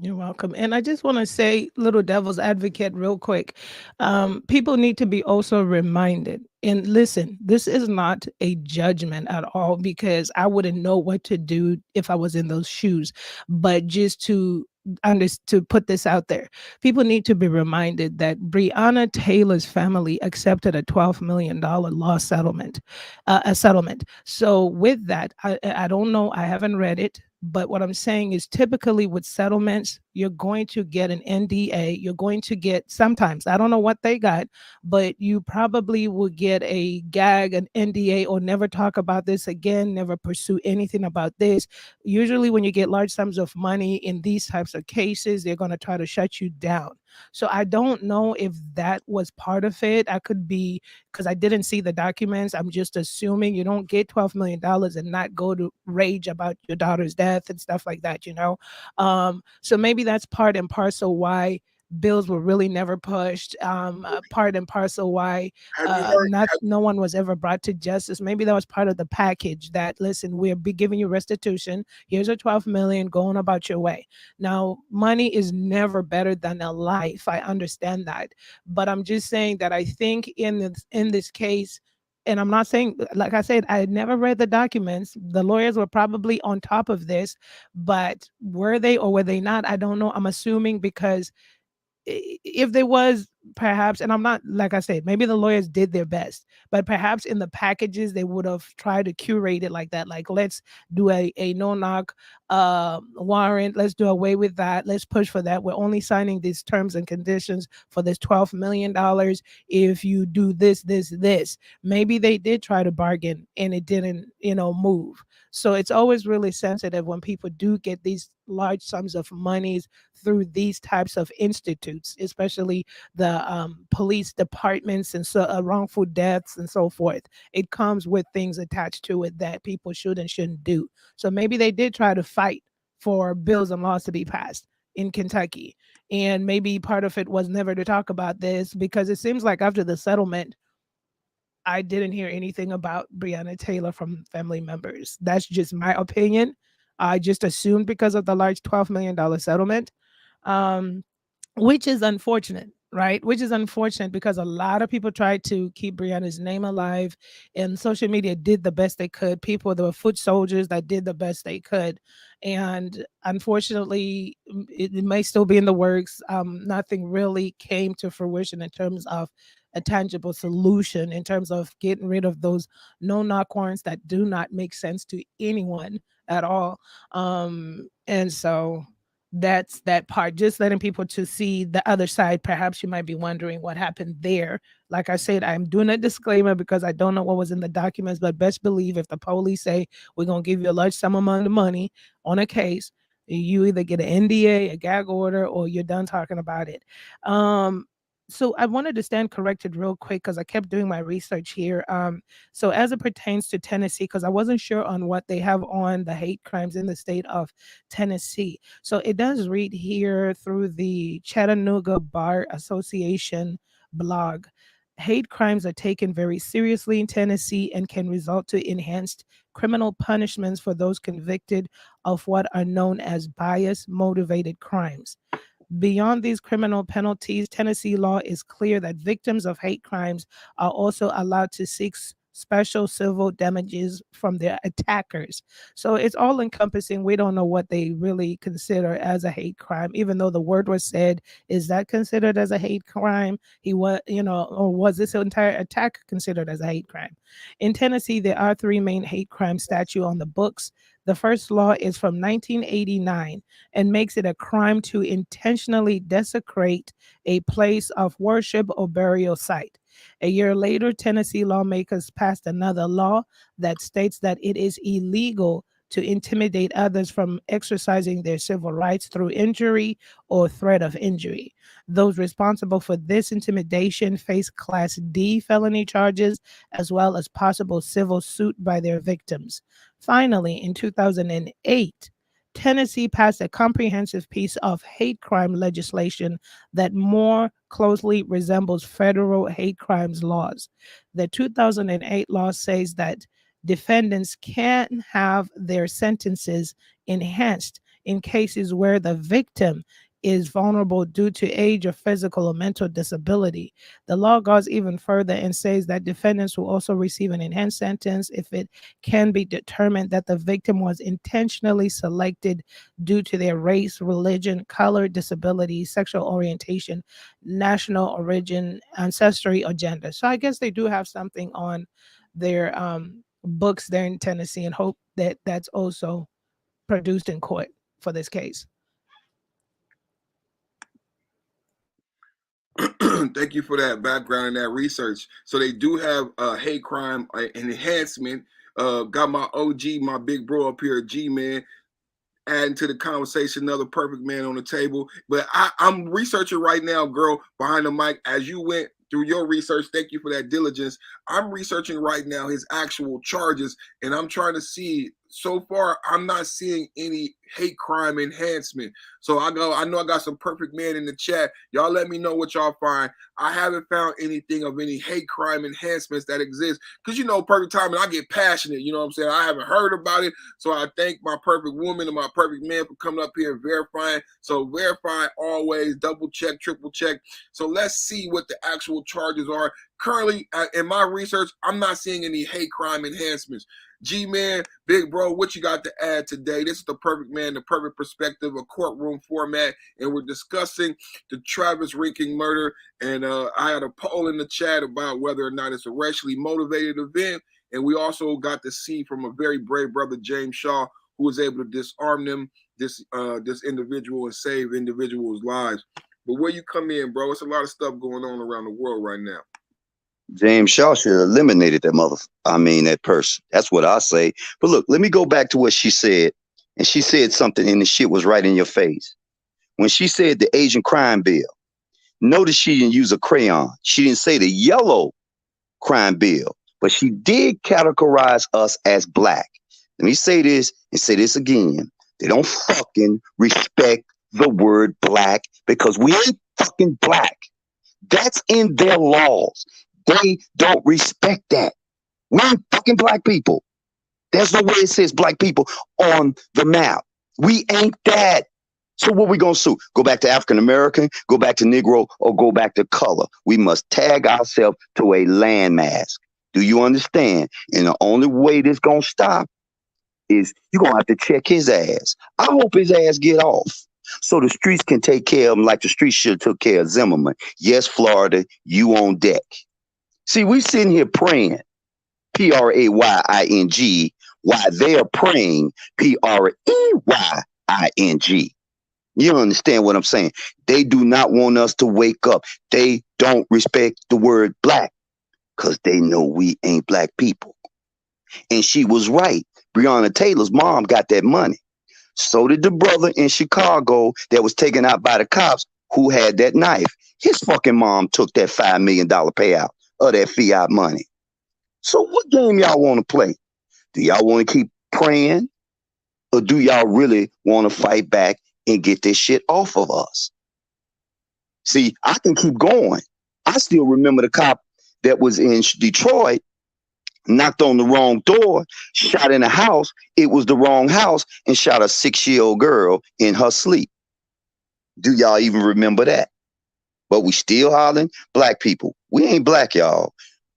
You're welcome. And I just want to say, little devil's advocate, real quick. People need to be also reminded. And listen, this is not a judgment at all because I wouldn't know what to do if I was in those shoes. But just to put this out there, people need to be reminded that Breonna Taylor's family accepted a $12 million loss settlement, a settlement. So with that, I don't know, I haven't read it. But what I'm saying is typically with settlements, you're going to get an NDA. You're going to get sometimes, I don't know what they got, but you probably will get a gag, an NDA, or never talk about this again, never pursue anything about this. Usually when you get large sums of money in these types of cases, they're going to try to shut you down. So I don't know if that was part of it. I could be, because I didn't see the documents. I'm just assuming you don't get $12 million and not go to rage about your daughter's death and stuff like that, you know? So maybe that's part and parcel why bills were really never pushed, part and parcel why no one was ever brought to justice. Maybe that was part of the package that, listen, we'll be giving you restitution. Here's a 12 million, going about your way. Now, money is never better than a life. I understand that. But I'm just saying that I think in this case, and I'm not saying, like I said, I had never read the documents. The lawyers were probably on top of this, but were they or were they not? I don't know. I'm assuming because if there was perhaps, and I'm not, like I said, maybe the lawyers did their best, but perhaps in the packages they would have tried to curate it like that. Like, let's do a no-knock warrant. Let's do away with that. Let's push for that. We're only signing these terms and conditions for this $12 million if you do this. Maybe they did try to bargain and it didn't, move. So it's always really sensitive when people do get these large sums of monies through these types of institutes, especially the police departments and so wrongful deaths and so forth. It comes with things attached to it that people should and shouldn't do. So maybe they did try to fight for bills and laws to be passed in Kentucky. And maybe part of it was never to talk about this because it seems like after the settlement, I didn't hear anything about Breonna Taylor from family members. That's just my opinion. I just assumed because of the large $12 million settlement, um, which is unfortunate, right? Which is unfortunate because a lot of people tried to keep Breonna's name alive, and social media did the best they could. People, there were foot soldiers that did the best they could. And unfortunately, it may still be in the works. Nothing really came to fruition in terms of a tangible solution, in terms of getting rid of those no-knock warrants that do not make sense to anyone at all. And so that's that part, just letting people to see the other side. Perhaps you might be wondering what happened there. Like I said, I'm doing a disclaimer because I don't know what was in the documents, but best believe if the police say we're going to give you a large sum amount of money on a case, you either get an NDA, a gag order, or you're done talking about it. So I wanted to stand corrected real quick because I kept doing my research here. So as it pertains to Tennessee, because I wasn't sure on what they have on the hate crimes in the state of Tennessee. So it does read here through the Chattanooga Bar Association blog. Hate crimes are taken very seriously in Tennessee and can result to enhanced criminal punishments for those convicted of what are known as bias-motivated crimes. Beyond these criminal penalties, Tennessee law is clear that victims of hate crimes are also allowed to seek special civil damages from their attackers. So it's all encompassing. We don't know what they really consider as a hate crime, even though the word was said. Is that considered as a hate crime? Or was this entire attack considered as a hate crime? In Tennessee, there are 3 main hate crime statutes on the books. The first law is from 1989 and makes it a crime to intentionally desecrate a place of worship or burial site. A year later, Tennessee lawmakers passed another law that states that it is illegal to intimidate others from exercising their civil rights through injury or threat of injury. Those responsible for this intimidation face Class D felony charges, as well as possible civil suit by their victims. Finally, in 2008, Tennessee passed a comprehensive piece of hate crime legislation that more closely resembles federal hate crimes laws. The 2008 law says that defendants can have their sentences enhanced in cases where the victim is vulnerable due to age or physical or mental disability. The law goes even further and says that defendants will also receive an enhanced sentence if it can be determined that the victim was intentionally selected due to their race, religion, color, disability, sexual orientation, national origin, ancestry, or gender. So I guess they do have something on their books there in Tennessee, and hope that that's also produced in court for this case. Thank you for that background and that research. So they do have hate crime enhancement. Got my OG, my big bro up here, G-Man, adding to the conversation, another perfect man on the table. But I'm researching right now, girl, behind the mic. As you went through your research, thank you for that diligence. I'm researching right now his actual charges, and I'm trying to see. So far, I'm not seeing any hate crime enhancement. So I know I got some perfect men in the chat. Y'all let me know what y'all find. I haven't found anything of any hate crime enhancements that exist. Because, perfect timing, I get passionate. You know what I'm saying? I haven't heard about it. So I thank my perfect woman and my perfect man for coming up here and verifying. So verify always, double check, triple check. So let's see what the actual charges are. Currently, in my research, I'm not seeing any hate crime enhancements. G-Man, big bro, what you got to add today? This is the perfect man, the perfect perspective, a courtroom format, and we're discussing the Travis Reinking murder. And I had a poll in the chat about whether or not it's a racially motivated event. And we also got to see from a very brave brother, James Shaw, who was able to disarm this individual and save individuals' lives. But where you come in, bro, it's a lot of stuff going on around the world right now. James Shaw should have eliminated that person. That's what I say. But look, let me go back to what she said. And she said something and the shit was right in your face. When she said the Asian crime bill, notice she didn't use a crayon. She didn't say the yellow crime bill, but she did categorize us as black. Let me say this and say this again. They don't fucking respect the word black because we ain't fucking black. That's in their laws. They don't respect that. We ain't fucking black people. There's no way it says black people on the map. We ain't that. So what we gonna sue? Go back to African American, go back to Negro, or go back to color? We must tag ourselves to a landmass. Do you understand? And the only way this gonna stop is you're gonna have to check his ass. I hope his ass get off, so the streets can take care of him like the streets should have took care of Zimmerman. Yes, Florida, you on deck. See, we sitting here praying, Praying, while they're praying, Preying. You understand what I'm saying? They do not want us to wake up. They don't respect the word black because they know we ain't black people. And she was right. Breonna Taylor's mom got that money. So did the brother in Chicago that was taken out by the cops who had that knife. His fucking mom took that $5 million payout of that fiat money. So what game y'all want to play? Do y'all want to keep praying? Or do y'all really want to fight back and get this shit off of us? See, I can keep going. I still remember the cop that was in Detroit, knocked on the wrong door, shot in a house. It was the wrong house, and shot a 6-year-old girl in her sleep. Do y'all even remember that? But we still hollering black people. We ain't black, y'all.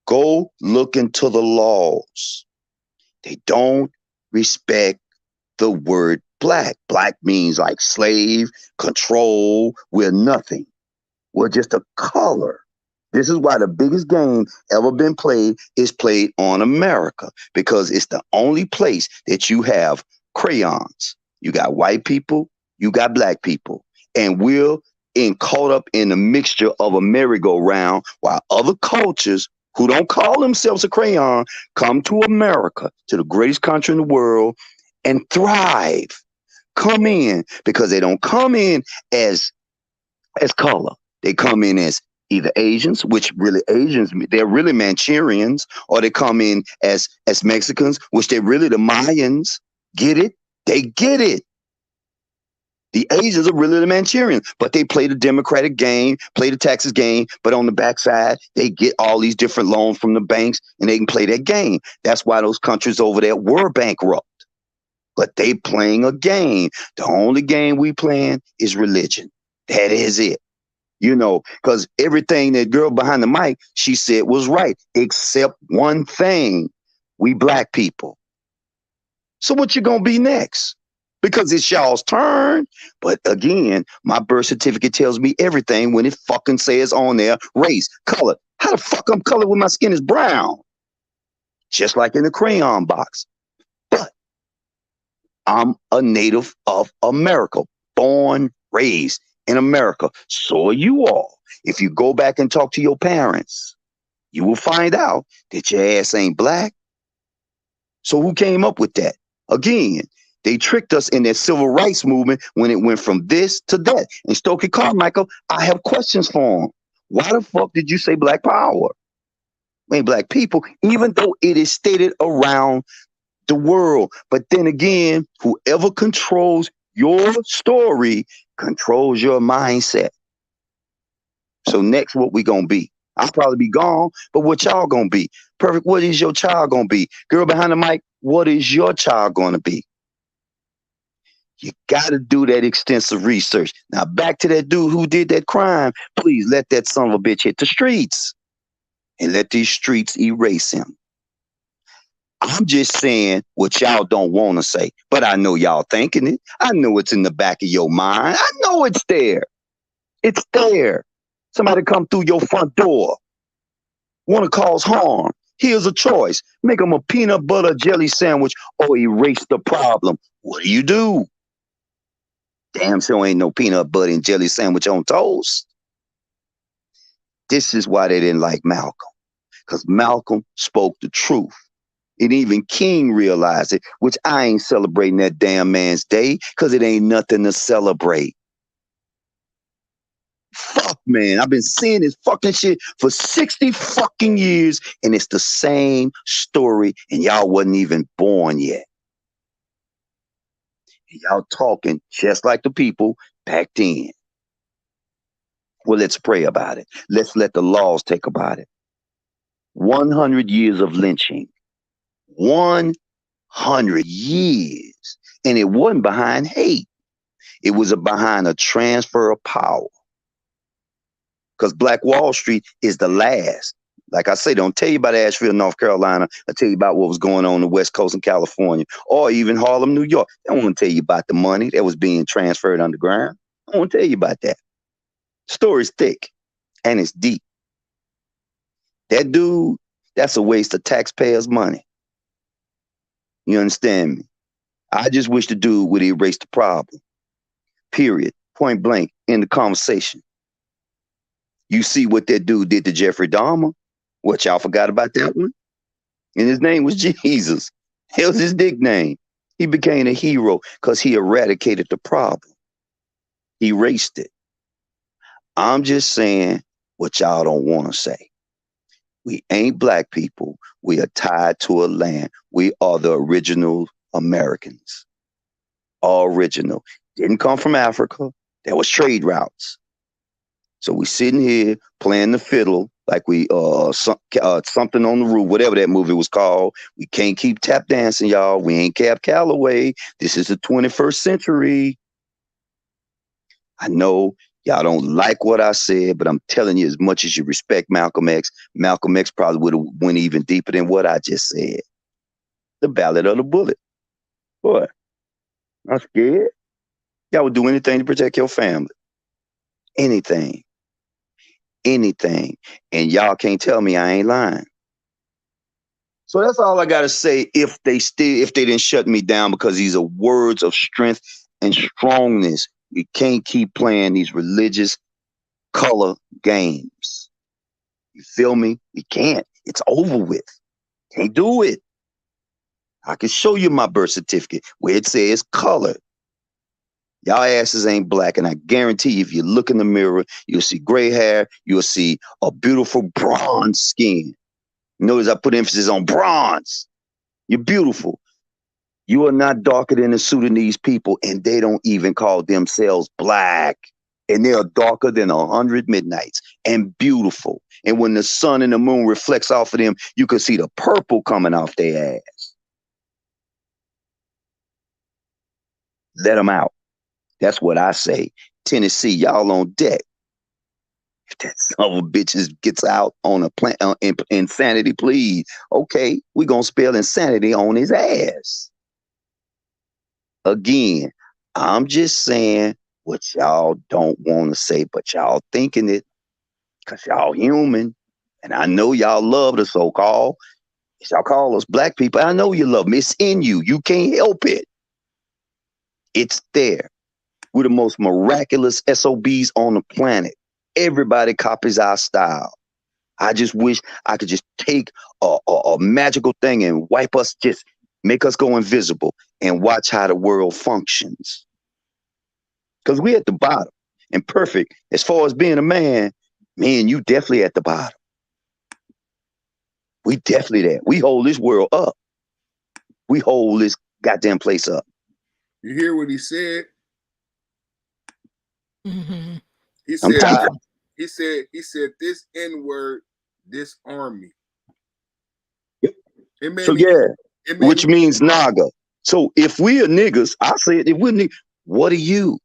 Go look into the laws. They don't respect the word black. Black means like slave, control. We're nothing. We're just a color. This is why the biggest game ever been played is played on America, because it's the only place that you have crayons. You got white people, you got black people, and we're caught up in the mixture of a merry-go-round, while other cultures who don't call themselves a crayon come to America, to the greatest country in the world, and thrive. Come in, because they don't come in as color. They come in as either Asians, which really Asians, they're really Manchurians, or they come in as Mexicans, which they're really the Mayans. Get it? They get it. The Asians are really the Manchurians, but they play the Democratic game, play the Texas game, but on the backside, they get all these different loans from the banks, and they can play that game. That's why those countries over there were bankrupt. But they playing a game. The only game we playing is religion. That is it. You know, because everything that girl behind the mic, she said was right, except one thing. We black people. So what you gonna be next? Because it's y'all's turn. But again, my birth certificate tells me everything when it fucking says on there, race, color. How the fuck I'm colored when my skin is brown? Just like in the crayon box. But I'm a native of America, born, raised in America. So are you all. If you go back and talk to your parents, you will find out that your ass ain't black. So who came up with that? Again, they tricked us in that civil rights movement when it went from this to that. And Stokely Carmichael, I have questions for him. Why the fuck did you say black power? We ain't black people, even though it is stated around the world. But then again, whoever controls your story controls your mindset. So next, what we gonna be? I'll probably be gone, but what y'all gonna be? Perfect, what is your child gonna be? Girl behind the mic, what is your child gonna be? You gotta do that extensive research. Now back to that dude who did that crime. Please let that son of a bitch hit the streets and let these streets erase him. I'm just saying what y'all don't want to say, but I know y'all thinking it. I know it's in the back of your mind. I know it's there. It's there. Somebody come through your front door, want to cause harm. Here's a choice. Make them a peanut butter jelly sandwich or erase the problem. What do? Damn sure ain't no peanut butter and jelly sandwich on toast. This is why they didn't like Malcolm, because Malcolm spoke the truth. And even King realized it, which I ain't celebrating that damn man's day because it ain't nothing to celebrate. Fuck, man. I've been seeing this fucking shit for 60 fucking years, and it's the same story, and y'all wasn't even born yet. And y'all talking just like the people back then. Well, let's pray about it. Let's let the laws take about it. 100 years of lynching. 100 years. And it wasn't behind hate. It was behind a transfer of power. Because Black Wall Street is the last. Like I say, don't tell you about Asheville, North Carolina. I'll tell you about what was going on the West Coast in California, or even Harlem, New York. I don't want to tell you about the money that was being transferred underground. I don't want to tell you about that. Story's thick and it's deep. That dude, that's a waste of taxpayers' money. You understand me? I just wish the dude would erase the problem. Period. Point blank. End the conversation. You see what that dude did to Jeffrey Dahmer? What, y'all forgot about that one? And his name was Jesus. That was his nickname. He became a hero because he eradicated the problem. He erased it. I'm just saying what y'all don't want to say. We ain't black people. We are tied to a land. We are the original Americans. Original. Didn't come from Africa. There was trade routes. So we sitting here playing the fiddle like we something on the roof, whatever that movie was called. We can't keep tap dancing, y'all. We ain't Cab Calloway. This is the 21st century. I know y'all don't like what I said, but I'm telling you, as much as you respect Malcolm X probably would have went even deeper than what I just said. The Ballad of the Bullet. Boy, I'm scared. Y'all would do anything to protect your family. Anything. Anything. And y'all can't tell me I ain't lying. So that's all I gotta say. If they didn't shut me down, because these are words of strength and strongness. We can't keep playing these religious color games. You feel me? We can't. It's over with. Can't do it. I can show you my birth certificate where it says color. Y'all asses ain't black, and I guarantee you, if you look in the mirror, you'll see gray hair, you'll see a beautiful bronze skin. Notice I put emphasis on bronze. You're beautiful. You are not darker than the Sudanese people, and they don't even call themselves black. And they are darker than 100 midnights and beautiful. And when the sun and the moon reflects off of them, you can see the purple coming off their ass. Let them out. That's what I say. Tennessee, y'all on deck. If that son of a bitch gets out on a plan, insanity, please. Okay, we're going to spell insanity on his ass. Again, I'm just saying what y'all don't want to say, but y'all thinking it because y'all human. And I know y'all love the so-called. Y'all call us black people. I know you love me. It's in you. You can't help it. It's there. We're the most miraculous SOBs on the planet. Everybody copies our style. I just wish I could just take a magical thing and wipe us, just make us go invisible and watch how the world functions. Because we're at the bottom. And perfect, as far as being a man, you definitely at the bottom. We definitely there. We hold this world up. We hold this goddamn place up. You hear what he said? Mm-hmm. He said this N-word disarm me. Yep. So yeah, which means naga. So if we are niggas, I said if we're niggas, what are you?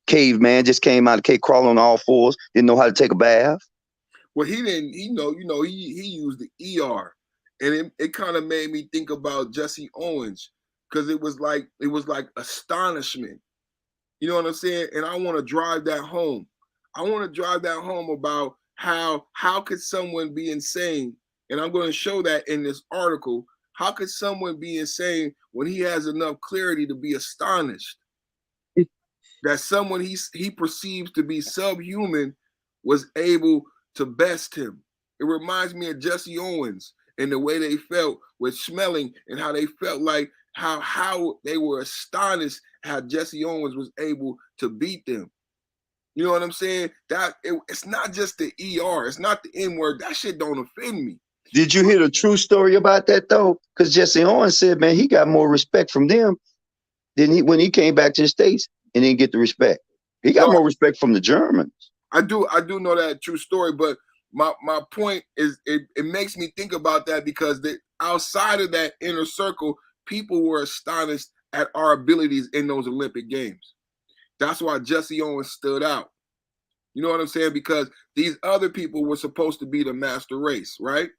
Caveman just came out of cave crawling on all fours, didn't know how to take a bath. Well, he didn't, he used the ER. And it kind of made me think about Jesse Owens, because it was like astonishment. You know what I'm saying? And I want to drive that home. I want to drive that home about how could someone be insane? And I'm going to show that in this article. How could someone be insane when he has enough clarity to be astonished that someone he perceives to be subhuman was able to best him? It reminds me of Jesse Owens and the way they felt with Smelling, and how they felt like how they were astonished how Jesse Owens was able to beat them. You know what I'm saying? That it's not just the ER, it's not the N-word. That shit don't offend me. Did you hear the true story about that though? Because Jesse Owens said, man, he got more respect from them than when he came back to the States and didn't get the respect. He got more respect from the Germans. I do know that true story, but my point is it makes me think about that because outside of that inner circle, people were astonished at our abilities in those Olympic Games. That's why Jesse Owens stood out. You know what I'm saying? Because these other people were supposed to be the master race, right?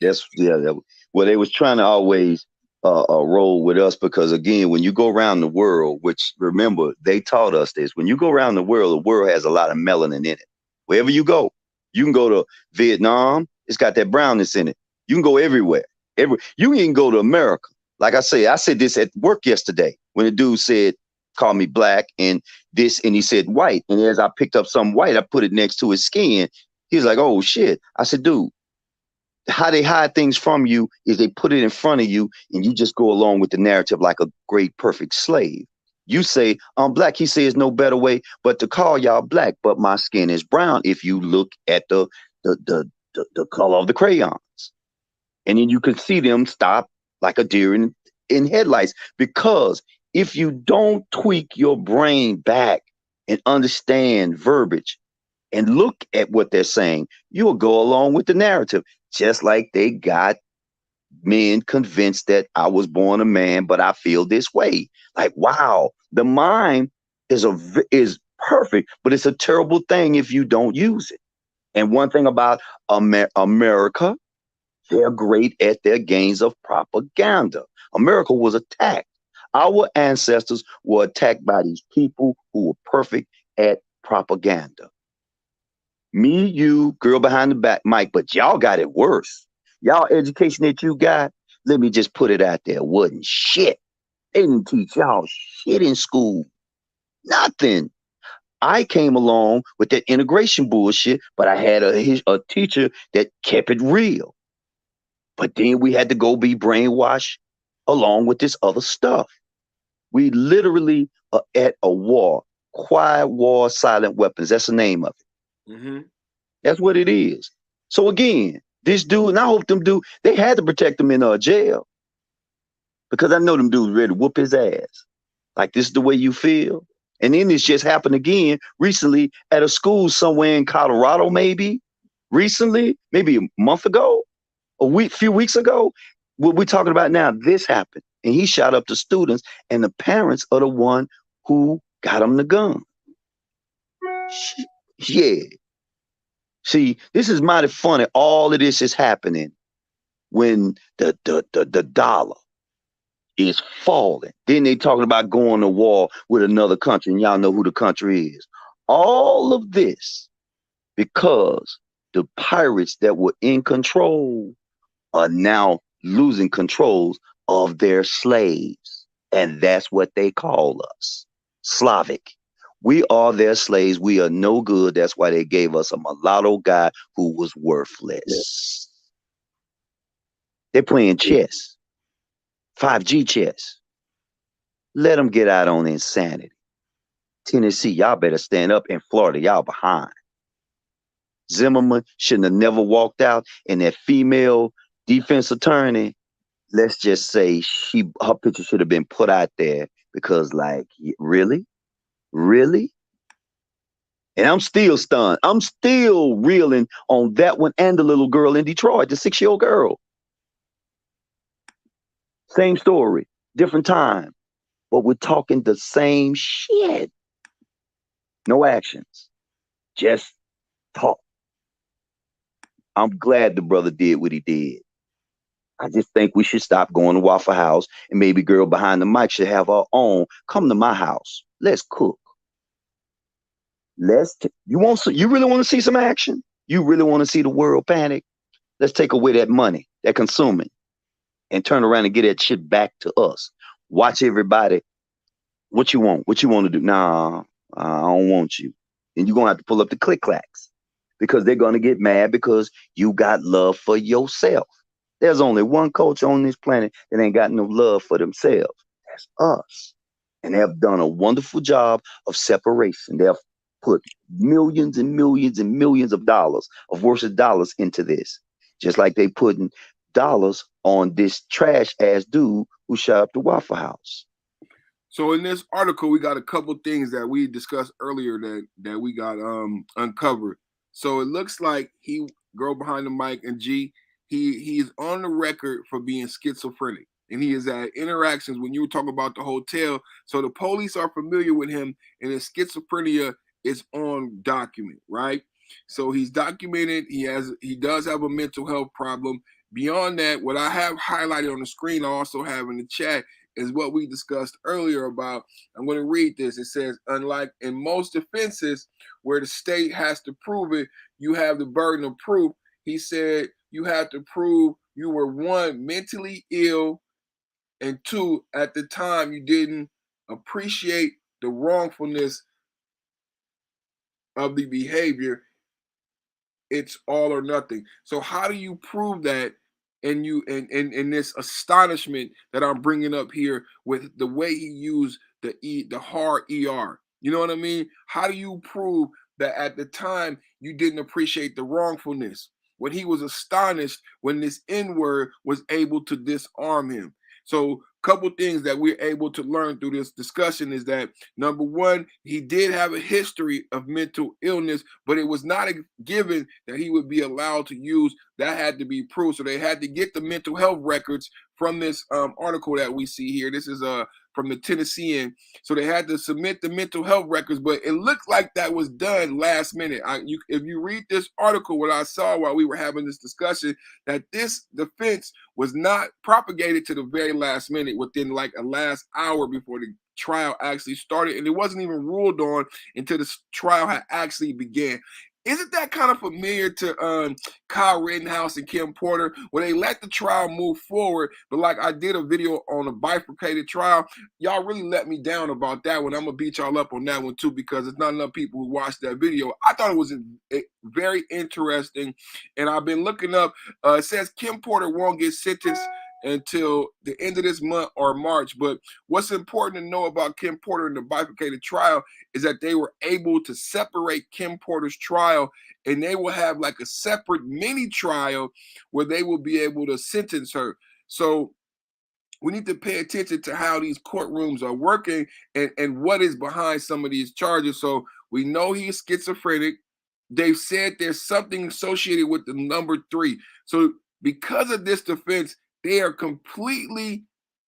Well, they was trying to always roll with us because, again, when you go around the world, which, remember, they taught us this, when you go around the world has a lot of melanin in it. Wherever you go, you can go to Vietnam, it's got that brownness in it. You can go everywhere. You can go to America. Like I said this at work yesterday when the dude said, called me black and this, and he said white. And as I picked up some white, I put it next to his skin. He was like, oh, shit. I said, dude, how they hide things from you is they put it in front of you and you just go along with the narrative like a great, perfect slave. You say, I'm black. He says no better way but to call y'all black, but my skin is brown if you look at the color of the crayons. And then you can see them stop like a deer in headlights. Because if you don't tweak your brain back and understand verbiage and look at what they're saying, you'll go along with the narrative. Just like they got men convinced that I was born a man, but I feel this way. Like, wow, the mind is perfect, but it's a terrible thing if you don't use it. And one thing about America, they're great at their games of propaganda. America was attacked. Our ancestors were attacked by these people who were perfect at propaganda. Me, you, girl behind the back, Mike, but y'all got it worse. Y'all education that you got, let me just put it out there, wasn't shit. They didn't teach y'all shit in school. Nothing. I came along with that integration bullshit, but I had a teacher that kept it real. But then we had to go be brainwashed along with this other stuff. We literally are at a war. Quiet war, silent weapons. That's the name of it. Mm-hmm. That's what it is. So again, this dude, and I hope them dude, they had to protect him in jail. Because I know them dudes ready to whoop his ass. Like, this is the way you feel. And then this just happened again recently at a school somewhere in Colorado, maybe. Recently, maybe a month ago, few weeks ago. What we're talking about now, this happened. And he shot up the students, and the parents are the one who got him the gun. Yeah. See, this is mighty funny. All of this is happening when the dollar is falling. Then they talking about going to war with another country, and y'all know who the country is. All of this because the pirates that were in control are now losing controls of their slaves. And that's what they call us. Slavic. We are their slaves. We are no good. That's why they gave us a mulatto guy who was worthless. They're playing chess. 5G chess. Let them get out on insanity. Tennessee, y'all better stand up. In Florida, y'all behind. Zimmerman shouldn't have never walked out. And that female defense attorney, let's just say her picture should have been put out there because, like, really? Really? And I'm still stunned. I'm still reeling on that one and the little girl in Detroit, the 6-year-old girl. Same story, different time, but we're talking the same shit. No actions, just talk. I'm glad the brother did what he did. I just think we should stop going to Waffle House, and maybe girl behind the mic should have her own. Come to my house. Let's cook. You really want to see some action? You really want to see the world panic? Let's take away that money, that consuming, and turn around and get that shit back to us. Watch everybody. What you want? What you want to do? Nah, I don't want you. And you're going to have to pull up the click-clacks because they're going to get mad because you got love for yourself. There's only one culture on this planet that ain't got no love for themselves. That's us. And they have done a wonderful job of separation. They have put millions and millions and millions of dollars, of worship dollars, into this. Just like they putting dollars on this trash ass dude who shot up the Waffle House. So in this article, we got a couple things that we discussed earlier that we got uncovered. So it looks like he girl behind the mic, and G, he is on the record for being schizophrenic. And he is at interactions when you were talking about the hotel. So the police are familiar with him, and his schizophrenia is on document, right? So he's documented. He does have a mental health problem. Beyond that, what I have highlighted on the screen, I also have in the chat, is what we discussed earlier about. I'm going to read this. It says, unlike in most offenses where the state has to prove it, you have the burden of proof. He said you have to prove you were, one, mentally ill, and two, at the time you didn't appreciate the wrongfulness of the behavior. It's all or nothing. So how do you prove that? And you and this astonishment that I'm bringing up here with the way he used the hard ER. You know what I mean? How do you prove that at the time you didn't appreciate the wrongfulness when he was astonished when this N-word was able to disarm him? So a couple things that we're able to learn through this discussion is that, number one, he did have a history of mental illness, but it was not a given that he would be allowed to use. That had to be proved. So they had to get the mental health records from this article that we see here. This is from the Tennessean. So they had to submit the mental health records, but it looked like that was done last minute. If you read this article, what I saw while we were having this discussion, that this defense was not propagated to the very last minute, within like a last hour before the trial actually started, and it wasn't even ruled on until the trial had actually began. Isn't that kind of familiar to Kyle Rittenhouse and Kim Porter, where they let the trial move forward, but like I did a video on a bifurcated trial, y'all really let me down about that one. I'm gonna beat y'all up on that one too, because there's not enough people who watched that video. I thought it was very interesting, and I've been looking up. It says Kim Porter won't get sentenced until the end of this month or March. But what's important to know about Kim Porter in the bifurcated trial is that they were able to separate Kim Porter's trial, and they will have like a separate mini trial where they will be able to sentence her. So we need to pay attention to how these courtrooms are working and what is behind some of these charges. So we know he's schizophrenic. They've said there's something associated with the number 3. So because of this defense, they are completely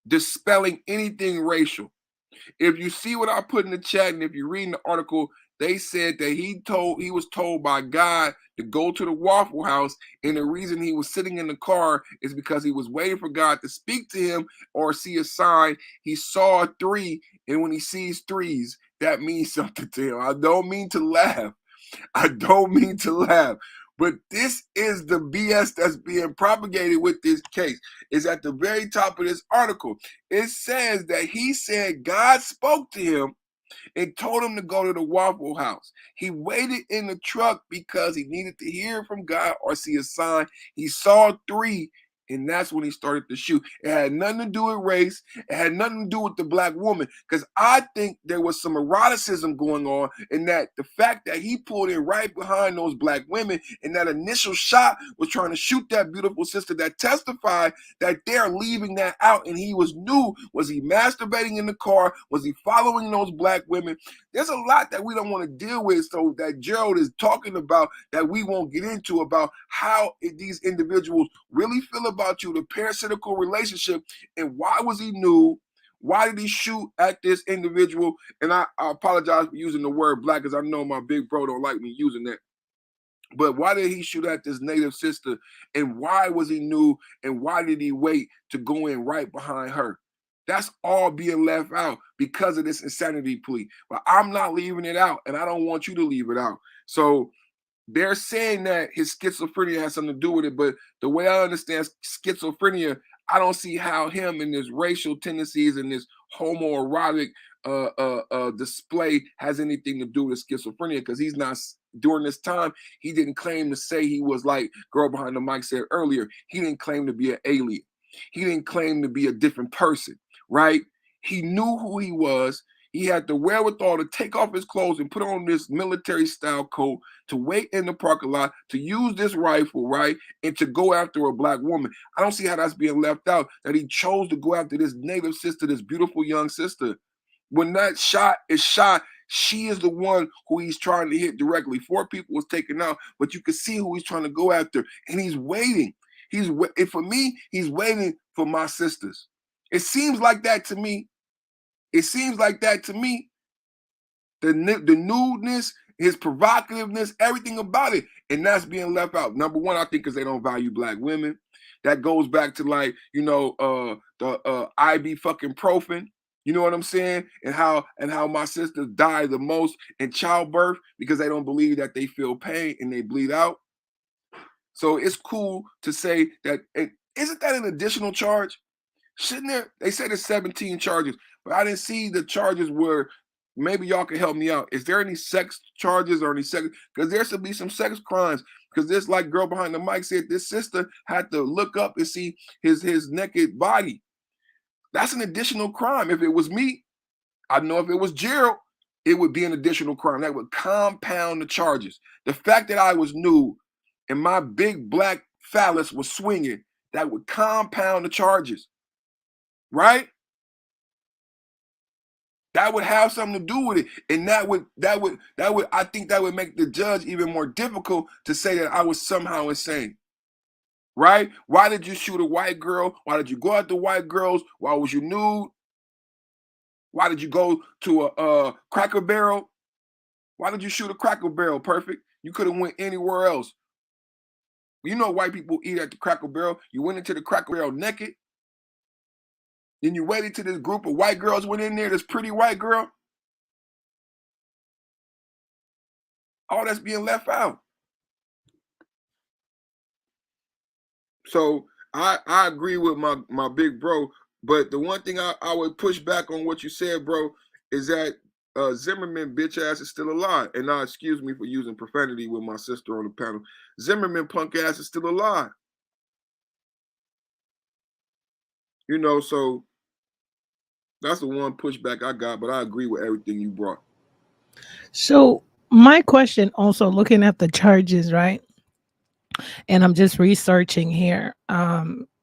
dispelling anything racial. If you see what I put in the chat, and if you read the article, they said that he was told by God to go to the Waffle House, and the reason he was sitting in the car is because he was waiting for God to speak to him or see a sign. He saw a 3, and when he sees 3s, that means something to him. I don't mean to laugh. But this is the BS that's being propagated with this case. Is at the very top of this article. It says that he said God spoke to him and told him to go to the Waffle House. He waited in the truck because he needed to hear from God or see a sign. He saw 3, and that's when he started to shoot. It had nothing to do with race. It had nothing to do with the black woman, because I think there was some eroticism going on in that the fact that he pulled in right behind those black women, and that initial shot was trying to shoot that beautiful sister that testified that they're leaving that out, and he was new. Was he masturbating in the car? Was he following those black women? There's a lot that we don't want to deal with, so that Gerald is talking about that we won't get into, about how these individuals really feel about you, the parasitical relationship, and why was he new? Why did he shoot at this individual? And I apologize for using the word black, because I know my big bro don't like me using that. But why did he shoot at this native sister? And why was he new? And why did he wait to go in right behind her? That's all being left out because of this insanity plea. But I'm not leaving it out, and I don't want you to leave it out. So they're saying that his schizophrenia has something to do with it, but the way I understand schizophrenia, I don't see how him and his racial tendencies and this homoerotic display has anything to do with schizophrenia, because he's not, during this time, he didn't claim to say he was, like girl behind the mic said earlier, he didn't claim to be an alien. He didn't claim to be a different person, right? He knew who he was. He had the wherewithal to take off his clothes and put on this military style coat, to wait in the parking lot, to use this rifle, right? And to go after a black woman. I don't see how that's being left out, that he chose to go after this native sister, this beautiful young sister. When that shot is shot, She is the one who he's trying to hit directly. 4 people was taken out, but you can see who he's trying to go after, and he's waiting. For me, he's waiting for my sisters. It seems like that to me. It seems like that to me. The nudeness, his provocativeness, everything about it, and that's being left out. Number one, I think because they don't value black women. That goes back to like, you know, the ibuprofen. You know what I'm saying? And how my sisters die the most in childbirth because they don't believe that they feel pain and they bleed out. So it's cool to say that. Isn't that an additional charge? Shouldn't there? They said it's 17 charges, but I didn't see the charges where. Maybe y'all can help me out. Is there any sex charges or any sex? Because there should be some sex crimes. Because this, like girl behind the mic said, this sister had to look up and see his naked body. That's an additional crime. If it was me, I know if it was Gerald, it would be an additional crime. That would compound the charges. The fact that I was nude and my big black phallus was swinging, that would compound the charges, right? That would have something to do with it, and that would I think that would make the judge even more difficult to say that I was somehow insane, right? Why did you shoot a white girl? Why did you go after white girls? Why was you nude? Why did you go to a Cracker Barrel? Why did you shoot a Cracker Barrel? Perfect. You could have went anywhere else. You know white people eat at the Cracker Barrel. You went into the Cracker Barrel naked. Then you waited till this group of white girls went in there, this pretty white girl. All that's being left out. So I agree with my big bro, but the one thing I would push back on what you said, bro, is that Zimmerman bitch ass is still alive. And now excuse me for using profanity with my sister on the panel. Zimmerman punk ass is still alive. You know, so that's the one pushback I got, but I agree with everything you brought. So my question also, looking at the charges, right? And I'm just researching here.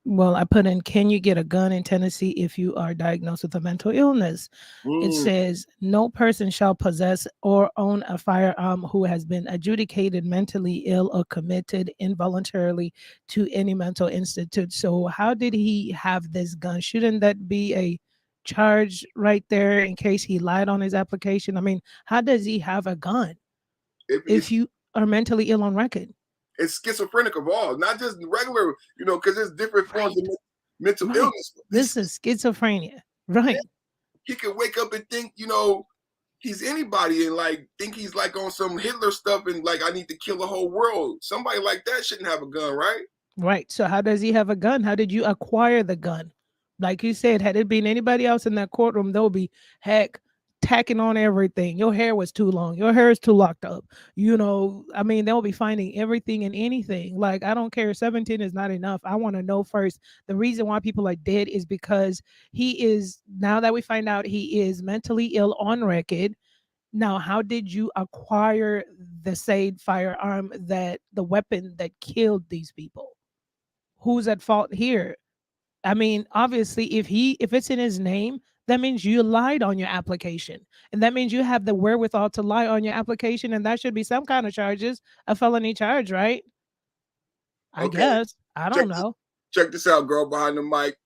Well, I put in, can you get a gun in Tennessee if you are diagnosed with a mental illness? It says, no person shall possess or own a firearm who has been adjudicated mentally ill or committed involuntarily to any mental institute. So how did he have this gun? Shouldn't that be a charge right there in case he lied on his application? I mean, how does he have a gun if you are mentally ill on record? It's schizophrenic of all, not just regular, you know, because there's different forms of mental illness. This is schizophrenia, right? He could wake up and think, you know, he's anybody and like think he's like on some Hitler stuff and like I need to kill the whole world. Somebody like that shouldn't have a gun, right? Right. So how does he have a gun? How did you acquire the gun? Like you said, had it been anybody else in that courtroom, they'll be tacking on everything. Your hair was too long. Your hair is too locked up. You know, I mean, they'll be finding everything and anything. Like, I don't care. 17 is not enough. I want to know first. The reason why people are dead is because he is, now that we find out he is mentally ill on record. Now, how did you acquire the said firearm, that the weapon that killed these people? Who's at fault here? I mean, obviously, if it's in his name, that means you lied on your application. And that means you have the wherewithal to lie on your application. And that should be some kind of charges, a felony charge, right? I guess. I don't know. Check this out, girl behind the mic.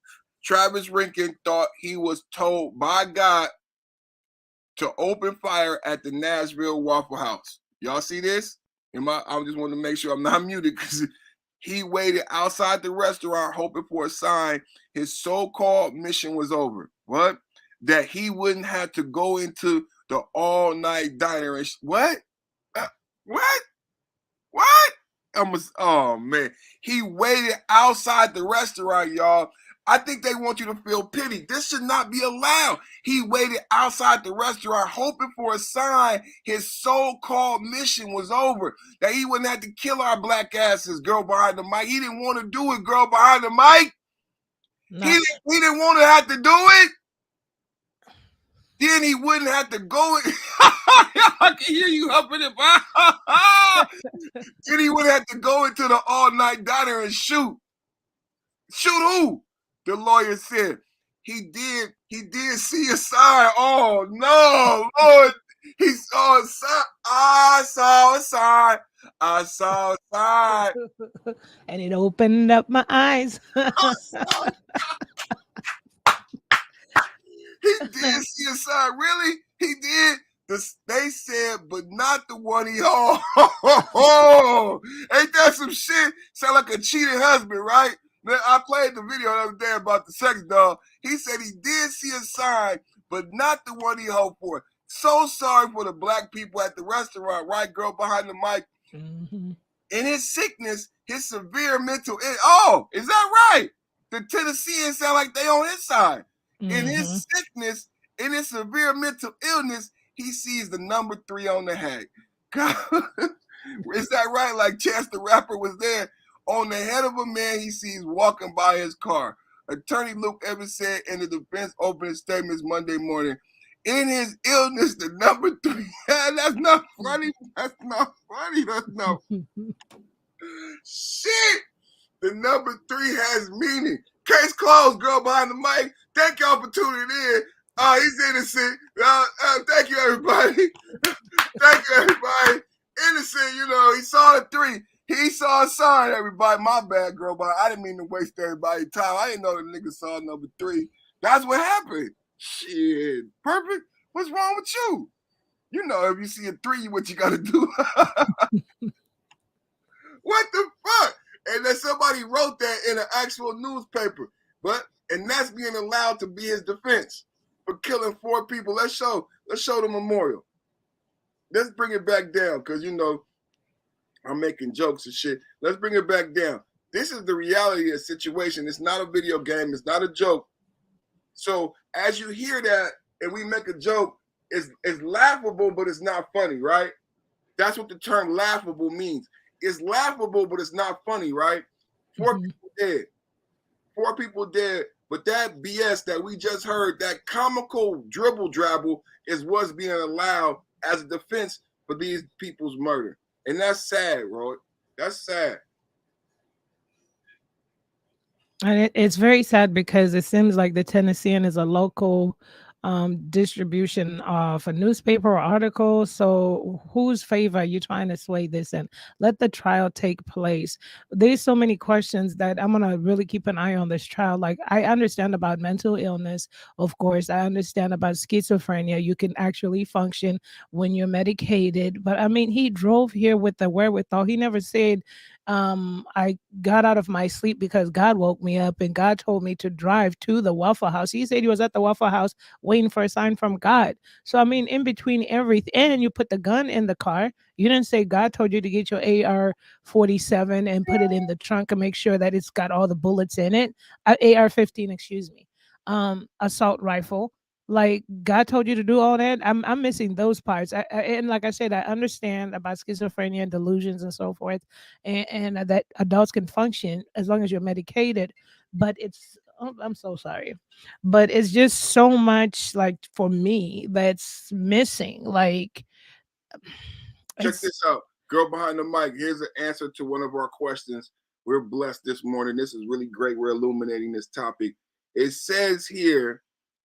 Travis Reinking thought he was told by God to open fire at the Nashville Waffle House. Y'all see this? I just want to make sure I'm not muted because he waited outside the restaurant hoping for a sign his so-called mission was over. What? That he wouldn't have to go into the all-night diner and what? What? Oh man, he waited outside the restaurant, y'all. I think they want you to feel pity. This should not be allowed. He waited outside the restaurant hoping for a sign his so-called mission was over. That he wouldn't have to kill our black asses, girl behind the mic. He didn't want to do it, girl behind the mic. No. He didn't want to have to do it. Then he wouldn't have to go. I can hear you huffing it. Then he wouldn't have to go into the all-night diner and shoot. Shoot who? The lawyer said he did see a sign. Oh no, Lord. He saw a sign. I saw a sign. I saw a sign. And it opened up my eyes. He did see a sign. Really? He did? They said, but not the one he oh, ain't that some shit? Sound like a cheating husband, right? I played the video the other day about the sex doll. He said he did see a sign, but not the one he hoped for. So sorry for the black people at the restaurant, right, girl behind the mic? Mm-hmm. In his sickness, his severe mental oh, is that right? The Tennesseans sound like they on his side. Mm-hmm. In his sickness, in his severe mental illness, he sees the number 3 on the head. God, is that right? Like Chance the Rapper was there. On the head of a man he sees walking by his car. Attorney Luke Evans said in the defense opening statements Monday morning, in his illness, the number 3. That's not funny. That's not funny. That's not shit. The number 3 has meaning. Case closed, girl behind the mic. Thank y'all for tuning in. He's innocent. Thank you, everybody. Thank you, everybody. Innocent, you know, he saw the 3. He saw a sign, everybody. My bad, girl, but I didn't mean to waste everybody's time. I didn't know the nigga saw number 3. That's what happened. Shit. Perfect. What's wrong with you? You know, if you see a 3, what you got to do. What the fuck? And then somebody wrote that in an actual newspaper. And that's being allowed to be his defense for killing 4 people. Let's show the memorial. Let's bring it back down because, you know, I'm making jokes and shit. Let's bring it back down. This is the reality of the situation. It's not a video game. It's not a joke. So as you hear that and we make a joke, it's laughable, but it's not funny, right? That's what the term laughable means. It's laughable, but it's not funny, right? 4 people dead. 4 people dead. But that BS that we just heard, that comical dribble is what's being allowed as a defense for these people's murder. And that's sad, Roy. That's sad. And it's very sad because it seems like the Tennessean is a local distribution of a newspaper or article. So whose favor are you trying to sway this in? Let the trial take place. There's so many questions that I'm going to really keep an eye on this trial. Like, I understand about mental illness. Of course, I understand about schizophrenia. You can actually function when you're medicated. But I mean, he drove here with the wherewithal. He never said, I got out of my sleep because God woke me up and God told me to drive to the Waffle House. He said he was at the Waffle House waiting for a sign from God. So, I mean, in between everything, and you put the gun in the car. You didn't say God told you to get your AR-47 and put it in the trunk and make sure that it's got all the bullets in it. AR-15, excuse me. Assault rifle. Like, God told you to do all that. I'm missing those parts. And like I said, I understand about schizophrenia and delusions and so forth, and that adults can function as long as you're medicated. But I'm so sorry, but it's just so much, like, for me, that's missing. Like, check this out. Girl behind the mic. Here's an answer to one of our questions. We're blessed this morning. This is really great. We're illuminating this topic. It says here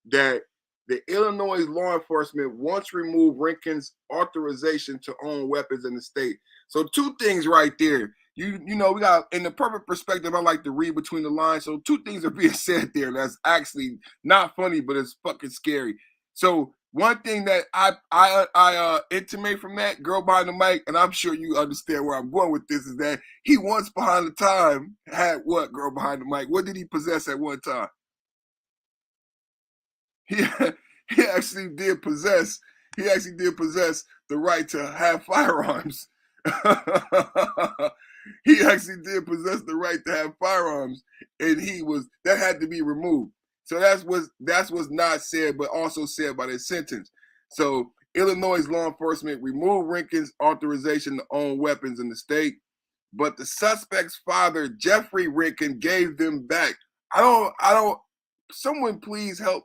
that the Illinois law enforcement once removed Reinking's authorization to own weapons in the state. So 2 things right there. You know, we got, in the perfect perspective, I like to read between the lines. So 2 things are being said there that's actually not funny, but it's fucking scary. So one thing that I intimate from that, girl behind the mic, and I'm sure you understand where I'm going with this, is that he once behind the time had what, girl behind the mic? What did he possess at one time? He actually did possess the right to have firearms. He actually did possess the right to have firearms, and that had to be removed. So that's what's not said, but also said by this sentence. So Illinois law enforcement removed Reinking's authorization to own weapons in the state, but the suspect's father, Jeffrey Reinking, gave them back. I don't. Someone please help.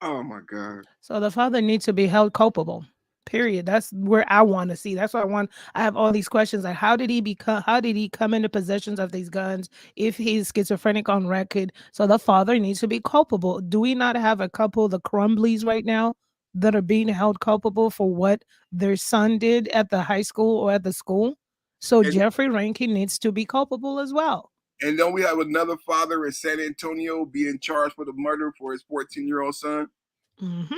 Oh my God. So the father needs to be held culpable. Period. That's where I want to see. That's what I have all these questions. Like, how did he come into possession of these guns if he's schizophrenic on record? So the father needs to be culpable. Do we not have a couple of the Crumbleys right now? that are being held culpable for what their son did at the high school or at the school. So And- Jeffrey Reinking needs to be culpable as well. And then we have another father in San Antonio being charged for the murder for his 14-year-old son. Mm-hmm.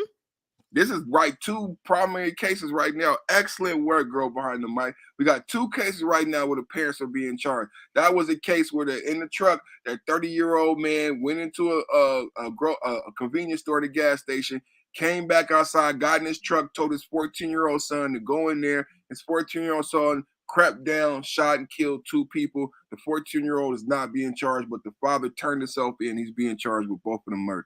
This is right, 2 primary cases right now. Excellent work, girl behind the mic. We got 2 cases right now where the parents are being charged. That was a case where they're in the truck, that 30-year-old man went into a convenience store at a gas station, came back outside, got in his truck, told his 14-year-old son to go in there. His 14-year-old son crept down, shot and killed 2 people. The 14-year-old is not being charged, but the father turned himself in. He's being charged with both of them murders.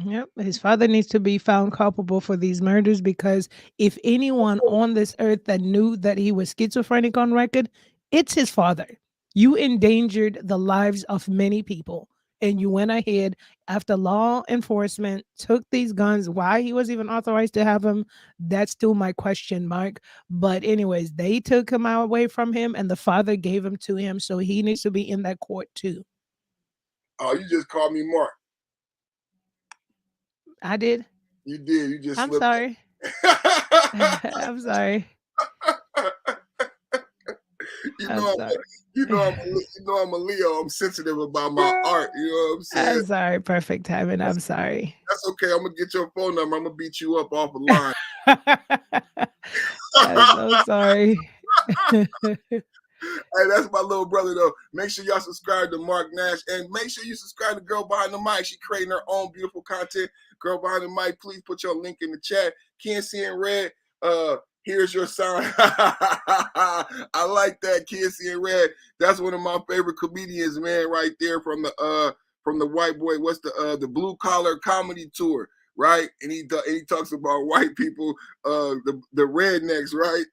Yep. His father needs to be found culpable for these murders, because if anyone on this earth that knew that he was schizophrenic on record, it's his father. You endangered the lives of many people, and you went ahead after law enforcement took these guns. Why he was even authorized to have them, that's still my question mark. But anyways, they took him away from him, and the father gave him to him, so he needs to be in that court too. Oh, you just called me Mark. I did. You did. You just I'm slipped. sorry. I'm sorry. I'm a Leo. I'm sensitive about my art. You know what I'm saying? I'm sorry. Perfect timing. I'm sorry. That's okay. I'm gonna get your phone number. I'm gonna beat you up off a line. I'm so sorry. Hey, that's my little brother though. Make sure y'all subscribe to Mark Nash, and make sure you subscribe to Girl Behind the Mic. She creating her own beautiful content. Girl Behind the Mic, please put your link in the chat. Kids Seeing Red, here's your sign. I like that, Kids Seeing Red. That's one of my favorite comedians, man, right there from the white boy. What's the blue collar comedy tour, right? And he talks about white people, the rednecks, right?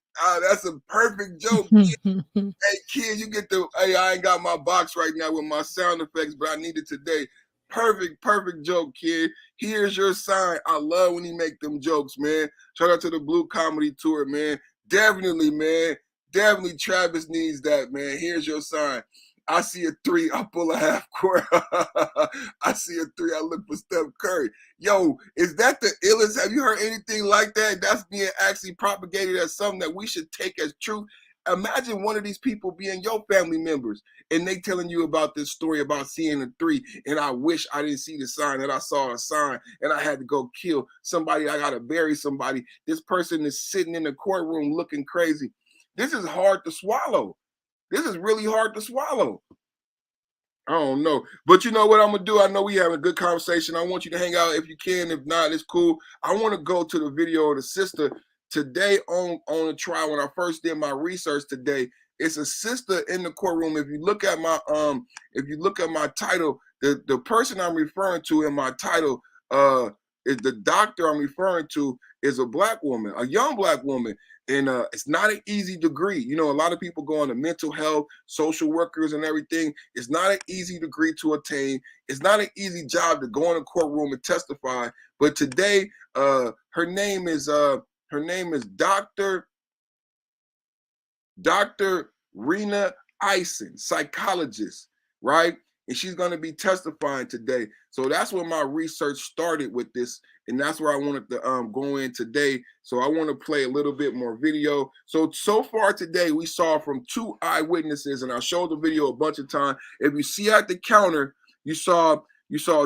That's a perfect joke. Hey, kid, you get the. Hey, I ain't got my box right now with my sound effects, but I need it today. Perfect joke, kid. Here's your sign. I love when he make them jokes, man. Shout out to the Blue Comedy Tour, man. Definitely, man. Definitely, Travis needs that, man. Here's your sign. I see a 3, I pull a half court. I see a 3, I look for Steph Curry. Yo, is that the illest? Have you heard anything like that? That's being actually propagated as something that we should take as truth. Imagine one of these people being your family members and they telling you about this story about seeing a 3, and I wish I didn't see the sign, that I saw a sign and I had to go kill somebody. I got to bury somebody. This person is sitting in the courtroom looking crazy. This is hard to swallow. This is really hard to swallow. I don't know. But you know what I'm going to do? I know we having a good conversation. I want you to hang out if you can. If not, it's cool. I want to go to the video of the sister today on the trial. When I first did my research today, it's a sister in the courtroom. If you look at my title, the person I'm referring to in my title is the doctor I'm referring to is a black woman, a young black woman. And it's not an easy degree. You know, a lot of people go into mental health, social workers and everything. It's not an easy degree to attain. It's not an easy job to go in a courtroom and testify. But today, her name is Dr. Rena Isen, psychologist, right? And she's going to be testifying today. So that's where my research started with this. And that's where I wanted to go in today. So I want to play a little bit more video. So far today, we saw from 2 eyewitnesses, and I showed the video a bunch of times. If you see at the counter, you saw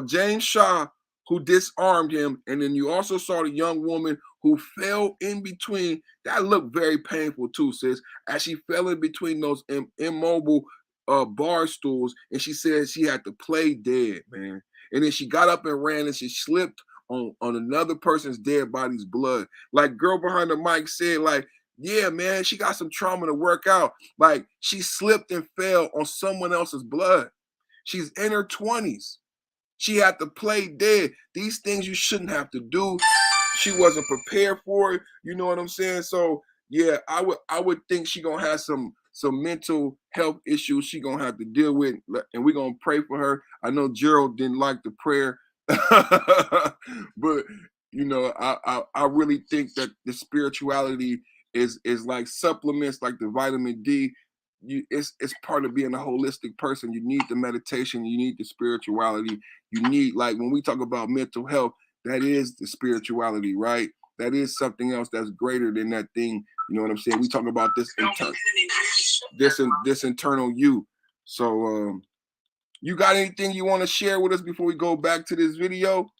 James Shaw, who disarmed him. And then you also saw the young woman who fell in between. That looked very painful too, sis, as she fell in between those immobile bar stools, and she said she had to play dead, man. And then she got up and ran, and she slipped on another person's dead body's blood. Like Girl Behind the Mic said, like, yeah, man, she got some trauma to work out. Like, she slipped and fell on someone else's blood. She's in her 20s. She had to play dead. These things you shouldn't have to do. She wasn't prepared for it. You know what I'm saying? So yeah, I would think she gonna have some mental health issues she gonna have to deal with, and we're gonna pray for her. I know Gerald didn't like the prayer, but you know, I really think that the spirituality is like supplements, like the vitamin D. It's part of being a holistic person. You need the meditation, you need the spirituality, you need, like when we talk about mental health, that is the spirituality, right? That is something else that's greater than that thing. You know what I'm saying? We talk about this internal you. So you got anything you want to share with us before we go back to this video?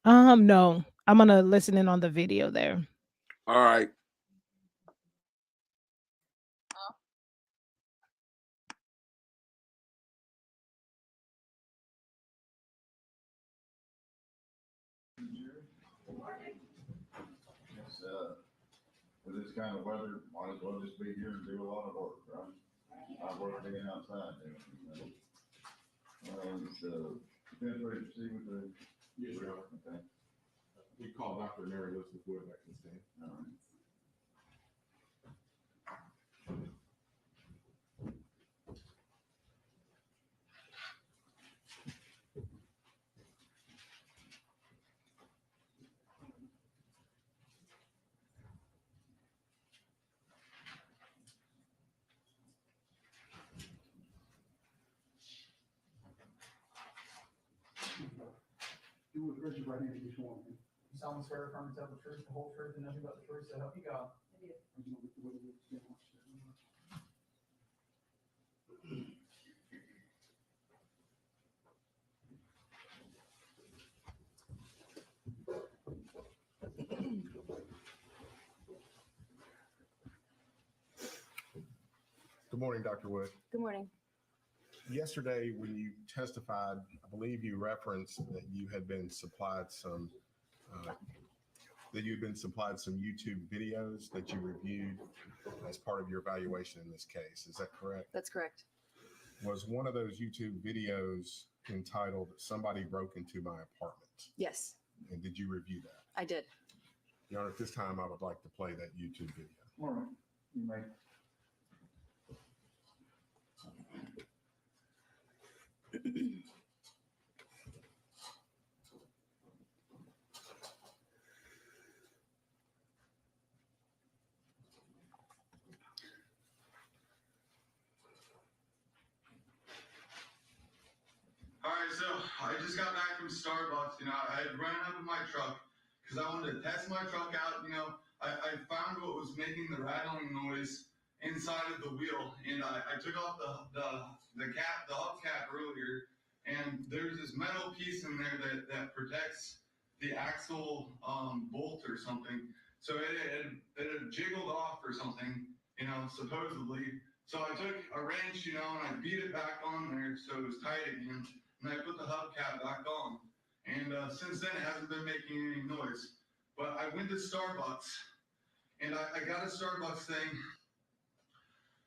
No. I'm gonna listen in on the video there. All right. With this kind of weather, might as well just be here and do a lot of work, right? I work being outside doing it, you know. Feel free to proceed with the. Yes, sir. Okay. We call Dr. Mary Lewis before that can stand. All right. You would raise your right hand if you sworn. You solemnly swear affirm to tell the truth, the whole truth, and nothing but the truth, so help you God. I do. Good morning, Dr. Wood. Good morning. Yesterday, when you testified, I believe you referenced that you had been supplied some YouTube videos that you reviewed as part of your evaluation in this case. Is that correct? That's correct. Was one of those YouTube videos entitled "Somebody Broke Into My Apartment"? Yes, And did you review that? I did. Your Honor, at this time, I would like to play that YouTube video. All right, you may. All right, so I just got back from Starbucks. You know, I had run up in my truck because I wanted to test my truck out. You know, I found what was making the rattling noise inside of the wheel, and I took off the hubcap earlier, and there's this metal piece in there that protects the axle bolt or something. So it had jiggled off or something, you know, supposedly. So I took a wrench, you know, and I beat it back on there so it was tight again. And I put the hubcap back on. And since then, it hasn't been making any noise. But I went to Starbucks, and I got a Starbucks thing,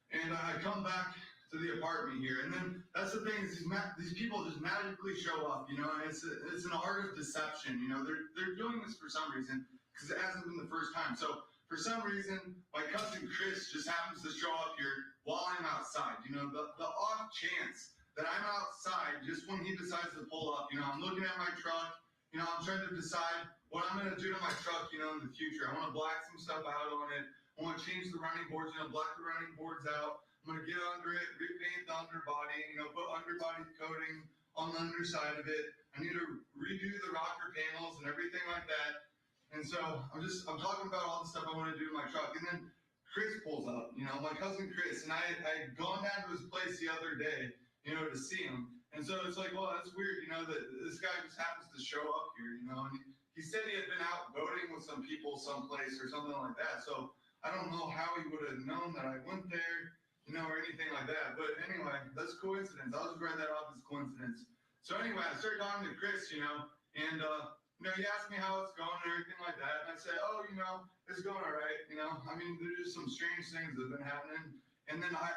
and I come back to the apartment here. And then that's the thing, is these people just magically show up, you know, and it's an art of deception. You know, they're doing this for some reason, because it hasn't been the first time. So for some reason, my cousin Chris just happens to show up here while I'm outside. You know, the off chance that I'm outside just when he decides to pull up. You know, I'm looking at my truck. You know, I'm trying to decide what I'm going to do to my truck, you know, in the future. I want to black some stuff out on it. I want to change the running boards, you know, black the running boards out. I'm going to get under it, repaint the underbody, you know, put underbody coating on the underside of it. I need to redo the rocker panels and everything like that. And so I'm talking about all the stuff I want to do to my truck. And then Chris pulls up, you know, my cousin Chris. And I had gone down to his place the other day, you know, to see him. And so it's like, well, that's weird, you know, that this guy just happens to show up here, you know. And he said he had been out voting with some people someplace or something like that. So I don't know how he would have known that I went there, you know, or anything like that. But anyway, that's coincidence. I'll just write that off as coincidence. So anyway, I started talking to Chris, you know, and, you know, he asked me how it's going and everything like that. And I said, oh, you know, it's going all right. You know, I mean, there's just some strange things that have been happening. And then I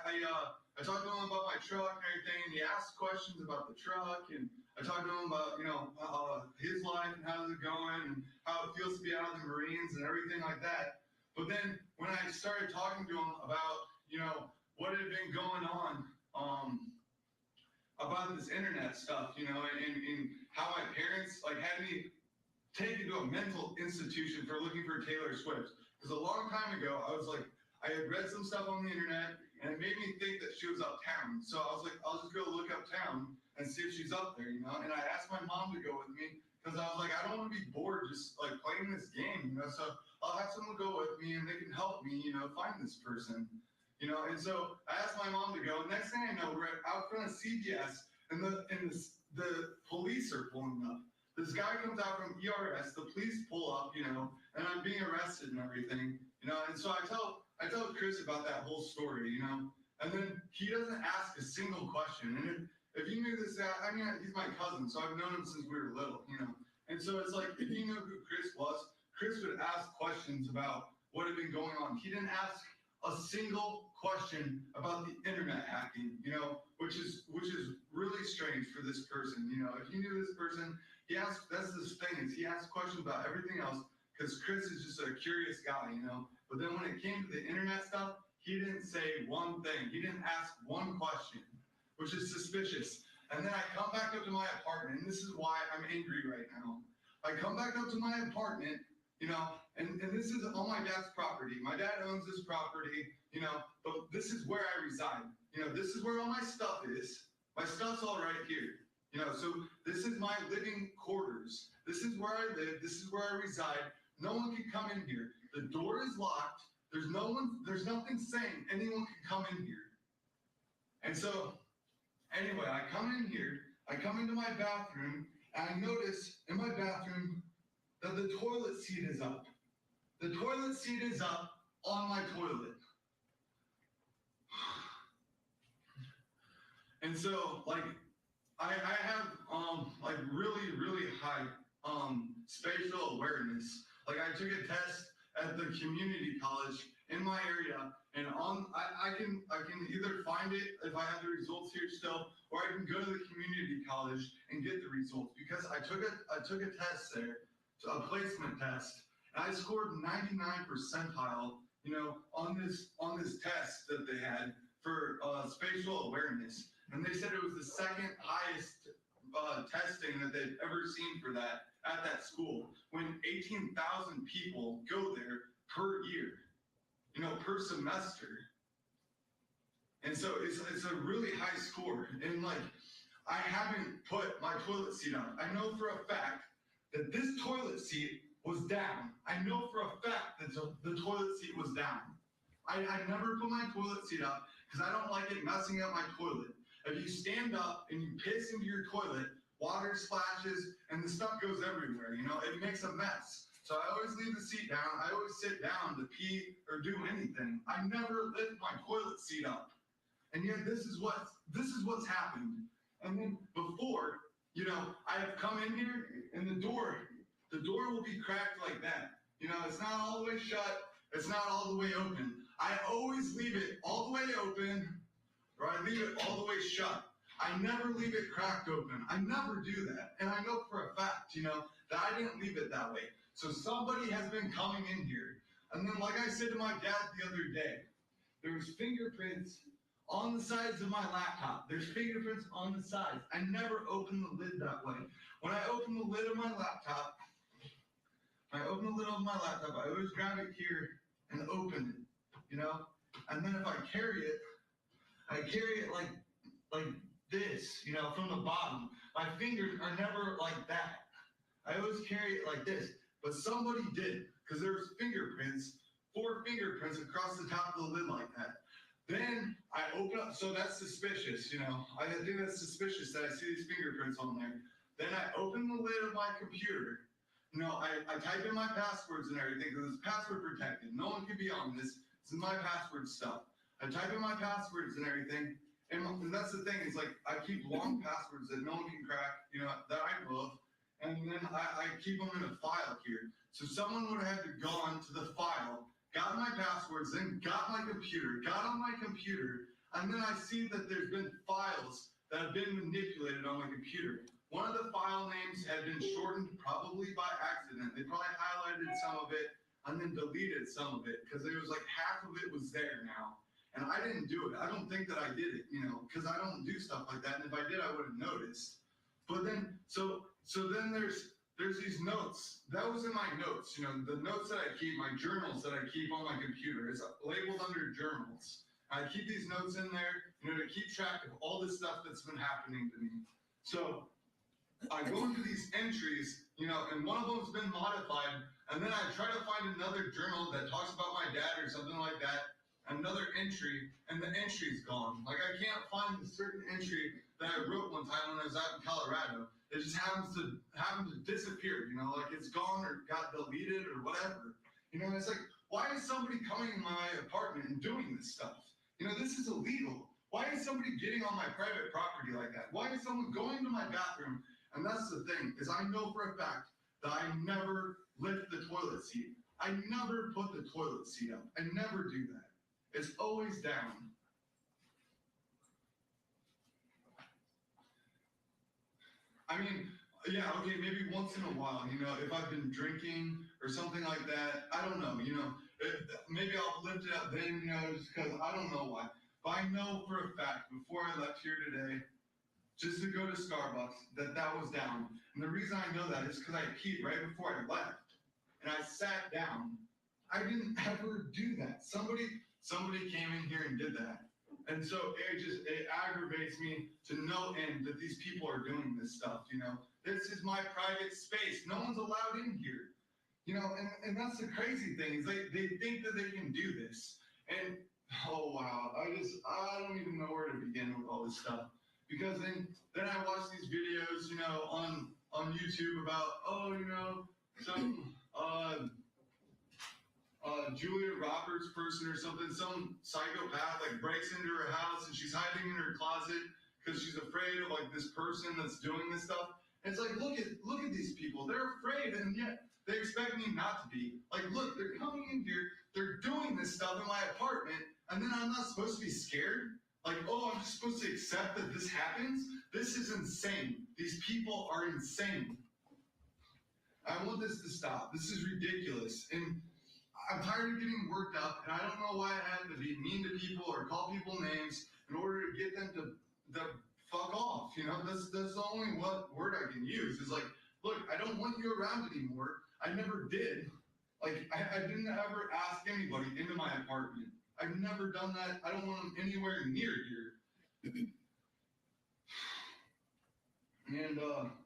talked to him about my truck and everything, and he asked questions about the truck, and I talked to him about, you know, his life and how's it going, and how it feels to be out of the Marines and everything like that. But then when I started talking to him about, you know, what had been going on about this internet stuff, you know, and how my parents like had me taken to a mental institution for looking for Taylor Swift. Because a long time ago, I was like, I had read some stuff on the internet, and it made me think that she was uptown. So I was like, I'll just go look uptown and see if she's up there, you know? And I asked my mom to go with me because I was like, I don't want to be bored just like playing this game, you know? So I'll have someone go with me and they can help me, you know, find this person, you know? And so I asked my mom to go. Next thing I know, we're out front of CVS and the police are pulling up. This guy comes out from ERS, the police pull up, you know, and I'm being arrested and everything, you know? And so I tell Chris about that whole story, you know? And then he doesn't ask a single question. And if you knew this, I mean, he's my cousin, so I've known him since we were little, you know? And so it's like, if you knew who Chris was, Chris would ask questions about what had been going on. He didn't ask a single question about the internet hacking, you know, which is really strange for this person, you know? If you knew this person, that's the thing, is he asked questions about everything else, because Chris is just a curious guy, you know? But then when it came to the internet stuff, he didn't say one thing. He didn't ask one question, which is suspicious. And then I come back up to my apartment, and this is why I'm angry right now. I come back up to my apartment, you know, and this is on my dad's property. My dad owns this property, you know, but this is where I reside. You know, this is where all my stuff is. My stuff's all right here. You know, so this is my living quarters. This is where I live. This is where I reside. No one can come in here. The door is locked. There's nothing saying anyone can come in here. And so, anyway, I come in here, I come into my bathroom, and I notice in my bathroom that the toilet seat is up. The toilet seat is up on my toilet. And so, like, I have like really, really high spatial awareness. Like, I took a test at the community college in my area, and I can either find it if I have the results here still, or I can go to the community college and get the results, because I took a test there, a placement test, and I scored 99 percentile, you know, on this test that they had for spatial awareness. And they said it was the second highest testing that they'd ever seen for that at that school, when 18,000 people go there per year, you know, per semester. And so it's a really high score. And like, I haven't put my toilet seat on. I know for a fact that this toilet seat was down. I know for a fact that the toilet seat was down. I never put my toilet seat up because I don't like it messing up my toilet. If you stand up and you piss into your toilet, water splashes and the stuff goes everywhere, you know, it makes a mess. So I always leave the seat down. I always sit down to pee or do anything. I never lift my toilet seat up. And yet this is what's happened. And then before, you know, I have come in here and the door will be cracked like that. You know, it's not all the way shut. It's not all the way open. I always leave it all the way open, or I leave it all the way shut. I never leave it cracked open. I never do that. And I know for a fact, you know, that I didn't leave it that way. So somebody has been coming in here. And then, like I said to my dad the other day, there was fingerprints on the sides of my laptop. There's fingerprints on the sides. I never open the lid that way. When I open the lid of my laptop, I always grab it here and open it, you know? And then if I carry it like this, you know, from the bottom. My fingers are never like that. I always carry it like this. But somebody did, because there's fingerprints, 4 fingerprints across the top of the lid like that. Then I open up, so that's suspicious, you know. I think that's suspicious that I see these fingerprints on there. Then I open the lid of my computer. You know, I type in my passwords and everything, because it's password protected. No one can be on this. This is my password stuff. I type in my passwords and everything. And that's the thing, is like, I keep long passwords that no one can crack, you know, that I know of. And then I keep them in a file here. So someone would have had to go on to the file, got my passwords, then got my computer, got on my computer, and then I see that there's been files that have been manipulated on my computer. One of the file names had been shortened probably by accident. They probably highlighted some of it and then deleted some of it, because it was like half of it was there now. And I didn't do it. I don't think that I did it, you know, because I don't do stuff like that. And if I did, I would have noticed. But then, so then there's there's these notes. That was in my notes, you know, the notes that I keep, my journals that I keep on my computer. It's labeled under journals. I keep these notes in there, you know, to keep track of all this stuff that's been happening to me. So I go into these entries, you know, and one of them's been modified, and then I try to find another journal that talks about my dad or something like that, another entry, and the entry's gone. Like, I can't find a certain entry that I wrote one time when I was out in Colorado. It just happens to disappear, you know, like it's gone or got deleted or whatever. You know, it's like, why is somebody coming in my apartment and doing this stuff? You know, this is illegal. Why is somebody getting on my private property like that? Why is someone going to my bathroom? And that's the thing, is I know for a fact that I never lift the toilet seat. I never put the toilet seat up. I never do that. It's always down. I mean, yeah, okay, maybe once in a while, you know, if I've been drinking or something like that, I don't know, you know, maybe I'll lift it up then, you know, just because I don't know why. But I know for a fact, before I left here today, just to go to Starbucks, that was down. And the reason I know that is because I peed right before I left. And I sat down. I didn't ever do that. Somebody came in here and did that. And so it aggravates me to no end that these people are doing this stuff, you know. This is my private space. No one's allowed in here. You know, and that's the crazy thing, is they think that they can do this. And, oh, wow, I don't even know where to begin with all this stuff. Because then I watch these videos, you know, on YouTube about, oh, you know, some Julia Roberts person or something, some psychopath like breaks into her house and she's hiding in her closet because she's afraid of like this person that's doing this stuff. And it's like, look at these people. They're afraid, and yet they expect me not to be. Like, look, they're coming in here, they're doing this stuff in my apartment, and then I'm not supposed to be scared? Like, oh, I'm just supposed to accept that this happens? This is insane. These people are insane. I want this to stop. This is ridiculous. And I'm tired of getting worked up, and I don't know why I have to be mean to people or call people names in order to get them to fuck off. You know, that's the only word I can use. Is like, look, I don't want you around anymore. I never did. Like, I didn't ever ask anybody into my apartment. I've never done that. I don't want them anywhere near here. And,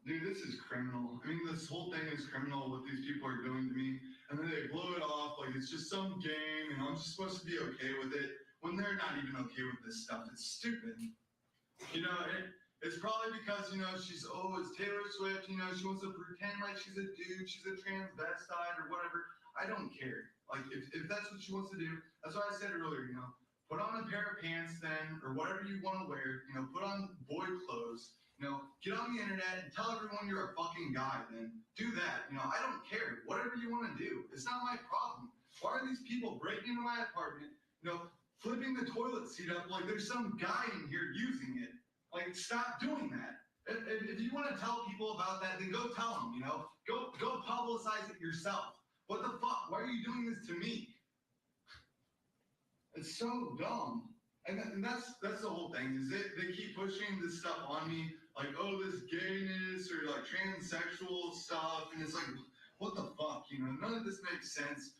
dude, this is criminal. I mean, this whole thing is criminal, what these people are doing to me. And then they blow it off like it's just some game, and I'm just supposed to be okay with it, when they're not even okay with this stuff. It's stupid. You know, it's probably because, you know, it's Taylor Swift, you know, she wants to pretend like she's a dude, she's a transvestite or whatever. I don't care. Like, if that's what she wants to do, that's what I said earlier, you know, put on a pair of pants then, or whatever you want to wear, you know, put on boy clothes, you know, get on the internet and tell everyone you're a fucking guy then. Do that, you know, I don't care. Whatever you want to do, it's not my problem. Why are these people breaking into my apartment, you know, flipping the toilet seat up like there's some guy in here using it? Like, stop doing that. If you want to tell people about that, then go tell them, you know, go publicize it yourself. What the fuck? Why are you doing this to me? It's so dumb. And that's the whole thing, is they keep pushing this stuff on me, like, oh, this gayness or like transsexual stuff, and it's like, what the fuck, you know? None of this makes sense.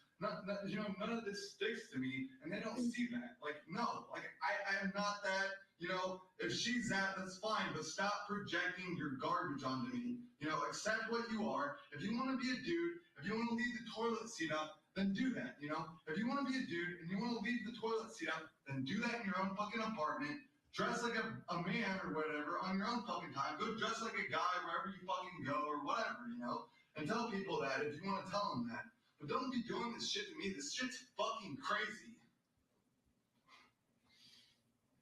You know, none of this sticks to me, and they don't see that. Like, no, like I am not that. You know, if she's that, that's fine, but stop projecting your garbage onto me. You know, accept what you are. If you want to be a dude, if you want to leave the toilet seat up, then do that, you know? If you want to be a dude and you want to leave the toilet seat up, then do that in your own fucking apartment. Dress like a man or whatever on your own fucking time. Go dress like a guy wherever you fucking go or whatever, you know? And tell people that if you want to tell them that. But don't be doing this shit to me. This shit's fucking crazy.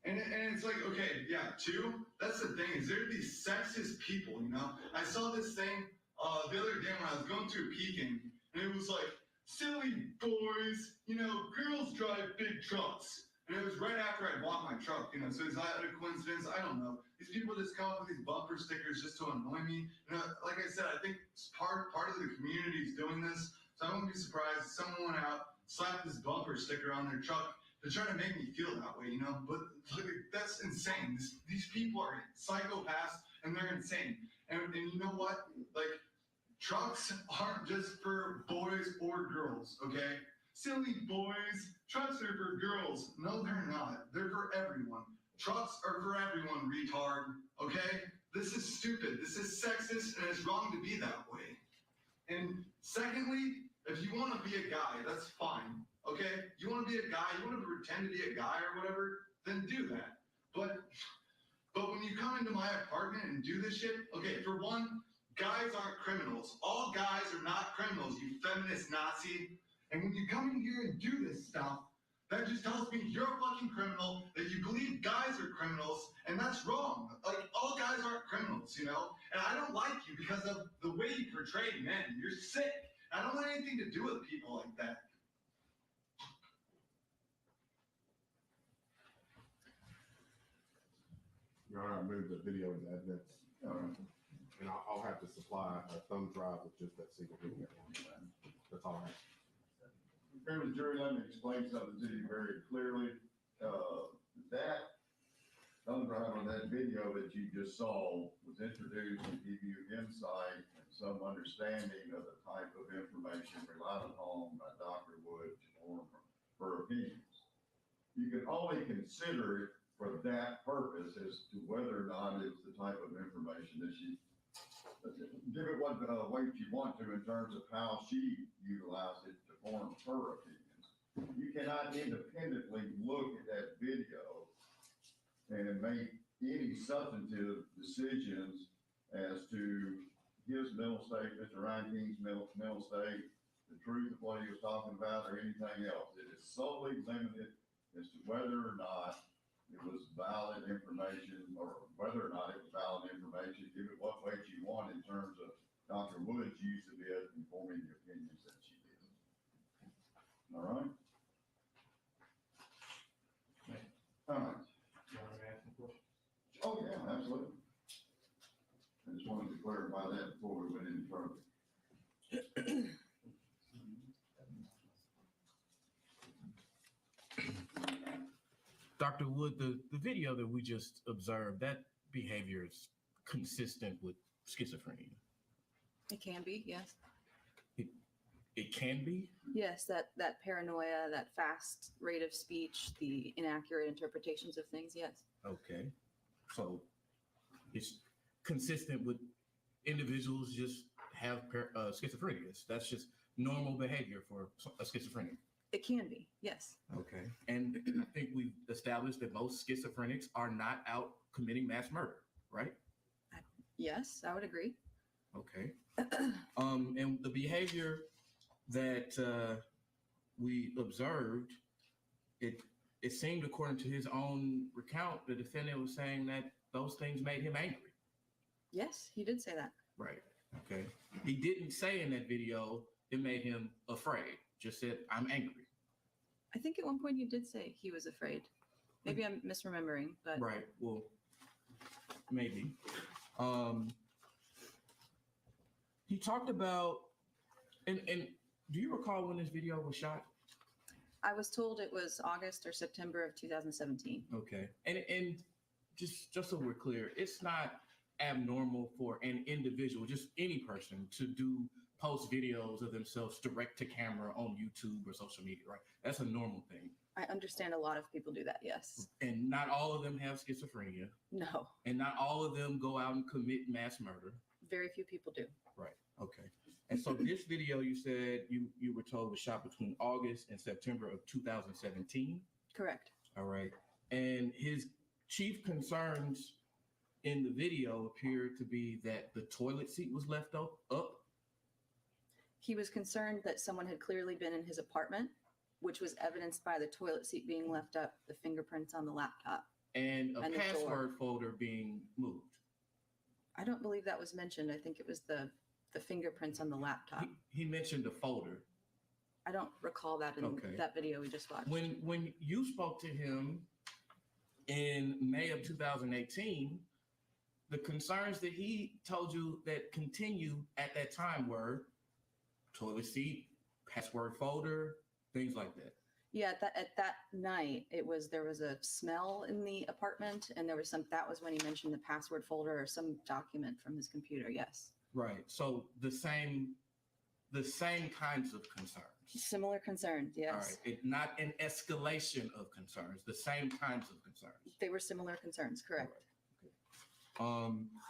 And it's like, okay, yeah, two, that's the thing, is there are these sexist people, you know? I saw this thing the other day when I was going through Peking, and it was like, silly boys, you know, girls drive big trucks. And it was right after I bought my truck, you know, so is that a coincidence? I don't know. These people just come up with these bumper stickers just to annoy me. You know, like I said, I think part of the community is doing this, so I wouldn't be surprised if someone went out, slapped this bumper sticker on their truck to try to make me feel that way, you know? But like, that's insane. These people are psychopaths, and they're insane. And you know what? Like, Trucks aren't just for boys or girls, okay? Silly boys. Trucks are for girls. No, they're not. They're for everyone. Trucks are for everyone, retard, okay? This is stupid. This is sexist, and it's wrong to be that way. And secondly, if you want to be a guy, that's fine, okay? You want to be a guy, you want to pretend to be a guy or whatever, then do that. But when you come into my apartment and do this shit, okay, for one, guys aren't criminals. All guys are not criminals, you feminist Nazi. And when you come in here and do this stuff, that just tells me you're a fucking criminal, that you believe guys are criminals, and that's wrong. Like, all guys aren't criminals, you know? And I don't like you because of the way you portray men. You're sick. I don't want anything to do with people like that. Your Honor, I move the video as evidence. And I'll have to supply a thumb drive with just that single video. That's all I have. Members of the jury, let me explain something to you very clearly. That thumb drive on that video that you just saw was introduced to give you insight and some understanding of the type of information relied upon by Dr. Wood to form her opinions. You can only consider it for that purpose as to whether or not it's the type of information that she, give it what weight you want to in terms of how she utilized it to form her opinions. You cannot independently look at that video and make any substantive decisions as to his mental state, Mr. Reinking's mental state, the truth of what he was talking about, or anything else. It is solely limited as to whether or not it was valid information, or whether or not it was valid information. Give it what weight you want in terms of Dr. Wood's use of it in forming the opinions that she did. All right? All right. Oh, yeah, absolutely. I just wanted to clarify that before we went any further. Dr. Wood, the video that we just observed, that behavior is consistent with schizophrenia. It can be, yes. It can be? Yes, that paranoia, that fast rate of speech, the inaccurate interpretations of things, yes. Okay. So it's consistent with individuals just have schizophrenia. That's just normal behavior for a schizophrenic. It can be, yes. Okay. And I think we've established that most schizophrenics are not out committing mass murder, right? Yes, I would agree. Okay. And the behavior that we observed, it seemed, according to his own recount, the defendant was saying that those things made him angry. Yes, he did say that. Right. Okay. He didn't say in that video it made him afraid. Just said, I'm angry. I think at one point he did say he was afraid. Maybe I'm misremembering, but right. Well, maybe. He talked about, and do you recall when this video was shot? I was told it was August or September of 2017. Okay. And just so we're clear, it's not abnormal for an individual, just any person, to post videos of themselves direct to camera on YouTube or social media, right? That's a normal thing. I understand a lot of people do that, yes. And not all of them have schizophrenia. No. And not all of them go out and commit mass murder. Very few people do. Right. Okay. And so this video, you said you were told was shot between August and September of 2017. Correct. All right. And his chief concerns in the video appeared to be that the toilet seat was left up. He was concerned that someone had clearly been in his apartment, which was evidenced by the toilet seat being left up, the fingerprints on the laptop. And a password folder being moved. I don't believe that was mentioned. I think it was the fingerprints on the laptop. He mentioned a folder. I don't recall that in that video we just watched. When you spoke to him in May of 2018, the concerns that he told you that continue at that time were toilet seat, password folder, things like that. Yeah, at that night, there was a smell in the apartment, and that was when he mentioned the password folder or some document from his computer. Yes. Right. So the same kinds of concerns. Similar concerns, yes. All right. Not an escalation of concerns, the same kinds of concerns. They were similar concerns, correct.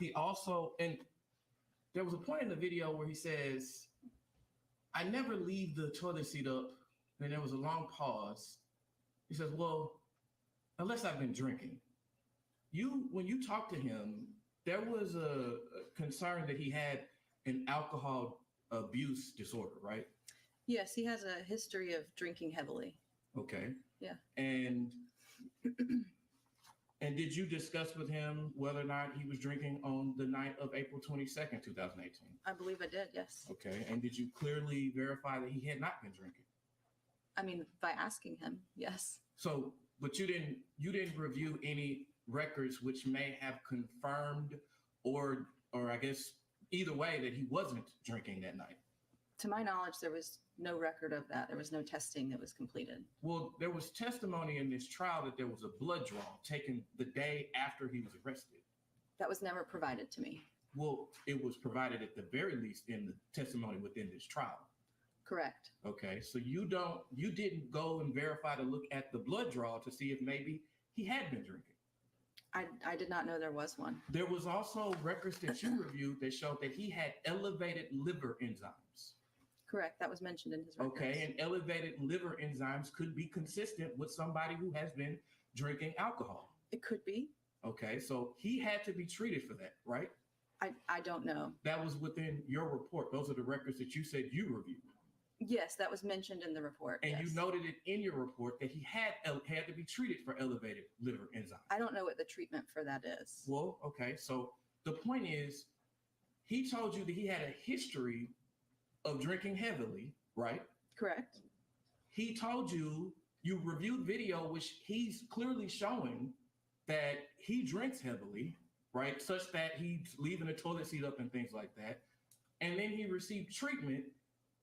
He also, and there was a point in the video where he says, I never leave the toilet seat up. And there was a long pause. He says, well, unless I've been drinking. When you talked to him, there was a concern that he had an alcohol abuse disorder, right? Yes, he has a history of drinking heavily. Okay. Yeah. And did you discuss with him whether or not he was drinking on the night of April 22nd, 2018? I believe I did, yes. Okay. And did you clearly verify that he had not been drinking? I mean, by asking him, yes. So, but you didn't review any records which may have confirmed or I guess either way that he wasn't drinking that night. To my knowledge, there was no record of that. There was no testing that was completed. Well, there was testimony in this trial that there was a blood draw taken the day after he was arrested. That was never provided to me. Well, it was provided at the very least in the testimony within this trial. Correct. Okay, so you didn't go and verify to look at the blood draw to see if maybe he had been drinking. I did not know there was one. There was also records that you reviewed that showed that he had elevated liver enzymes. Correct. That was mentioned in his records. Okay, and elevated liver enzymes could be consistent with somebody who has been drinking alcohol. It could be. Okay, so he had to be treated for that, right? I don't know. That was within your report. Those are the records that you said you reviewed. Yes, that was mentioned in the report. And yes. you noted it in your report that he had to be treated for elevated liver enzymes. I don't know what the treatment for that is. Well, okay, so the point is, he told you that he had a history of drinking heavily, right? Correct. He told you reviewed video which he's clearly showing that he drinks heavily, right? Such that he's leaving the toilet seat up and things like that. And then he received treatment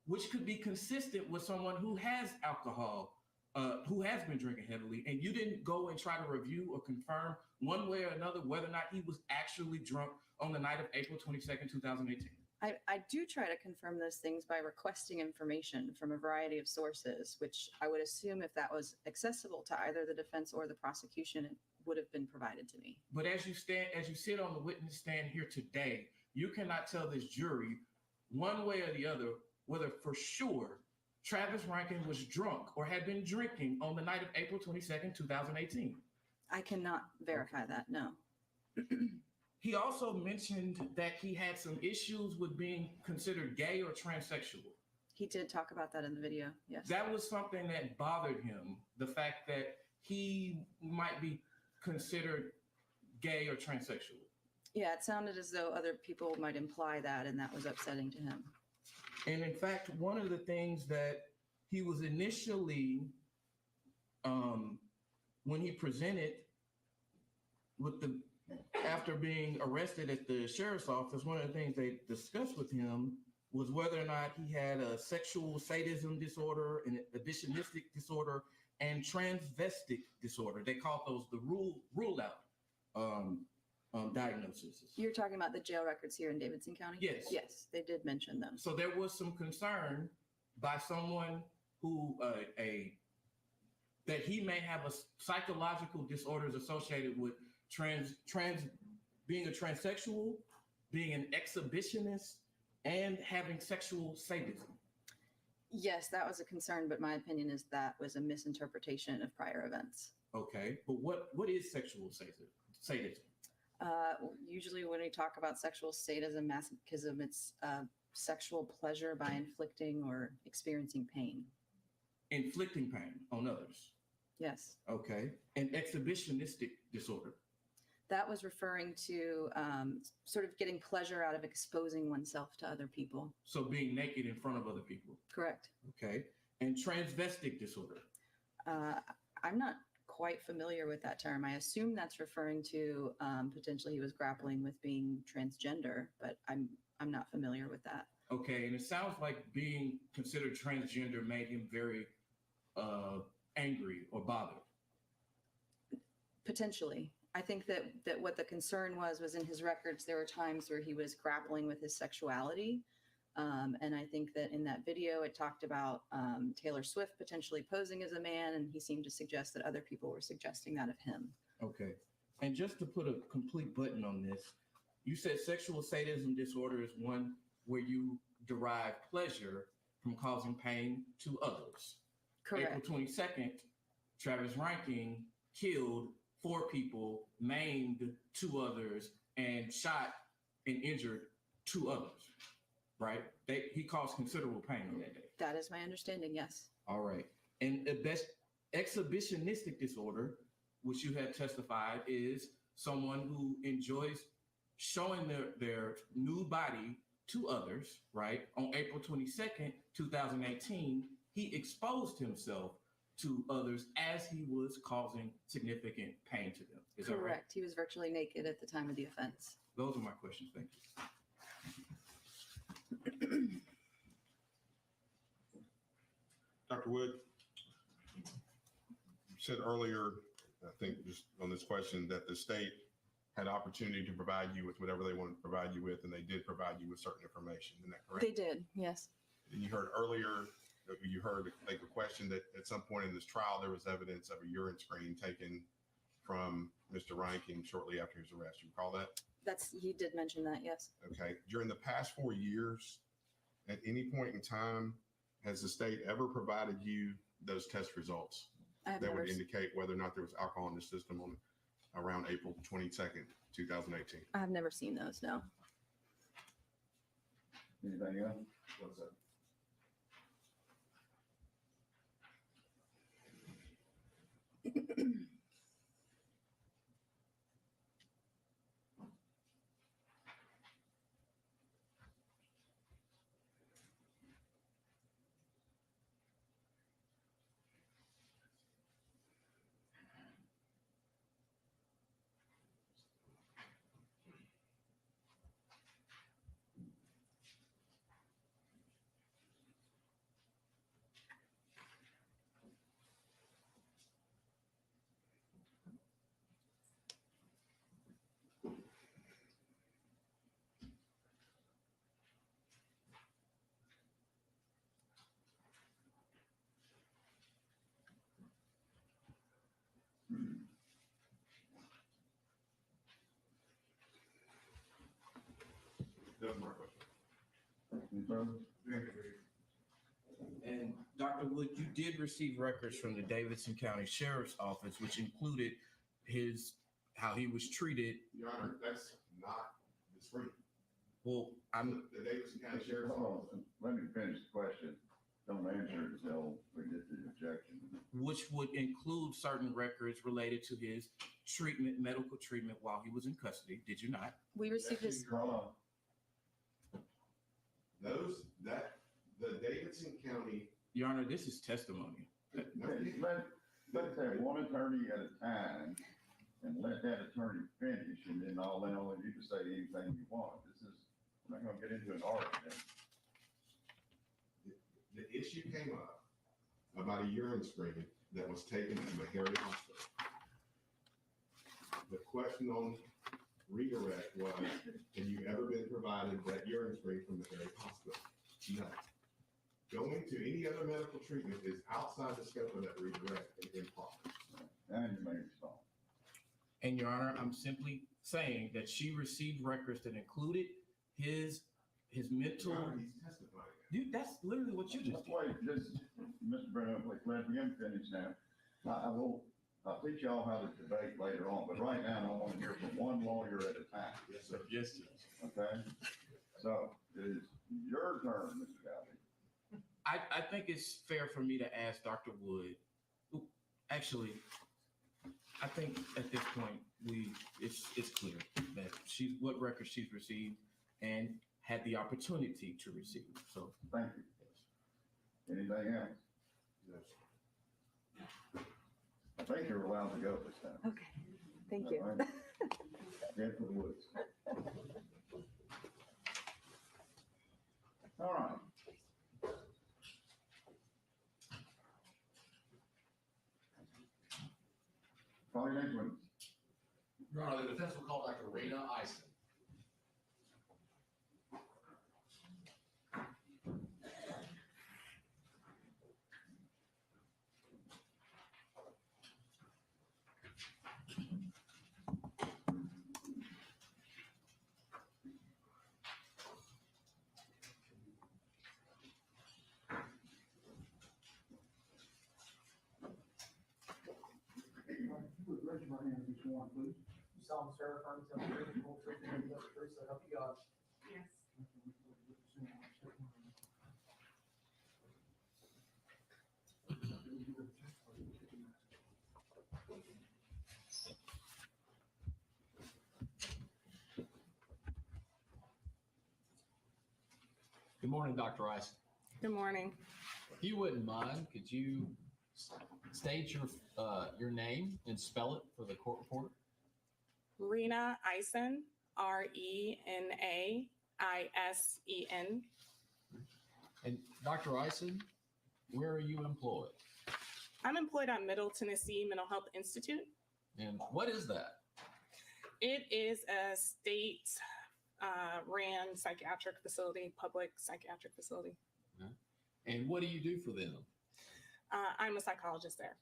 which could be consistent with someone who has alcohol, who has been drinking heavily, and you didn't go and try to review or confirm one way or another whether or not he was actually drunk on the night of April 22nd, 2018. I do try to confirm those things by requesting information from a variety of sources, which I would assume if that was accessible to either the defense or the prosecution, it would have been provided to me. But as you sit on the witness stand here today, you cannot tell this jury one way or the other whether for sure Travis Reinking was drunk or had been drinking on the night of April 22nd, 2018. I cannot verify that, no. He also mentioned that he had some issues with being considered gay or transsexual. He did talk about that in the video, yes. That was something that bothered him, the fact that he might be considered gay or transsexual. Yeah, it sounded as though other people might imply that, and that was upsetting to him. And in fact, one of the things that he was initially, when he presented after being arrested at the sheriff's office, one of the things they discussed with him was whether or not he had a sexual sadism disorder, an exhibitionistic disorder, and transvestic disorder. They called those the rule out diagnoses. You're talking about the jail records here in Davidson County? Yes. Yes, they did mention them. So there was some concern by someone who that he may have a psychological disorders associated with being a transsexual, being an exhibitionist, and having sexual sadism. Yes, that was a concern, but my opinion is that was a misinterpretation of prior events. Okay, but what is sexual sadism? Usually when we talk about sexual sadism, masochism, it's sexual pleasure by inflicting or experiencing pain. Inflicting pain on others? Yes. Okay, and exhibitionistic disorder? That was referring to sort of getting pleasure out of exposing oneself to other people. So being naked in front of other people? Correct. Okay, and transvestic disorder? I'm not quite familiar with that term. I assume that's referring to potentially he was grappling with being transgender, but I'm not familiar with that. Okay, and it sounds like being considered transgender made him very angry or bothered. Potentially. I think that what the concern was in his records, there were times where he was grappling with his sexuality. And I think that in that video, it talked about Taylor Swift potentially posing as a man, and he seemed to suggest that other people were suggesting that of him. Okay. And just to put a complete button on this, you said sexual sadism disorder is one where you derive pleasure from causing pain to others. Correct. April 22nd, Travis Reinking killed 4 people, maimed 2 others, and shot and injured 2 others, right? He caused considerable pain on that day. That is my understanding, yes. All right. And the best exhibitionistic disorder, which you have testified, is someone who enjoys showing their nude body to others, right? On April 22nd, 2018, he exposed himself to others as he was causing significant pain to them. Is that right? Correct. He was virtually naked at the time of the offense. Those are my questions. Thank you. Dr. Wood, you said earlier, I think just on this question, that the state had opportunity to provide you with whatever they wanted to provide you with, and they did provide you with certain information. Isn't that correct? They did, yes. And you heard earlier, you heard like a question that at some point in this trial, there was evidence of a urine screen taken from Mr. Reinking shortly after his arrest. You recall that? He did mention that, yes. Okay. During the past 4 years, at any point in time, has the state ever provided you those test results that would indicate whether or not there was alcohol in the system on around April 22nd, 2018? I've never seen those, no. Anything else? What's that? That was my question. And Dr. Wood, you did receive records from the Davidson County Sheriff's Office, which included how he was treated. Your Honor, that's not the screen. Well, the Davidson County Sheriff's Office. Let me finish the question. Don't answer it until we get the objection. Which would include certain records related to his medical treatment while he was in custody. Did you not? We received his. The Davidson County. Your Honor, this is testimony. Let's have one attorney at a time and let that attorney finish, and then I'll allow you to say anything you want. I'm not going to get into an argument. The issue came up about a urine screen that was taken to Meharry Hospital. The question on redirect was, have you ever been provided that urine screen from Meharry Hospital? No. Going to any other medical treatment is outside the scope of that redirect and improper. And you may respond. And Your Honor, I'm simply saying that she received records that included his mental. Your Honor, he's testifying. Dude, that's literally what you just did. Wait, Mr. Brennan, please let him finish now. I'll teach y'all how to debate later on, but right now I want to hear from one lawyer at a time. Yes, sir. Yes, Judge. Okay? So it is your turn, Mr. Gowdy. I think it's fair for me to ask Dr. Wood. Actually, I think at this point it's clear that what records she's received and had the opportunity to receive. So thank you. Anything else? Yes. I think you're allowed to go this time. Okay, thank you. Right. Get to the woods. All right. Call your next witness. Your Honor, the defense will call Dr. Rena Isen. If you would raise your right hand and be sworn, please. You solemnly swear affirm to tell the truth, the whole truth, and nothing but the truth, so help you God. Yes. Good morning, Dr. Rice. Good morning. If you wouldn't mind, could you state your name and spell it for the court reporter? Rena Isen, RenaIsen. And Dr. Isen, where are you employed? I'm employed at Middle Tennessee Mental Health Institute. And what is that? It is a state ran psychiatric facility, public psychiatric facility. Okay. And what do you do for them? I'm a psychologist there.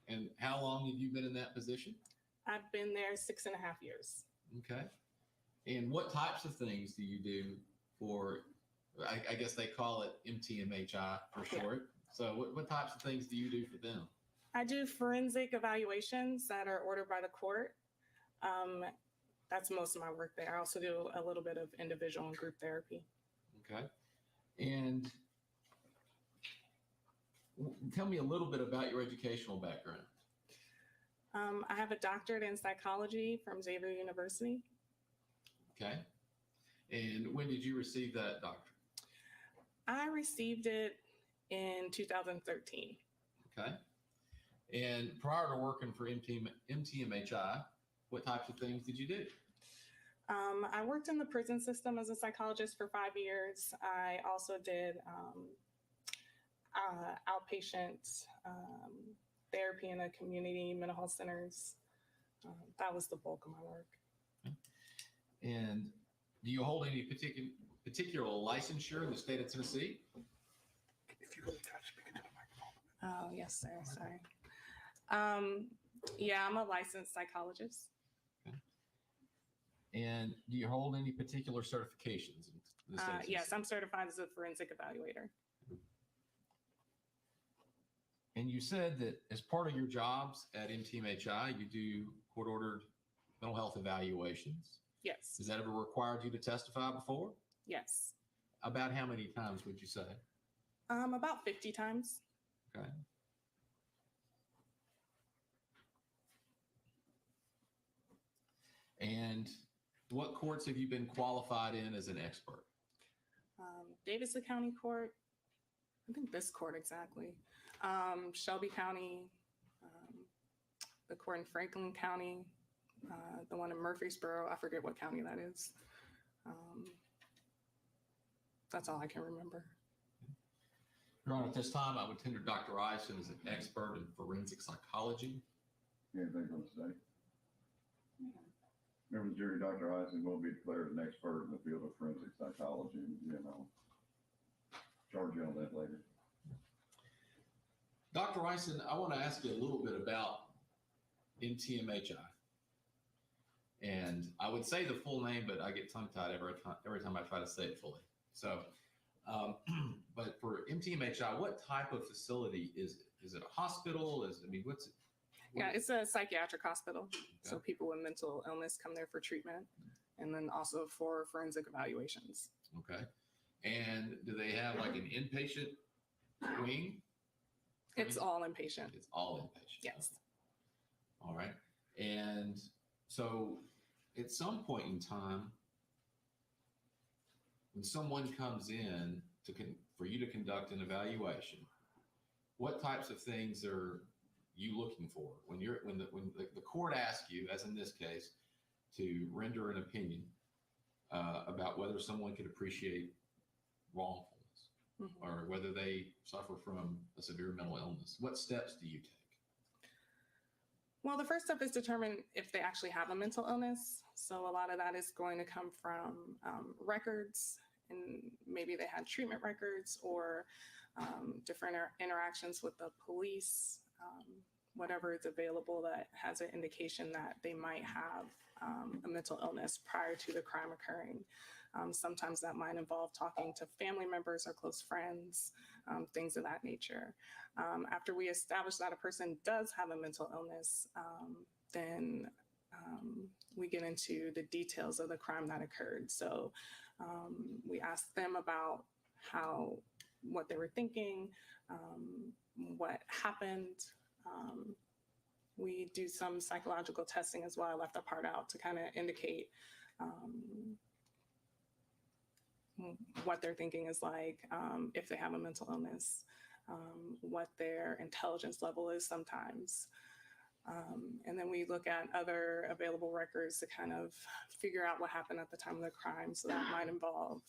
And how long have you been in that position? I've been there 6.5 years. Okay. And what types of things do you do for, I guess they call it MTMHI for short. Yeah. So what types of things do you do for them? I do forensic evaluations that are ordered by the court. That's most of my work there. I also do a little bit of individual and group therapy. Okay. And tell me a little bit about your educational background. I have a doctorate in psychology from Xavier University. Okay. And when did you receive that doctorate? I received it in 2013. Okay. And prior to working for MTMHI, what types of things did you do? I worked in the prison system as a psychologist for 5 years. I also did outpatient therapy in the community mental health centers. That was the bulk of my work. Okay. And do you hold any particular licensure in the state of Tennessee? If you really try to speak into the microphone. Oh, yes, sir. Sorry. Yeah, I'm a licensed psychologist. Okay. And do you hold any particular certifications in the state of Tennessee? Yes, I'm certified as a forensic evaluator. And you said that as part of your jobs at MTMHI, you do court-ordered mental health evaluations. Yes. Has that ever required you to testify before? Yes. About how many times would you say? About 50 times. Okay. And what courts have you been qualified in as an expert? Davidson County Court. I think this court exactly. Shelby County, the court in Franklin County, the one in Murfreesboro. I forget what county that is. That's all I can remember. Your Honor, at this time, I would tender Dr. Isen as an expert in forensic psychology. Anything from the state? Member of the jury, Dr. Isen will be declared an expert in the field of forensic psychology, and I'll charge you on that later. Dr. Isen, I want to ask you a little bit about MTMHI. And I would say the full name, but I get tongue-tied every time I try to say it fully. So, but for MTMHI, what type of facility is it? Is it a hospital? What's it? Yeah, it's a psychiatric hospital. Okay. So people with mental illness come there for treatment and then also for forensic evaluations. Okay. And do they have like an inpatient wing? It's all inpatient. It's all inpatient. Yes. All right. And so at some point in time, when someone comes in for you to conduct an evaluation, what types of things are you looking for when the court asks you, as in this case, to render an opinion about whether someone could appreciate wrongfulness or whether they suffer from a severe mental illness? What steps do you take? Well, the first step is determine if they actually have a mental illness. So a lot of that is going to come from records, and maybe they had treatment records or different interactions with the police, whatever is available that has an indication that they might have a mental illness prior to the crime occurring. Sometimes that might involve talking to family members or close friends, things of that nature. After we establish that a person does have a mental illness, then we get into the details of the crime that occurred. So we ask them about what they were thinking, what happened. We do some psychological testing as well. I left that part out to kind of indicate what their thinking is like, if they have a mental illness, what their intelligence level is sometimes. And then we look at other available records to kind of figure out what happened at the time of the crime. So that might involve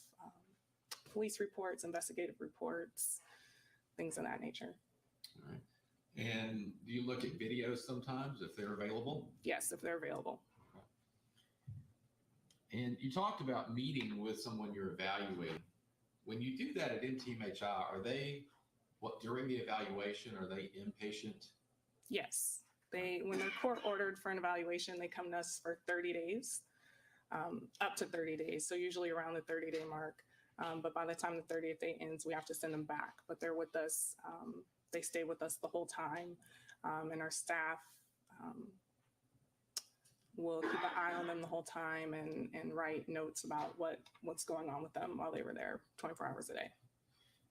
police reports, investigative reports, things of that nature. All right. And do you look at videos sometimes if they're available? Yes, if they're available. And you talked about meeting with someone you're evaluating. When you do that at NTMHI, are they, during the evaluation, are they inpatient? Yes. When they're court ordered for an evaluation, they come to us for 30 days, up to 30 days. So usually around the 30-day mark. But by the time the 30th day ends, we have to send them back. But they're with us. They stay with us the whole time. And our staff will keep an eye on them the whole time and write notes about what's going on with them while they were there 24 hours a day.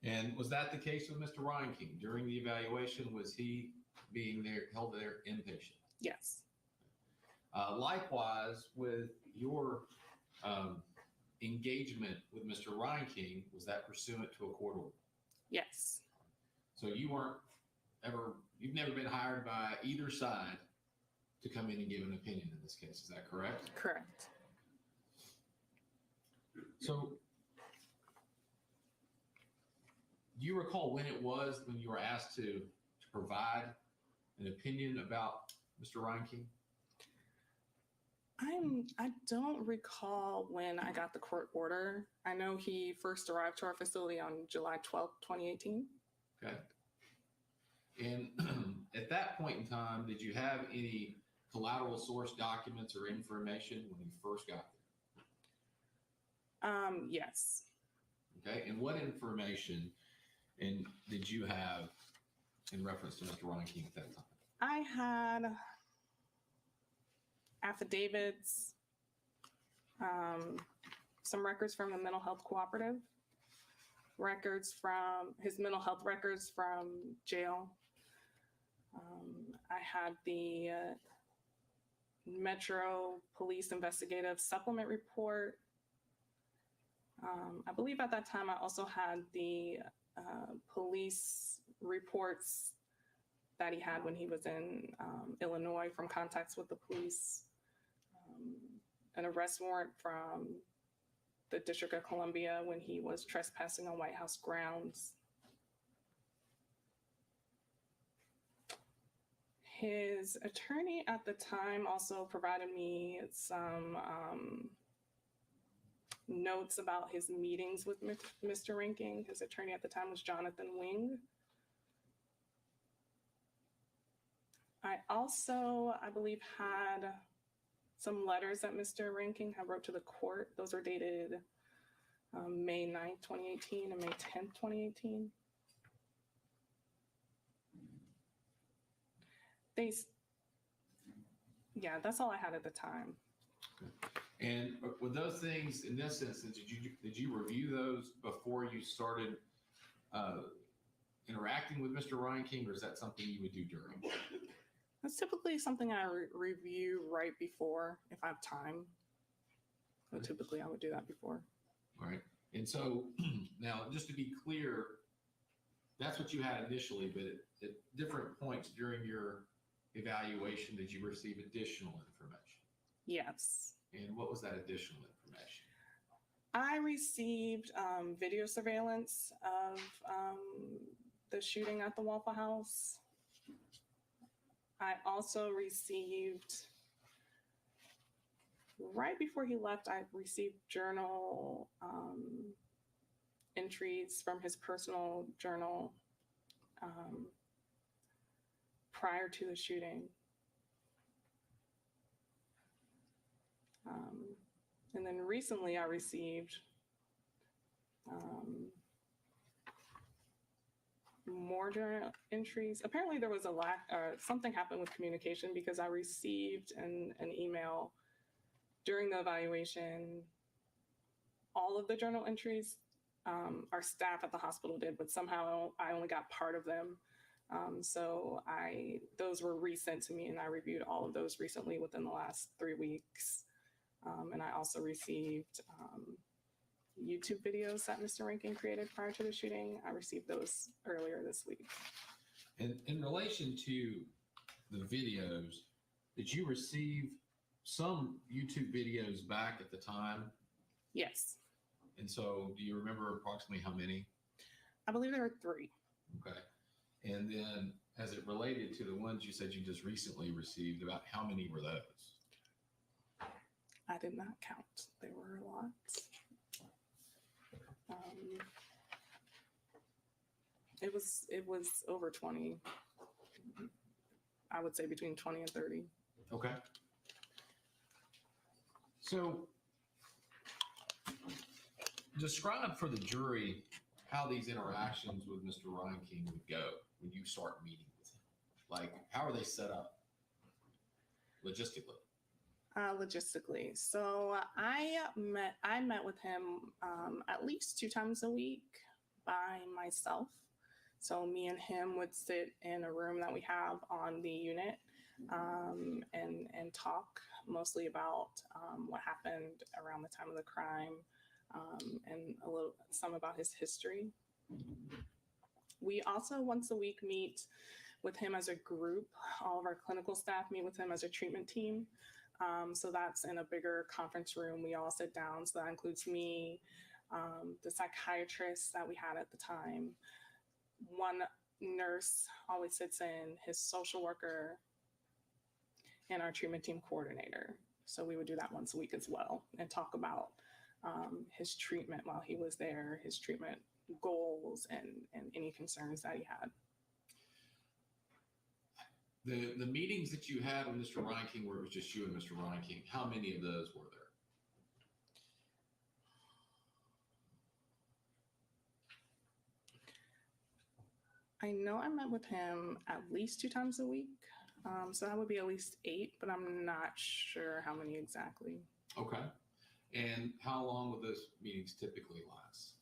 And was that the case with Mr. Reinking? During the evaluation, was he being there, held there inpatient? Yes. Likewise, with your engagement with Mr. Reinking, was that pursuant to a court order? Yes. So you've never been hired by either side to come in and give an opinion in this case, is that correct? Correct. So do you recall when it was when you were asked to provide an opinion about Mr. Reinking? I don't recall when I got the court order. I know he first arrived to our facility on July 12th, 2018. Okay. And at that point in time, did you have any collateral source documents or information when you first got there? Yes. Okay. And what information did you have in reference to Mr. Reinking at that time? I had affidavits, some records from the mental health cooperative, records from his mental health records from jail. I had the Metro Police Investigative Supplement Report. I believe at that time I also had the police reports that he had when he was in Illinois from contacts with the police, an arrest warrant from the District of Columbia when he was trespassing on White House grounds. His attorney at the time also provided me some notes about his meetings with Mr. Reinking. His attorney at the time was Jonathan Wing. I also, I believe, had some letters that Mr. Reinking had wrote to the court. Those are dated May 9th, 2018 and May 10th, 2018. Yeah, that's all I had at the time. And with those things, in this instance, did you review those before you started interacting with Mr. Reinking, or is that something you would do during? That's typically something I review right before if I have time. So typically I would do that before. All right. And so now, just to be clear, that's what you had initially, but at different points during your evaluation, did you receive additional information? Yes. And what was that additional information? I received video surveillance of the shooting at the Waffle House. I also received, right before he left, I received journal entries from his personal journal prior to the shooting. And then recently I received more journal entries. Apparently there was a lack, something happened with communication, because I received an email during the evaluation. All of the journal entries our staff at the hospital did, but somehow I only got part of them. So those were resent to me, and I reviewed all of those recently within the last 3 weeks. And I also received YouTube videos that Mr. Reinking created prior to the shooting. I received those earlier this week. And in relation to the videos, did you receive some YouTube videos back at the time? Yes. And so do you remember approximately how many? I believe there were 3. Okay. And then as it related to the ones you said you just recently received, about how many were those? I did not count. There were a lot. It was over 20. I would say between 20 and 30. Okay. So describe for the jury how these interactions with Mr. Reinking would go when you start meeting with him. Like, how are they set up logistically? Logistically. So I met with him at least 2 times a week by myself. So me and him would sit in a room that we have on the unit and talk mostly about what happened around the time of the crime and some about his history. We also once a week meet with him as a group. All of our clinical staff meet with him as a treatment team. So that's in a bigger conference room. We all sit down. So that includes me, the psychiatrist that we had at the time. One nurse always sits in, his social worker, and our treatment team coordinator. So we would do that once a week as well and talk about his treatment while he was there, his treatment goals, and any concerns that he had. The meetings that you had with Mr. Reinking, where it was just you and Mr. Reinking, how many of those were there? I know I met with him at least 2 times a week. So that would be at least 8, but I'm not sure how many exactly. Okay. And how long would those meetings typically last?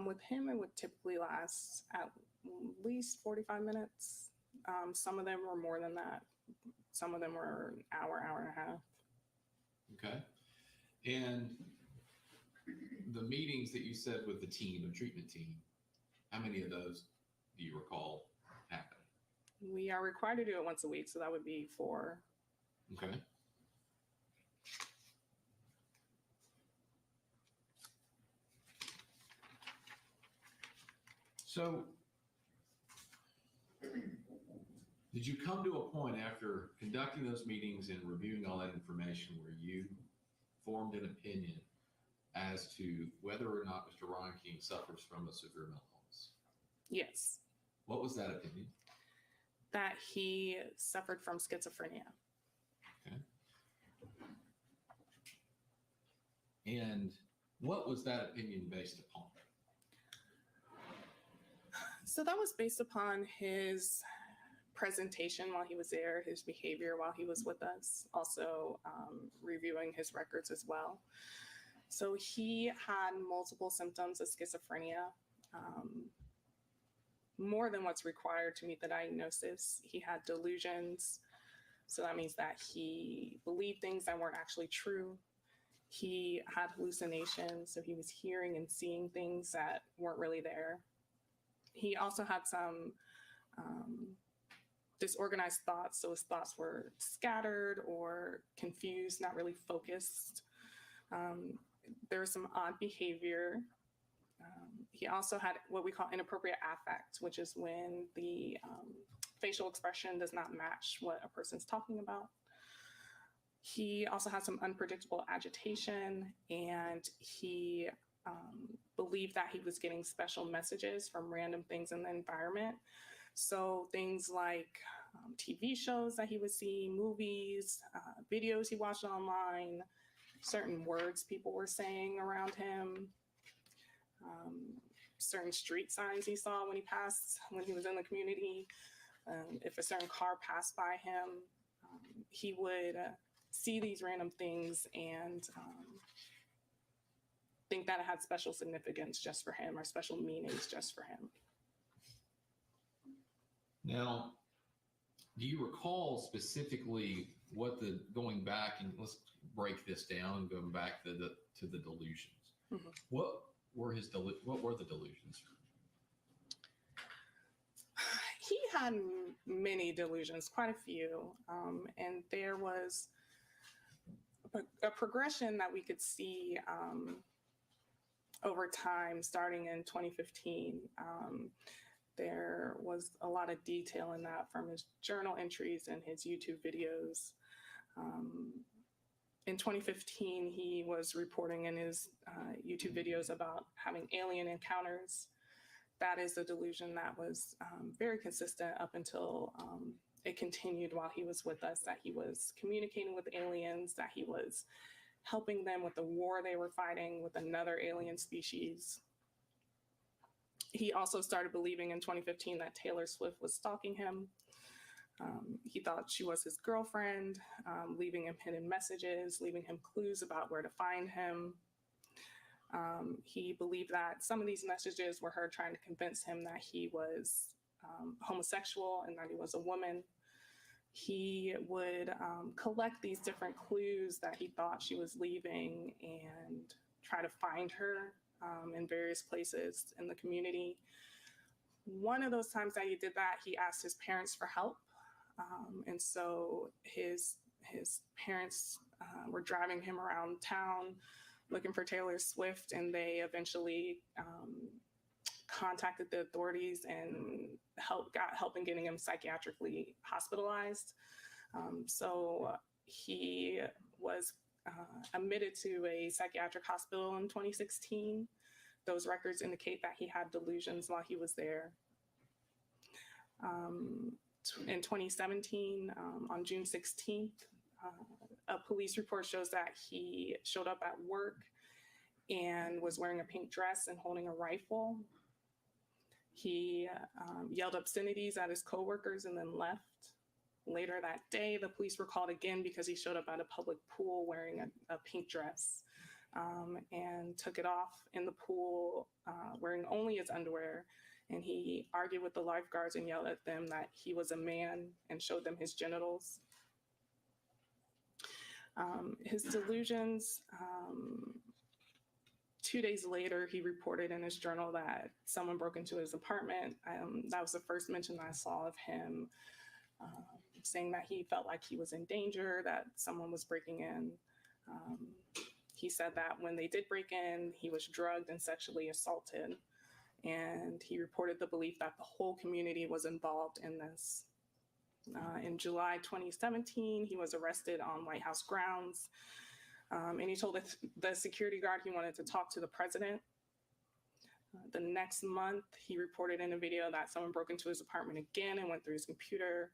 With him, it would typically last at least 45 minutes. Some of them were more than that. Some of them were an hour, hour and a half. Okay. And the meetings that you said with the team, the treatment team, how many of those do you recall happening? We are required to do it once a week, so that would be 4. Okay. So did you come to a point after conducting those meetings and reviewing all that information where you formed an opinion as to whether or not Mr. Reinking suffers from a severe mental illness? Yes. What was that opinion? That he suffered from schizophrenia. Okay. And what was that opinion based upon? So that was based upon his presentation while he was there, his behavior while he was with us, also reviewing his records as well. So he had multiple symptoms of schizophrenia, more than what's required to meet the diagnosis. He had delusions. So that means that he believed things that weren't actually true. He had hallucinations, so he was hearing and seeing things that weren't really there. He also had some disorganized thoughts, so his thoughts were scattered or confused, not really focused. There was some odd behavior. He also had what we call inappropriate affect, which is when the facial expression does not match what a person's talking about. He also had some unpredictable agitation, and he believed that he was getting special messages from random things in the environment. So things like TV shows that he would see, movies, videos he watched online, certain words people were saying around him, certain street signs he saw when he was in the community. If a certain car passed by him, he would see these random things and think that it had special significance just for him or special meanings just for him. Now, do you recall specifically what going back, and let's break this down and going back to the delusions. Mm-hmm. What were the delusions? He had many delusions, quite a few, and there was a progression that we could see over time, starting in 2015. There was a lot of detail in that from his journal entries and his YouTube videos. In 2015, he was reporting in his YouTube videos about having alien encounters. That is a delusion that was very consistent up until it continued while he was with us, that he was communicating with aliens, that he was helping them with the war they were fighting with another alien species. He also started believing in 2015 that Taylor Swift was stalking him. He thought she was his girlfriend, leaving him hidden messages, leaving him clues about where to find him. He believed that some of these messages were her trying to convince him that he was homosexual and that he was a woman. He would collect these different clues that he thought she was leaving and try to find her in various places in the community. One of those times that he did that, he asked his parents for help. And so his parents were driving him around town looking for Taylor Swift, and they eventually contacted the authorities and got help in getting him psychiatrically hospitalized. So he was admitted to a psychiatric hospital in 2016. Those records indicate that he had delusions while he was there. In 2017, on June 16th, a police report shows that he showed up at work and was wearing a pink dress and holding a rifle. He yelled obscenities at his coworkers and then left. Later that day, the police were called again because he showed up at a public pool wearing a pink dress and took it off in the pool wearing only his underwear. And he argued with the lifeguards and yelled at them that he was a man and showed them his genitals. His delusions, 2 days later, he reported in his journal that someone broke into his apartment. That was the first mention I saw of him, saying that he felt like he was in danger, that someone was breaking in. He said that when they did break in, he was drugged and sexually assaulted. And he reported the belief that the whole community was involved in this. In July 2017, he was arrested on White House grounds. And he told the security guard he wanted to talk to the president. The next month, he reported in a video that someone broke into his apartment again and went through his computer.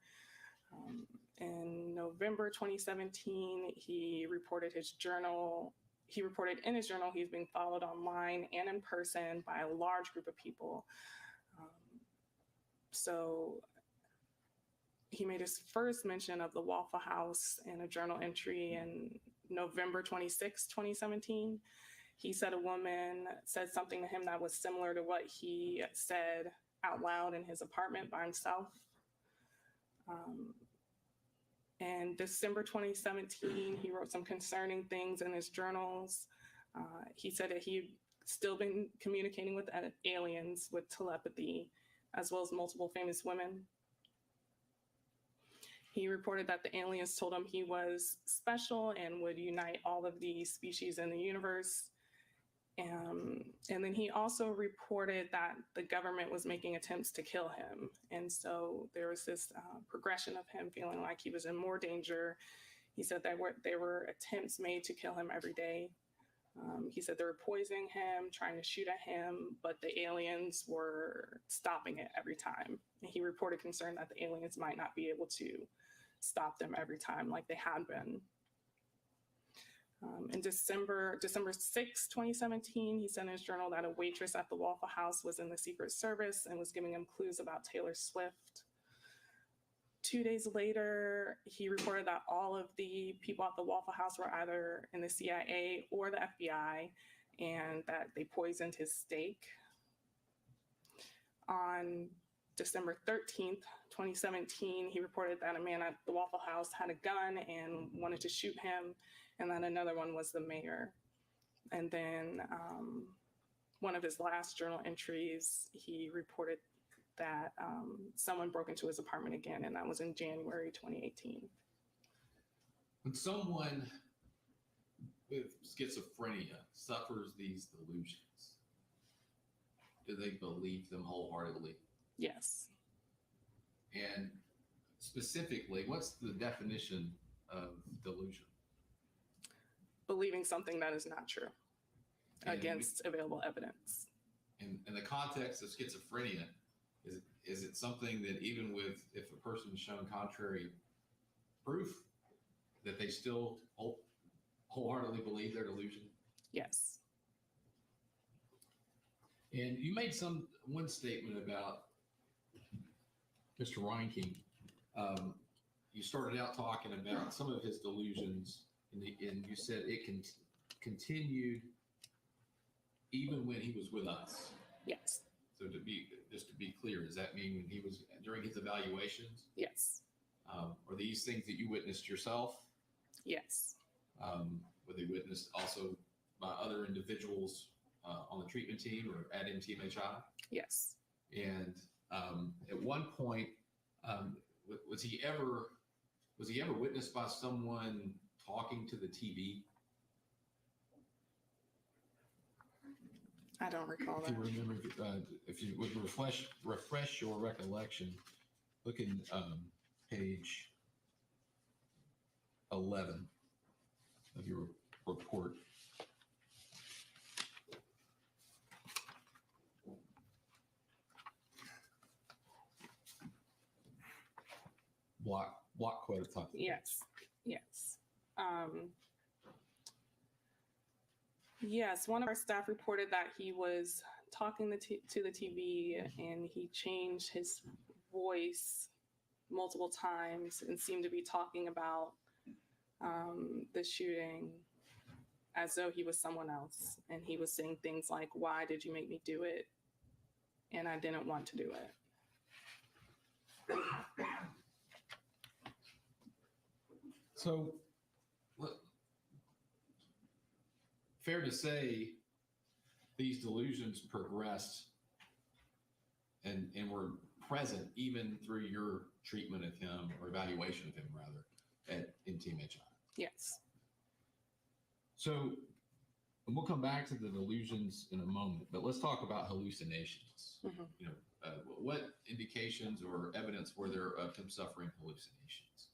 In November 2017, he reported in his journal he's being followed online and in person by a large group of people. So he made his first mention of the Waffle House in a journal entry in November 26, 2017. He said a woman said something to him that was similar to what he said out loud in his apartment by himself. In December 2017, he wrote some concerning things in his journals. He said that he'd still been communicating with aliens with telepathy, as well as multiple famous women. He reported that the aliens told him he was special and would unite all of the species in the universe. And then he also reported that the government was making attempts to kill him. And so there was this progression of him feeling like he was in more danger. He said that there were attempts made to kill him every day. He said they were poisoning him, trying to shoot at him, but the aliens were stopping it every time. And he reported concern that the aliens might not be able to stop them every time like they had been. In December 6, 2017, he said in his journal that a waitress at the Waffle House was in the Secret Service and was giving him clues about Taylor Swift. 2 days later, he reported that all of the people at the Waffle House were either in the CIA or the FBI, and that they poisoned his steak. On December 13th, 2017, he reported that a man at the Waffle House had a gun and wanted to shoot him, and then another one was the mayor. And then one of his last journal entries, he reported that someone broke into his apartment again, and that was in January 2018. When someone with schizophrenia suffers these delusions, do they believe them wholeheartedly? Yes. And specifically, what's the definition of delusion? Believing something that is not true against available evidence. In the context of schizophrenia, is it something that even with, if a person's shown contrary proof, that they still wholeheartedly believe their delusion? Yes. And you made one statement about Mr. Reinking. You started out talking about some of his delusions, and you said it continued even when he was with us. Yes. So just to be clear, does that mean when he was during his evaluations? Yes. Are these things that you witnessed yourself? Yes. Were they witnessed also by other individuals on the treatment team or at NTMHI? Yes. And at one point, was he ever witnessed by someone talking to the TV? I don't recall If that. you remember, if you would refresh your recollection, look in page 11 of your report. Block quote at the top. Yes. Yes. Yes, one of our staff reported that he was talking to the TV and he changed his voice multiple times and seemed to be talking about the shooting as though he was someone else. And he was saying things like, "Why did you make me do it?" And I didn't want to do it. So, fair to say, these delusions progressed and were present even through your treatment of him, or evaluation of him rather, at NTMHI. Yes. So, and we'll come back to the delusions in a moment, but let's talk about hallucinations. Mm-hmm. You know, what indications or evidence were there of him suffering hallucinations?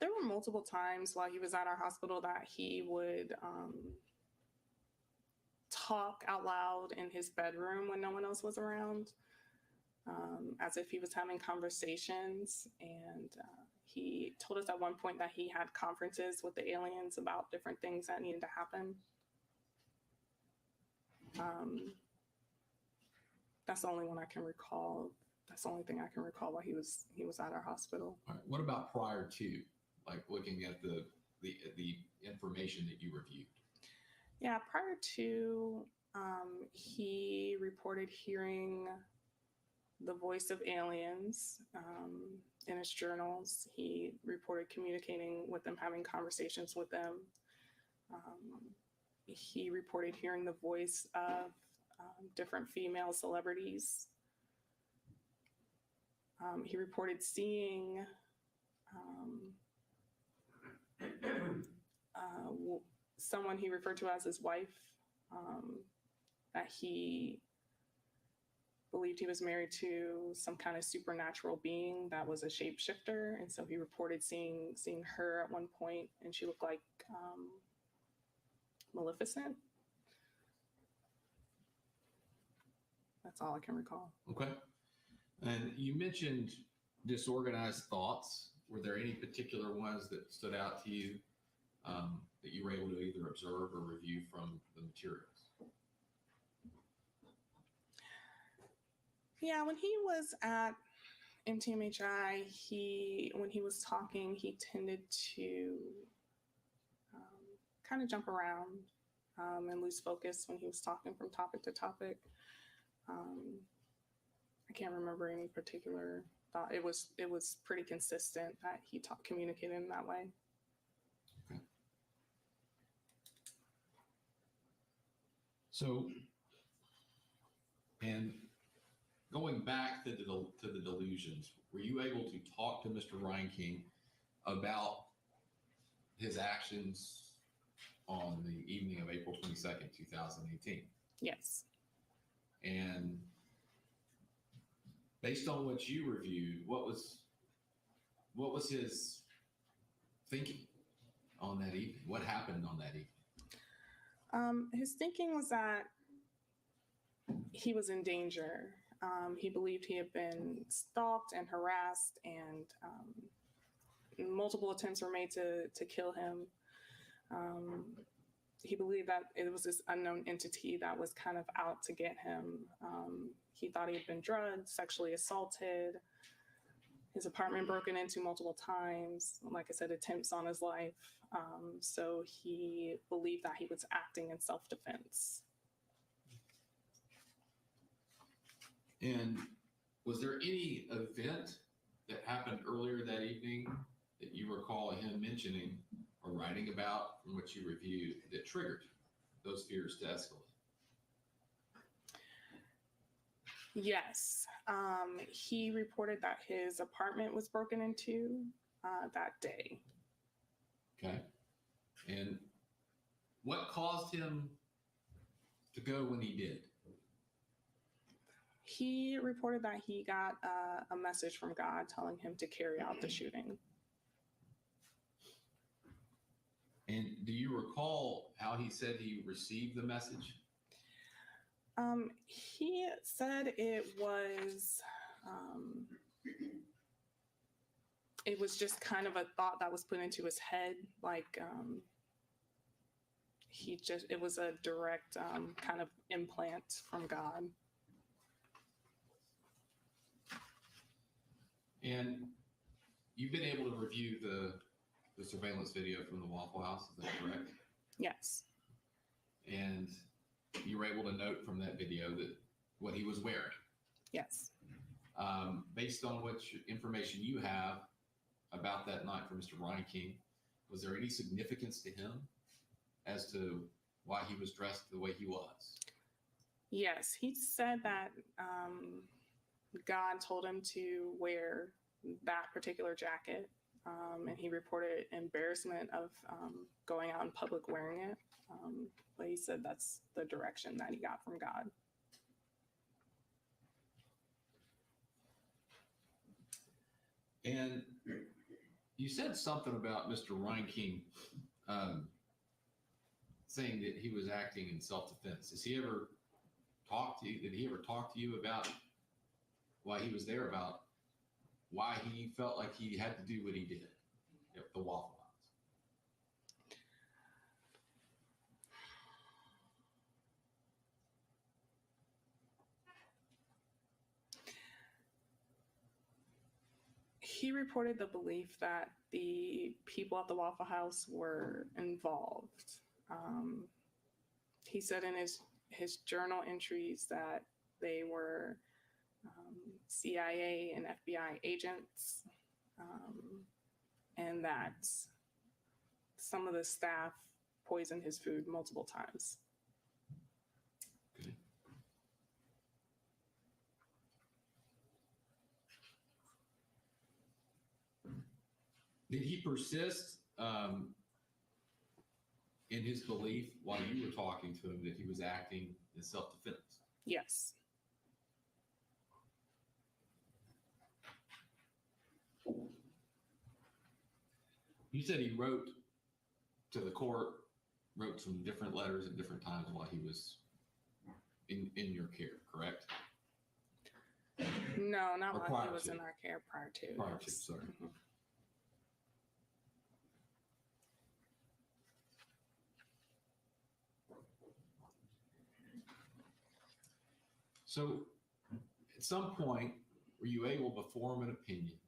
There were multiple times while he was at our hospital that he would talk out loud in his bedroom when no one else was around, as if he was having conversations. And he told us at one point that he had conferences with the aliens about different things that needed to happen. That's the only one I can recall. That's the only thing I can recall while he was at our hospital. All right. What about prior to, like looking at the information that you reviewed? Yeah, prior to, he reported hearing the voice of aliens in his journals. He reported communicating with them, having conversations with them. He reported hearing the voice of different female celebrities. He reported seeing someone he referred to as his wife, that he believed he was married to some kind of supernatural being that was a shapeshifter, and so he reported seeing her at one point, and she looked like Maleficent. That's all I can recall. Okay. And you mentioned disorganized thoughts. Were there any particular ones that stood out to you that you were able to either observe or review from the materials? Yeah, when he was at MTMHI, when he was talking, he tended to kind of jump around and lose focus when he was talking from topic to topic. I can't remember any particular thought. It was pretty consistent that he communicated in that way. Okay. So, and going back to the delusions, were you able to talk to Mr. Reinking about his actions on the evening of April 22nd, 2018? Yes. And based on what you reviewed, what was his thinking on that evening? What happened on that evening? His thinking was that he was in danger. He believed he had been stalked and harassed, and multiple attempts were made to kill him. He believed that it was this unknown entity that was kind of out to get him. He thought he had been drugged, sexually assaulted, his apartment broken into multiple times, like I said, attempts on his life. So he believed that he was acting in self-defense. And was there any event that happened earlier that evening that you recall him mentioning or writing about from what you reviewed that triggered those fears to escalate? Yes. He reported that his apartment was broken into that day. Okay. And what caused him to go when he did? He reported that he got a message from God telling him to carry out the shooting. And do you recall how he said he received the message? He said it was just kind of a thought that was put into his head. Like it was a direct kind of implant from God. And you've been able to review the surveillance video from the Waffle House, is that correct? Yes. And you were able to note from that video that what he was wearing. Yes. Based on what information you have about that night for Mr. Reinking, was there any significance to him as to why he was dressed the way he was? Yes, he said that God told him to wear that particular jacket, and he reported embarrassment of going out in public wearing it. But he said that's the direction that he got from God. And you said something about Mr. Reinking saying that he was acting in self-defense. Has he ever talked to you? Did he ever talk to you about why he was there, about why he felt like he had to do what he did at the Waffle House? He reported the belief that the people at the Waffle House were involved. He said in his journal entries that they were CIA and FBI agents, and that some of the staff poisoned his food multiple times. Okay. Did he persist in his belief while you were talking to him that he was acting in self-defense. Yes. You said he wrote to the court, wrote some different letters at different times while he was in your care, correct? No, not Or while prior he was to. in our care, prior to. Prior to, yes. sorry. Mhm. So at some point, were you able to form an opinion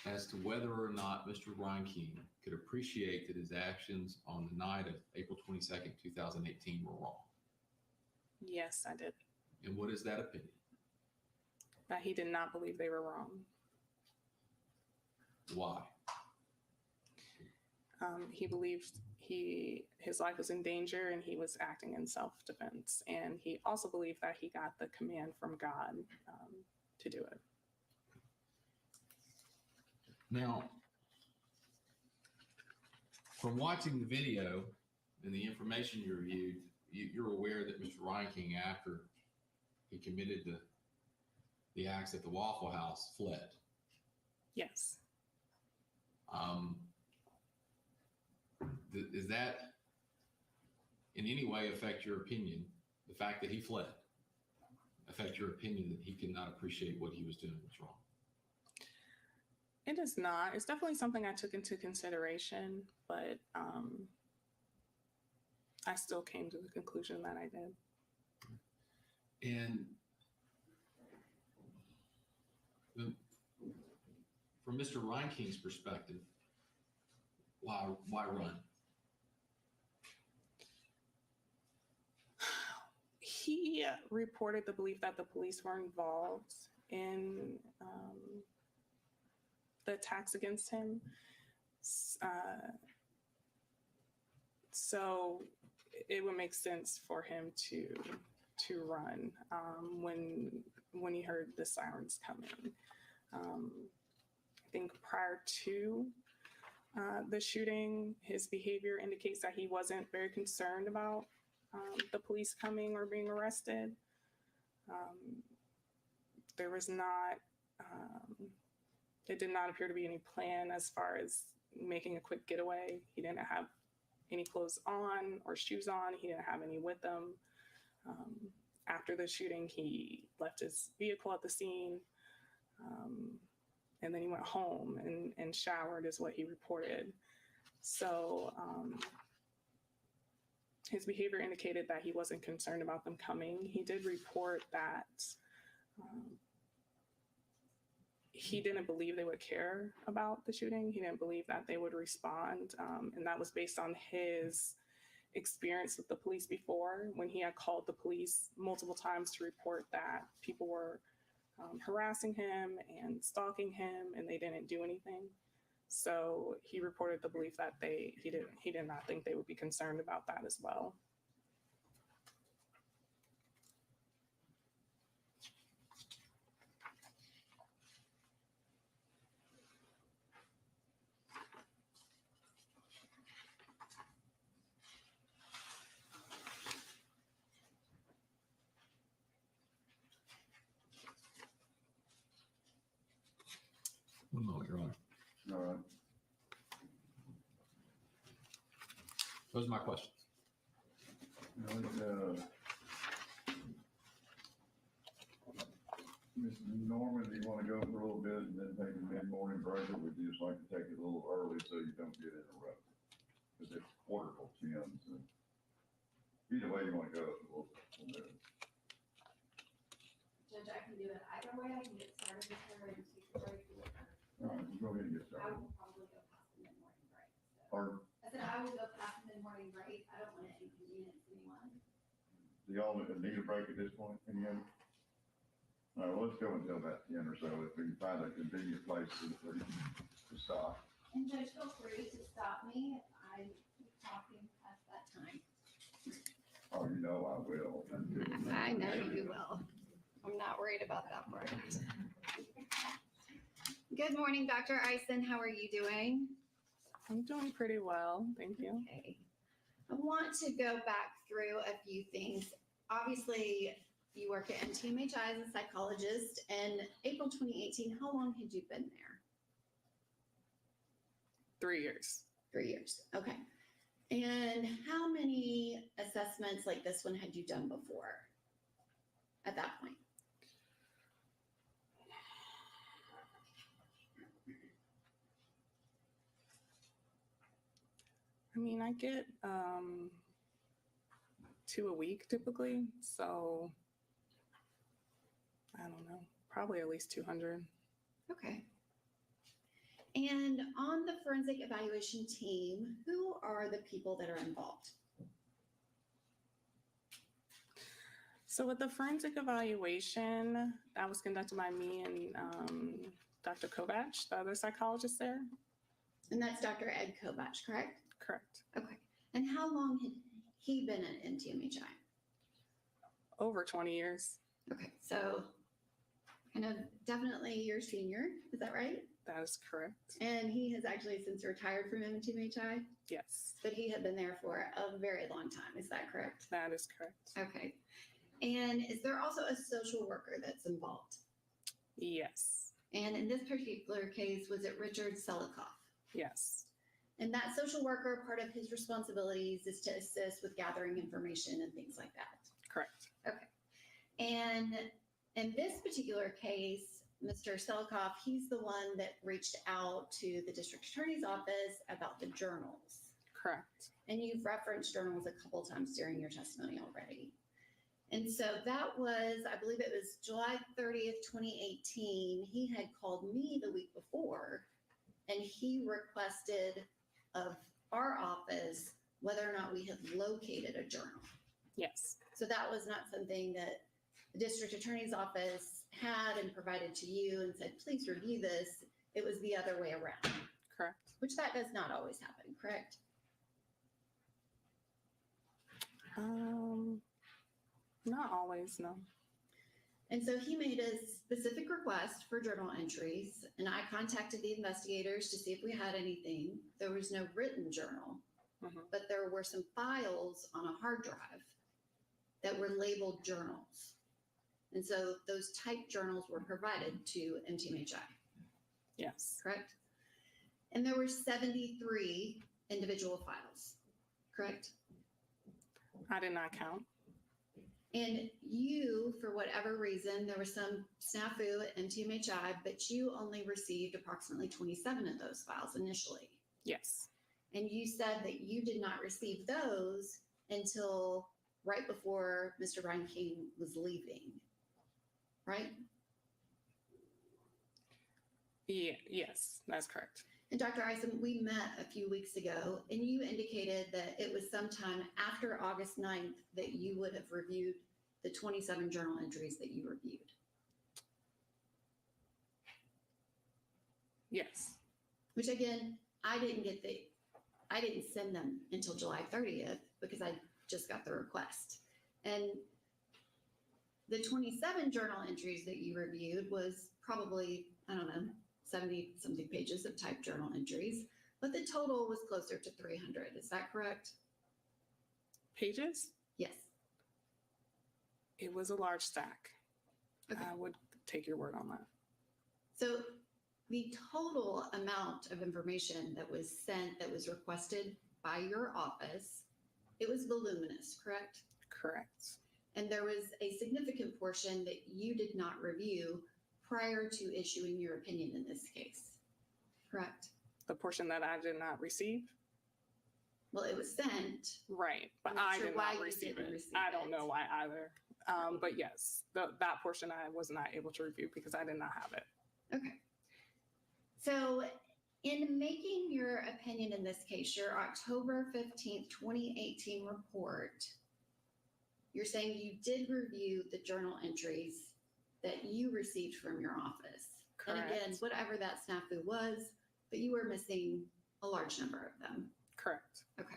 as to whether or not Mr. Reinking could appreciate that his actions on the night of April 22nd, 2018 were wrong? Yes, I did. And what is that opinion? That he did not believe they were wrong. Why? He believed his life was in danger and he was acting in self-defense. And he also believed that he got the command from God to do it. Now, from watching the video and the information you reviewed, you're aware that Mr. Reinking, after he committed the acts at the Waffle House, fled. Yes. Does that in any way affect your opinion, the fact that he fled, affect your opinion that he could not appreciate what he was doing was wrong? It is not. It's definitely something I took into consideration, but I still came to the conclusion that I did. And from Mr. Reinking's perspective, why run? He reported the belief that the police were involved in the attacks against him. So it would make sense for him to run when he heard the sirens coming. I think prior to the shooting, his behavior indicates that he wasn't very concerned about the police coming or being arrested. There was not, it did not appear to be any plan as far as making a quick getaway. He didn't have any clothes on or shoes on. He didn't have any with him. After the shooting, he left his vehicle at the scene. And then he went home and showered is what he reported. So his behavior indicated that he wasn't concerned about them coming. He did report that he didn't believe they would care about the shooting. He didn't believe that they would respond. And that was based on his experience with the police before, when he had called the police multiple times to report that people were harassing him and stalking him, and they didn't do anything. So he reported the belief that he did not think they would be concerned about that as well. One moment, Your Honor. All right. Those are my questions. Mr. Norman, do you want to go for a little bit and then take a mid-morning break, or would you just like to take it a little early so you don't get interrupted? Because it's 9:45, so either way you want to go, we'll do it. Judge, I can do it either way. I can get started with her and take a break. All right, we'll go ahead and get I started. will probably go past the mid-morning break. Or I said I will go past the mid-morning break. I don't want to inconvenience anyone. do y'all need a break at this point? Any other? All right, well, let's go until about 10 or so, if we can find a convenient place to stop. And Judge, feel free to stop me if I keep talking past that time. Oh, you know I will. I know you will. I'm not worried about that part. Good morning, Dr. Isen. How are you doing? I'm doing pretty well, thank you. Okay. I want to go back through a few things. Obviously, you work at NTMHI as a psychologist, and April 2018, how long had you been there? 3 years. 3 years, okay. And how many assessments like this one had you done before at that point? I mean, I get 2 a week typically, so I don't know, probably at least 200. Okay. And on the forensic evaluation team, who are the people that are involved? So with the forensic evaluation, that was conducted by me and Dr. Kovach, the other psychologist there. And that's Dr. Ed Kovach, correct? Correct. Okay. And how long had he been at NTMHI? Over 20 years. Okay, so kind of definitely your senior, is that right? That is correct. And he has actually since retired from NTMHI? Yes. But he had been there for a very long time, is that correct? That is correct. Okay. And is there also a social worker that's involved? Yes. And in this particular case, was it Richard Selikoff? Yes. And that social worker, part of his responsibilities is to assist with gathering information and things like that. Correct. Okay. And in this particular case, Mr. Selikoff, he's the one that reached out to the district attorney's office about the journals. Correct. And you've referenced journals a couple times during your testimony already. And so that was, I believe it was July 30th, 2018. He had called me the week before and he requested of our office whether or not we had located a journal. Yes. So that was not something that the district attorney's office had and provided to you and said, please review this. It was the other way around. Correct. Which that does not always happen, correct? Not always, no. And so he made a specific request for journal entries, and I contacted the investigators to see if we had anything. There was no written journal, but there were some files on a hard drive that were labeled journals. And so those typed journals were provided to NTMHI. Yes. Correct? And there were 73 individual files, correct? I did not count. And you, for whatever reason, there was some snafu at NTMHI, but you only received approximately 27 of those files initially. Yes. And you said that you did not receive those until right before Mr. Reinking was leaving, right? Yeah, yes, that's correct. And Dr. Isen, we met a few weeks ago and you indicated that it was sometime after August 9th that you would have reviewed the 27 journal entries that you reviewed. Yes. Which again, I didn't send them until July 30th because I just got the request. And the 27 journal entries that you reviewed was probably, I don't know, 70 something pages of typed journal entries, but the total was closer to 300. Is that correct? Pages? Yes. It was a large stack. Okay. I would take your word on that. So the total amount of information that was sent, that was requested by your office, it was voluminous, correct? Correct. And there was a significant portion that you did not review prior to issuing your opinion in this case, correct? The portion that I did not receive? Well, it was sent. Right, but I'm not I sure did why not you receive didn't it. receive I don't it. know why either. But yes, that portion I was not able to review because I did not have it. Okay. So in making your opinion in this case, your October 15th, 2018 report, you're saying you did review the journal entries that you received from your office. Correct. And again, whatever that snafu was, but you were missing a large number of them. Correct. Okay.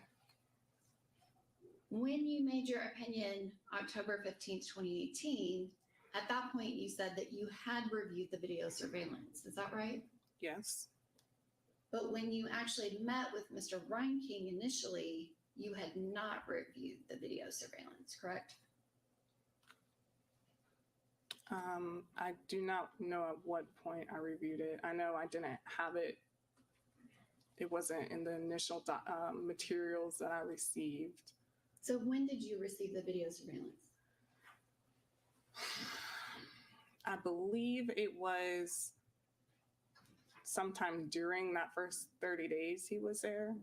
When you made your opinion October 15th, 2018, at that point you said that you had reviewed the video surveillance. Is that right? Yes. But when you actually met with Mr. Reinking initially, you had not reviewed the video surveillance, correct? I do not know at what point I reviewed it. I know I didn't have it. It wasn't in the initial materials that I received. So when did you receive the video surveillance? I believe it was sometime during that first 30 days he was there.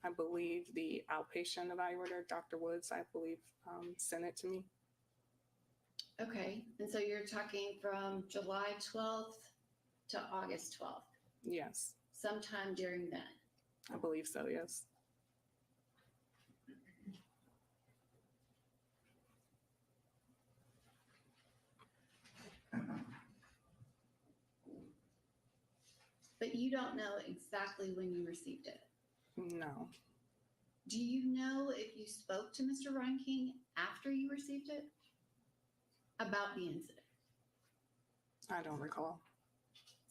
I believe the outpatient evaluator, Dr. Woods, I believe, sent it to me. Okay, and so you're talking from July 12th to August 12th, Yes, sometime during then. I believe so, yes. But you don't know exactly when you received it. No, Do you know if you spoke to Mr. Reinking after you received it about the incident? I don't recall.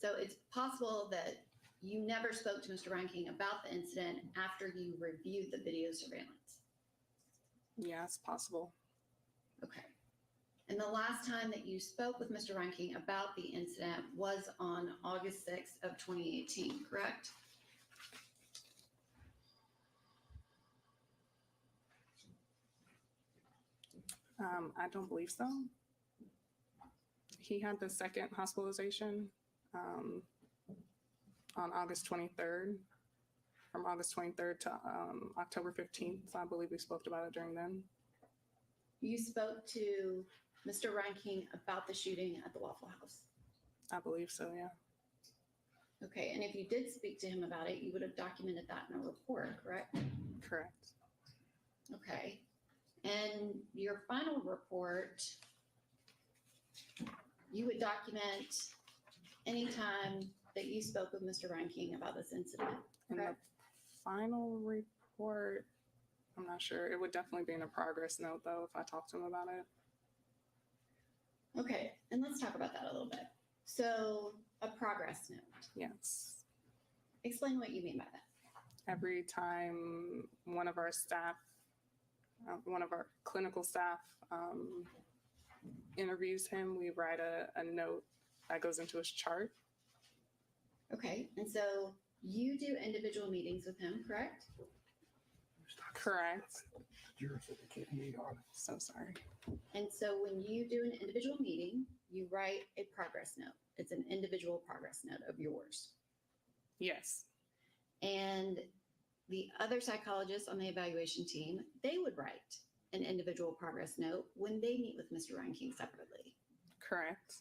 So it's possible that you never spoke to Mr. Reinking about the incident after you reviewed the video surveillance. Yeah, it's possible. Okay. And the last time that you spoke with Mr. Reinking about the incident was on August 6th of 2018, correct? I don't believe so. He had the second hospitalization on August 23rd, from August 23rd to October 15th. So I believe we spoke about it during then. You spoke to Mr. Reinking about the shooting at the Waffle House. I believe so, yeah. Okay, and if you did speak to him about it, you would have documented that in a report, correct? Correct. Okay. And your final report, you would document any time that you spoke with Mr. Reinking about this incident, And the correct? final report, I'm not sure. It would definitely be in a progress note, though, if I talked to him about it. Okay, and let's talk about that a little bit. So, a progress note. Yes. Explain what you mean by that. Every time one of our staff, one of our clinical staff interviews him, we write a note that goes into his chart. Okay, and so you do individual meetings with him, correct? Correct. So sorry. And so when you do an individual meeting, you write a progress note. It's an individual progress note of yours. Yes. And the other psychologists on the evaluation team, they would write an individual progress note when they meet with Mr. Reinking separately. Correct.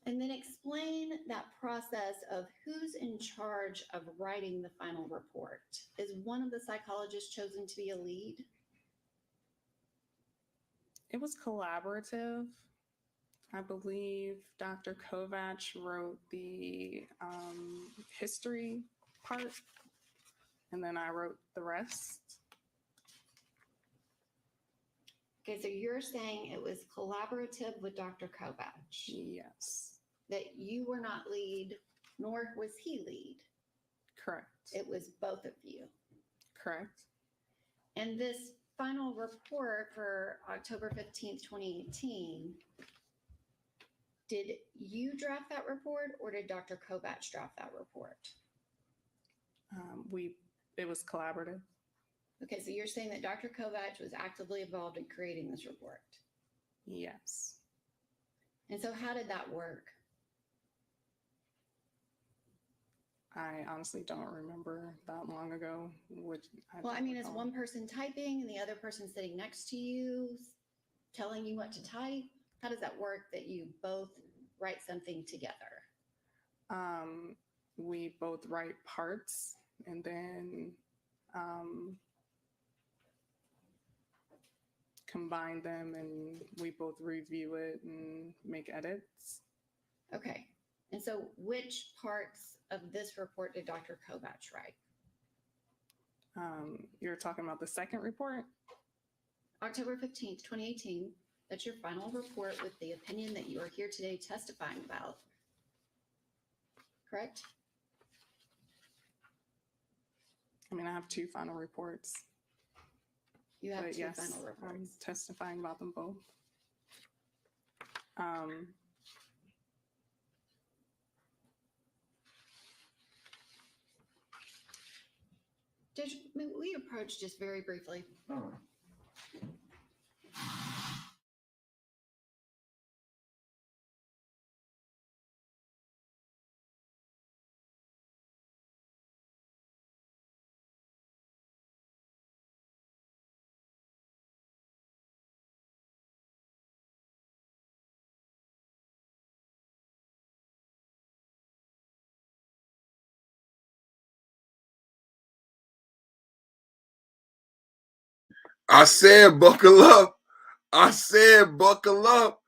And then explain that process of who's in charge of writing the final report. Is one of the psychologists chosen to be a lead? It was collaborative. I believe Dr. Kovach wrote the history part, and then I wrote the rest. Okay, so you're saying it was collaborative with Dr. Kovach? Yes. That you were not lead, nor was he lead. Correct. It was both of you. Correct. And this final report for October 15th, 2018, did you draft that report or did Dr. Kovach draft that report? It was collaborative. Okay, so you're saying that Dr. Kovach was actively involved in creating this report? Yes. And so how did that work? I honestly don't remember that long ago. Well, I mean, is one person typing and the other person sitting next to you telling you what to type? How does that work that you both write something together? We both write parts and then combine them, and we both review it and make edits. Okay. And so which parts of this report did Dr. Kovach write? You're talking about the second report? October 15th, 2018. That's your final report with the opinion that you are here today testifying about. Correct? I mean, I have two final reports. You have But two yes, final I'm reports. testifying about them both. Judge, may we approach just very briefly? All right. I said buckle up. I said buckle up.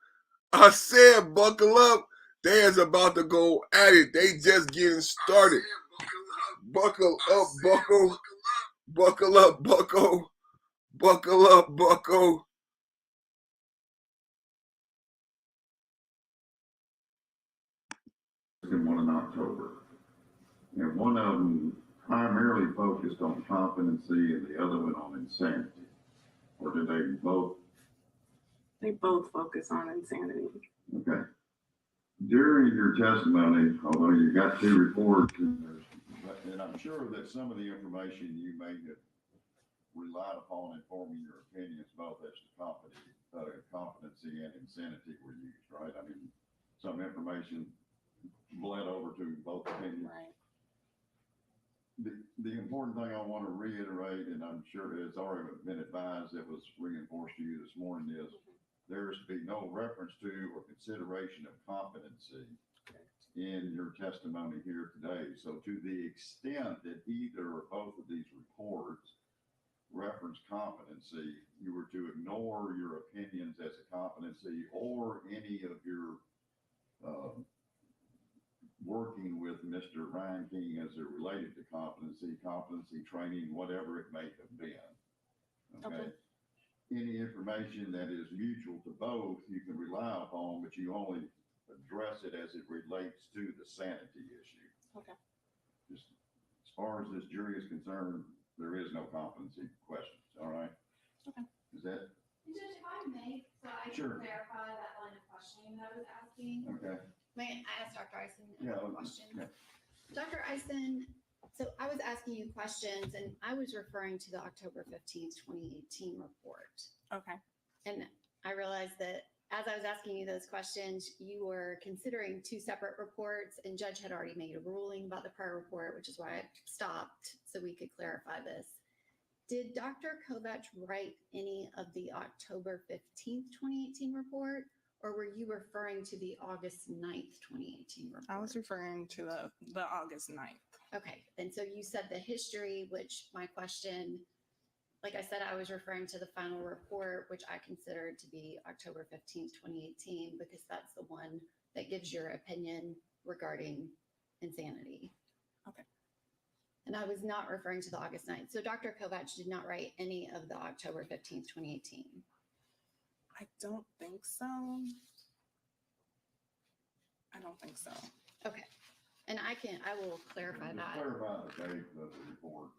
I said buckle up. They is about to go at it. They just getting started. Buckle up, buckle. Buckle up, buckle. Buckle up, buckle. And one in October. And one of them primarily focused on competency and the other one on insanity. Or did they both? They both focus on insanity. Okay. During your testimony, although you got two reports, and I'm sure that some of the information you may have relied upon informing your opinions, both as to competency and insanity were used, right? I mean, some information bled over to both opinions. Right. The important thing I want to reiterate, and I'm sure it's already been advised, that was reinforced to you this morning, is there is to be no reference to or consideration of competency in your testimony here today. So to the extent that either or both of these reports reference competency, you were to ignore your opinions as a competency or any of your working with Mr. Reinking as it related to competency training, whatever it may have been. Okay. Any information that is mutual to both, you can rely upon, but you only address it as it relates to the sanity issue. Okay. Just as far as this jury is concerned, there is no competency questions. All right. Okay. Is that? Judge, if I may, so I Sure. can clarify that line of questioning that I was asking. Okay. May I ask Dr. Isen Yeah. a question? Yeah. Dr. Isen, so I was asking you questions and I was referring to the October 15th, 2018 report. Okay. And I realized that as I was asking you those questions, you were considering two separate reports and judge had already made a ruling about the prior report, which is why I stopped so we could clarify this. Did Dr. Kovach write any of the October 15th, 2018 report? Or were you referring to the August 9th, 2018 report? I was referring to the August 9th. Okay. And so you said the history, which my question, like I said, I was referring to the final report, which I considered to be October 15th, 2018, because that's the one that gives your opinion regarding insanity. Okay. And I was not referring to the August 9th. So Dr. Kovach did not write any of the October 15th, 2018. I don't think so. I don't think so. Okay. And I will clarify Just that. clarify the date of the report.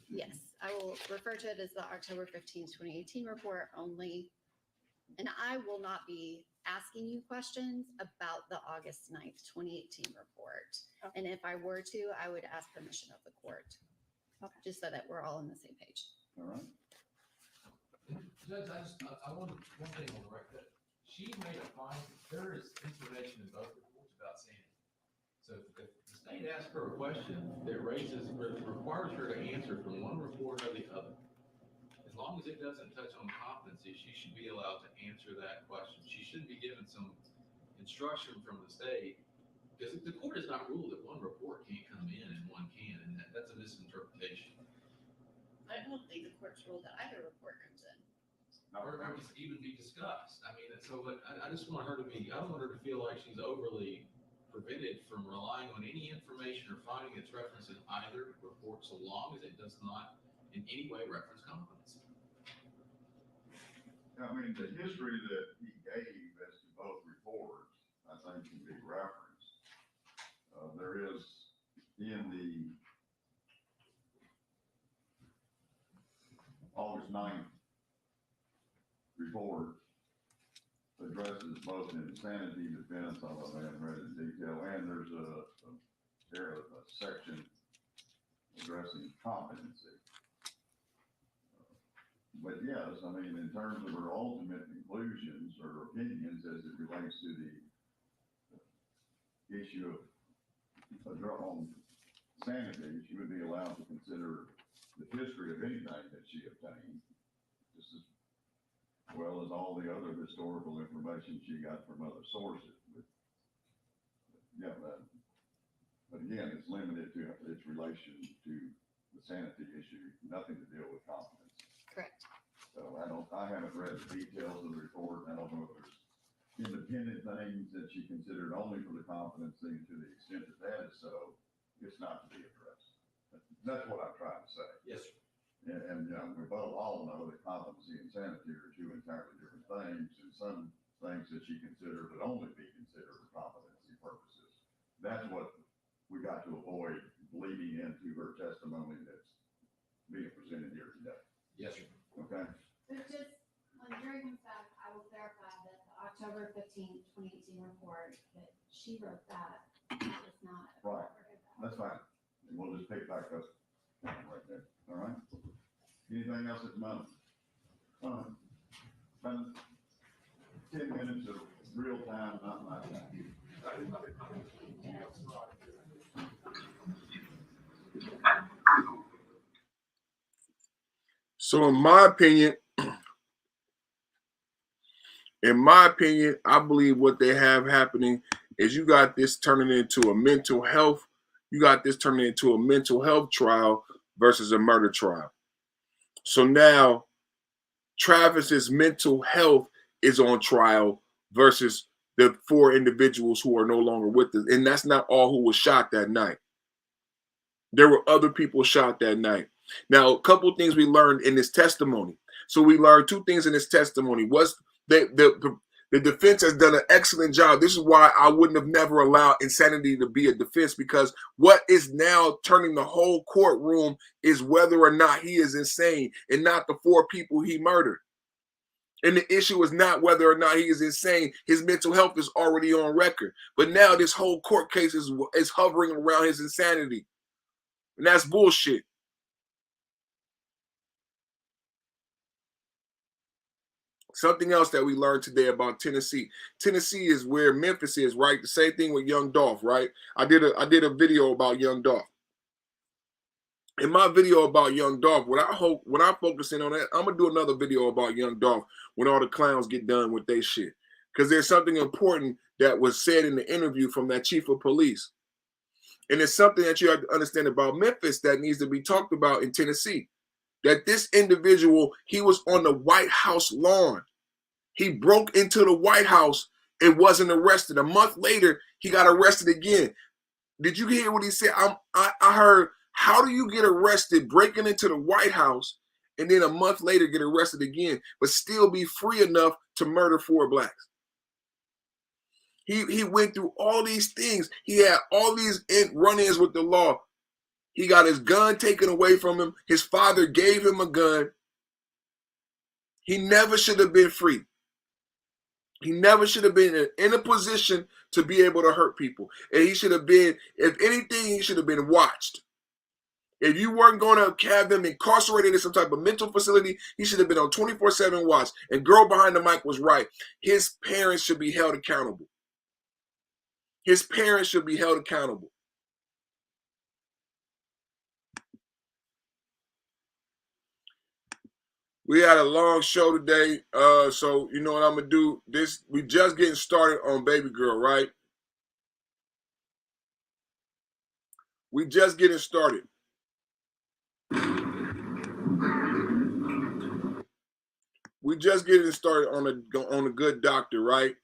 Yes, I will refer to it as the October 15th, 2018 report only. And I will not be asking you questions about the August 9th, 2018 report. Okay. And if I were to, I would ask permission of the court. Okay. Just so that we're all on the same page. All right. Judge, I want one thing on the record. She made a finding, there is information in both reports about sanity. So if the state asks her a question that requires her to answer from one report or the other, as long as it doesn't touch on competency, she should be allowed to answer that question. She shouldn't be given some instruction from the state, because the court has not ruled that one report can't come in and one can, and that's a misinterpretation. I don't think the court's ruled that either report comes in. Or even be discussed. I mean, so but I just want her to be, I don't want her to feel like she's overly prevented from relying on any information or finding that's referenced in either report, so long as it does not in any way reference competency. I mean, the history that he gave as to both reports, I think can be referenced. There is in the August 9th report addresses both insanity defense, although I haven't read it in detail, and there's a section addressing competency. But yes, I mean, in terms of her ultimate conclusions or opinions as it relates to the issue of on sanity, she would be allowed to consider the history of anything that she obtained, just as well as all the other historical information she got from other sources. But yeah, but again, it's limited to its relation to the sanity issue, nothing to deal with competence. Correct. So I haven't read the details of the report. I don't know if there's independent things that she considered only for the competency, and to the extent that that is so, it's not to be addressed. That's what I'm trying to say. Yes, sir. And you know, we both all know that competency and sanity are two entirely different things, and some things that she considered would only be considered for competency purposes. That's what we got to avoid bleeding into her testimony that's being presented here today. Yes, sir. Okay. But just on jury stuff, I will clarify that the October 15th, 2018 report that she wrote that was not Right. That's fine. And we'll just pick back up right there. All right. Anything else at the moment? About 10 minutes of real time, not my time. So in my opinion, I believe what they have happening is you got this turning into a mental health. You got this turning into a mental health trial versus a murder trial. So now Travis's mental health is on trial versus the 4 individuals who are no longer with us. And that's not all who was shot that night. There were other people shot that night. Now, a couple of things we learned in this testimony. So we learned 2 things in this testimony. Was the defense has done an excellent job. This is why I wouldn't have never allowed insanity to be a defense, because what is now turning the whole courtroom is whether or not he is insane and not the 4 people he murdered. And the issue is not whether or not he is insane. His mental health is already on record. But now this whole court case is hovering around his insanity. And that's bullshit. Something else that we learned today about Tennessee. Tennessee is where Memphis is, right? The same thing with Young Dolph, right? I did a video about Young Dolph. In my video about Young Dolph, when I focus in on that, I'm gonna do another video about Young Dolph when all the clowns get done with their shit. Because there's something important that was said in the interview from that chief of police. And it's something that you have to understand about Memphis that needs to be talked about in Tennessee. That this individual, he was on the White House lawn. He broke into the White House and wasn't arrested. A month later, he got arrested again. Did you hear what he said? I heard, how do you get arrested breaking into the White House and then a month later get arrested again, but still be free enough to murder 4 blacks? He went through all these things. He had all these run-ins with the law. He got his gun taken away from him. His father gave him a gun. He never should have been free. He never should have been in a position to be able to hurt people. And he should have been, if anything, he should have been watched. If you weren't going to have them incarcerated in some type of mental facility, he should have been on 24/7 watch. And girl behind the mic was right. His parents should be held accountable. His parents should be held accountable. We had a long show today, so you know what I'm gonna do. We just getting started on Baby Girl, right? We just getting started. We just getting started on a good doctor, right?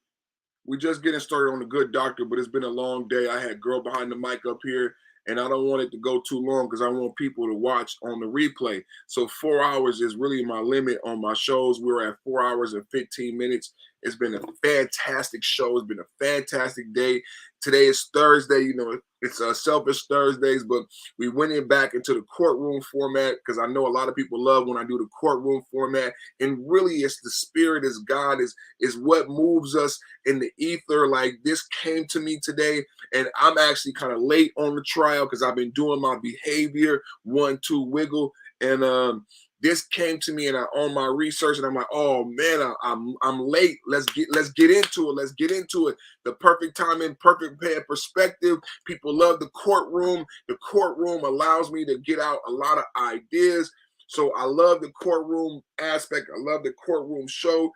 We just getting started on a good doctor, but it's been a long day. I had girl behind the mic up here, and I don't want it to go too long because I want people to watch on the replay. So 4 hours is really my limit on my shows. We're at 4 hours and 15 minutes, It's been a fantastic show. It's been a fantastic day. Today is Thursday. You know, it's Selfish Thursdays, but we went in back into the courtroom format because I know a lot of people love when I do the courtroom format. And really, it's the spirit, is God, is what moves us in the ether. Like, this came to me today, and I'm actually kind of late on the trial because I've been doing my behavior 1, 2 wiggle, and this came to me, and I on my research, and I'm like, oh man, I'm late. Let's get into it. Let's get into it. The perfect timing, perfect perspective. People love the courtroom. The courtroom allows me to get out a lot of ideas. So I love the courtroom aspect. I love the courtroom show.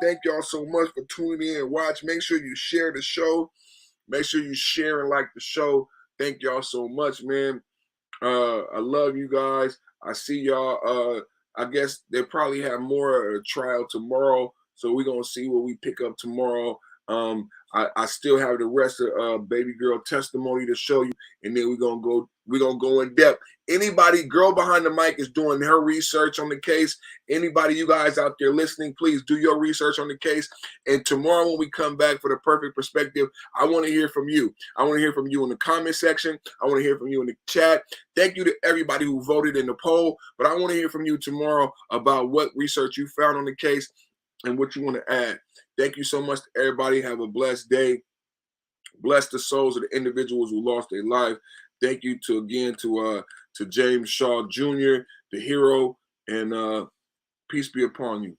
Thank y'all so much for tuning in and watch. Make sure you share the show. Make sure you share and like the show. Thank y'all so much, man. I love you guys. I see y'all. I guess they probably have more trial tomorrow, so we're gonna see what we pick up tomorrow. I still have the rest of baby girl testimony to show you, and then we're gonna go in depth. Anybody, girl behind the mic, is doing her research on the case. Anybody, you guys out there listening, please do your research on the case. And tomorrow when we come back for the perfect perspective, I want to hear from you. I want to hear from you in the comment section. I want to hear from you in the chat. Thank you to everybody who voted in the poll, but I want to hear from you tomorrow about what research you found on the case and what you want to add. Thank you so much to everybody. Have a blessed day. Bless the souls of the individuals who lost their life. Thank you to James Shaw Jr., the hero, and peace be upon you.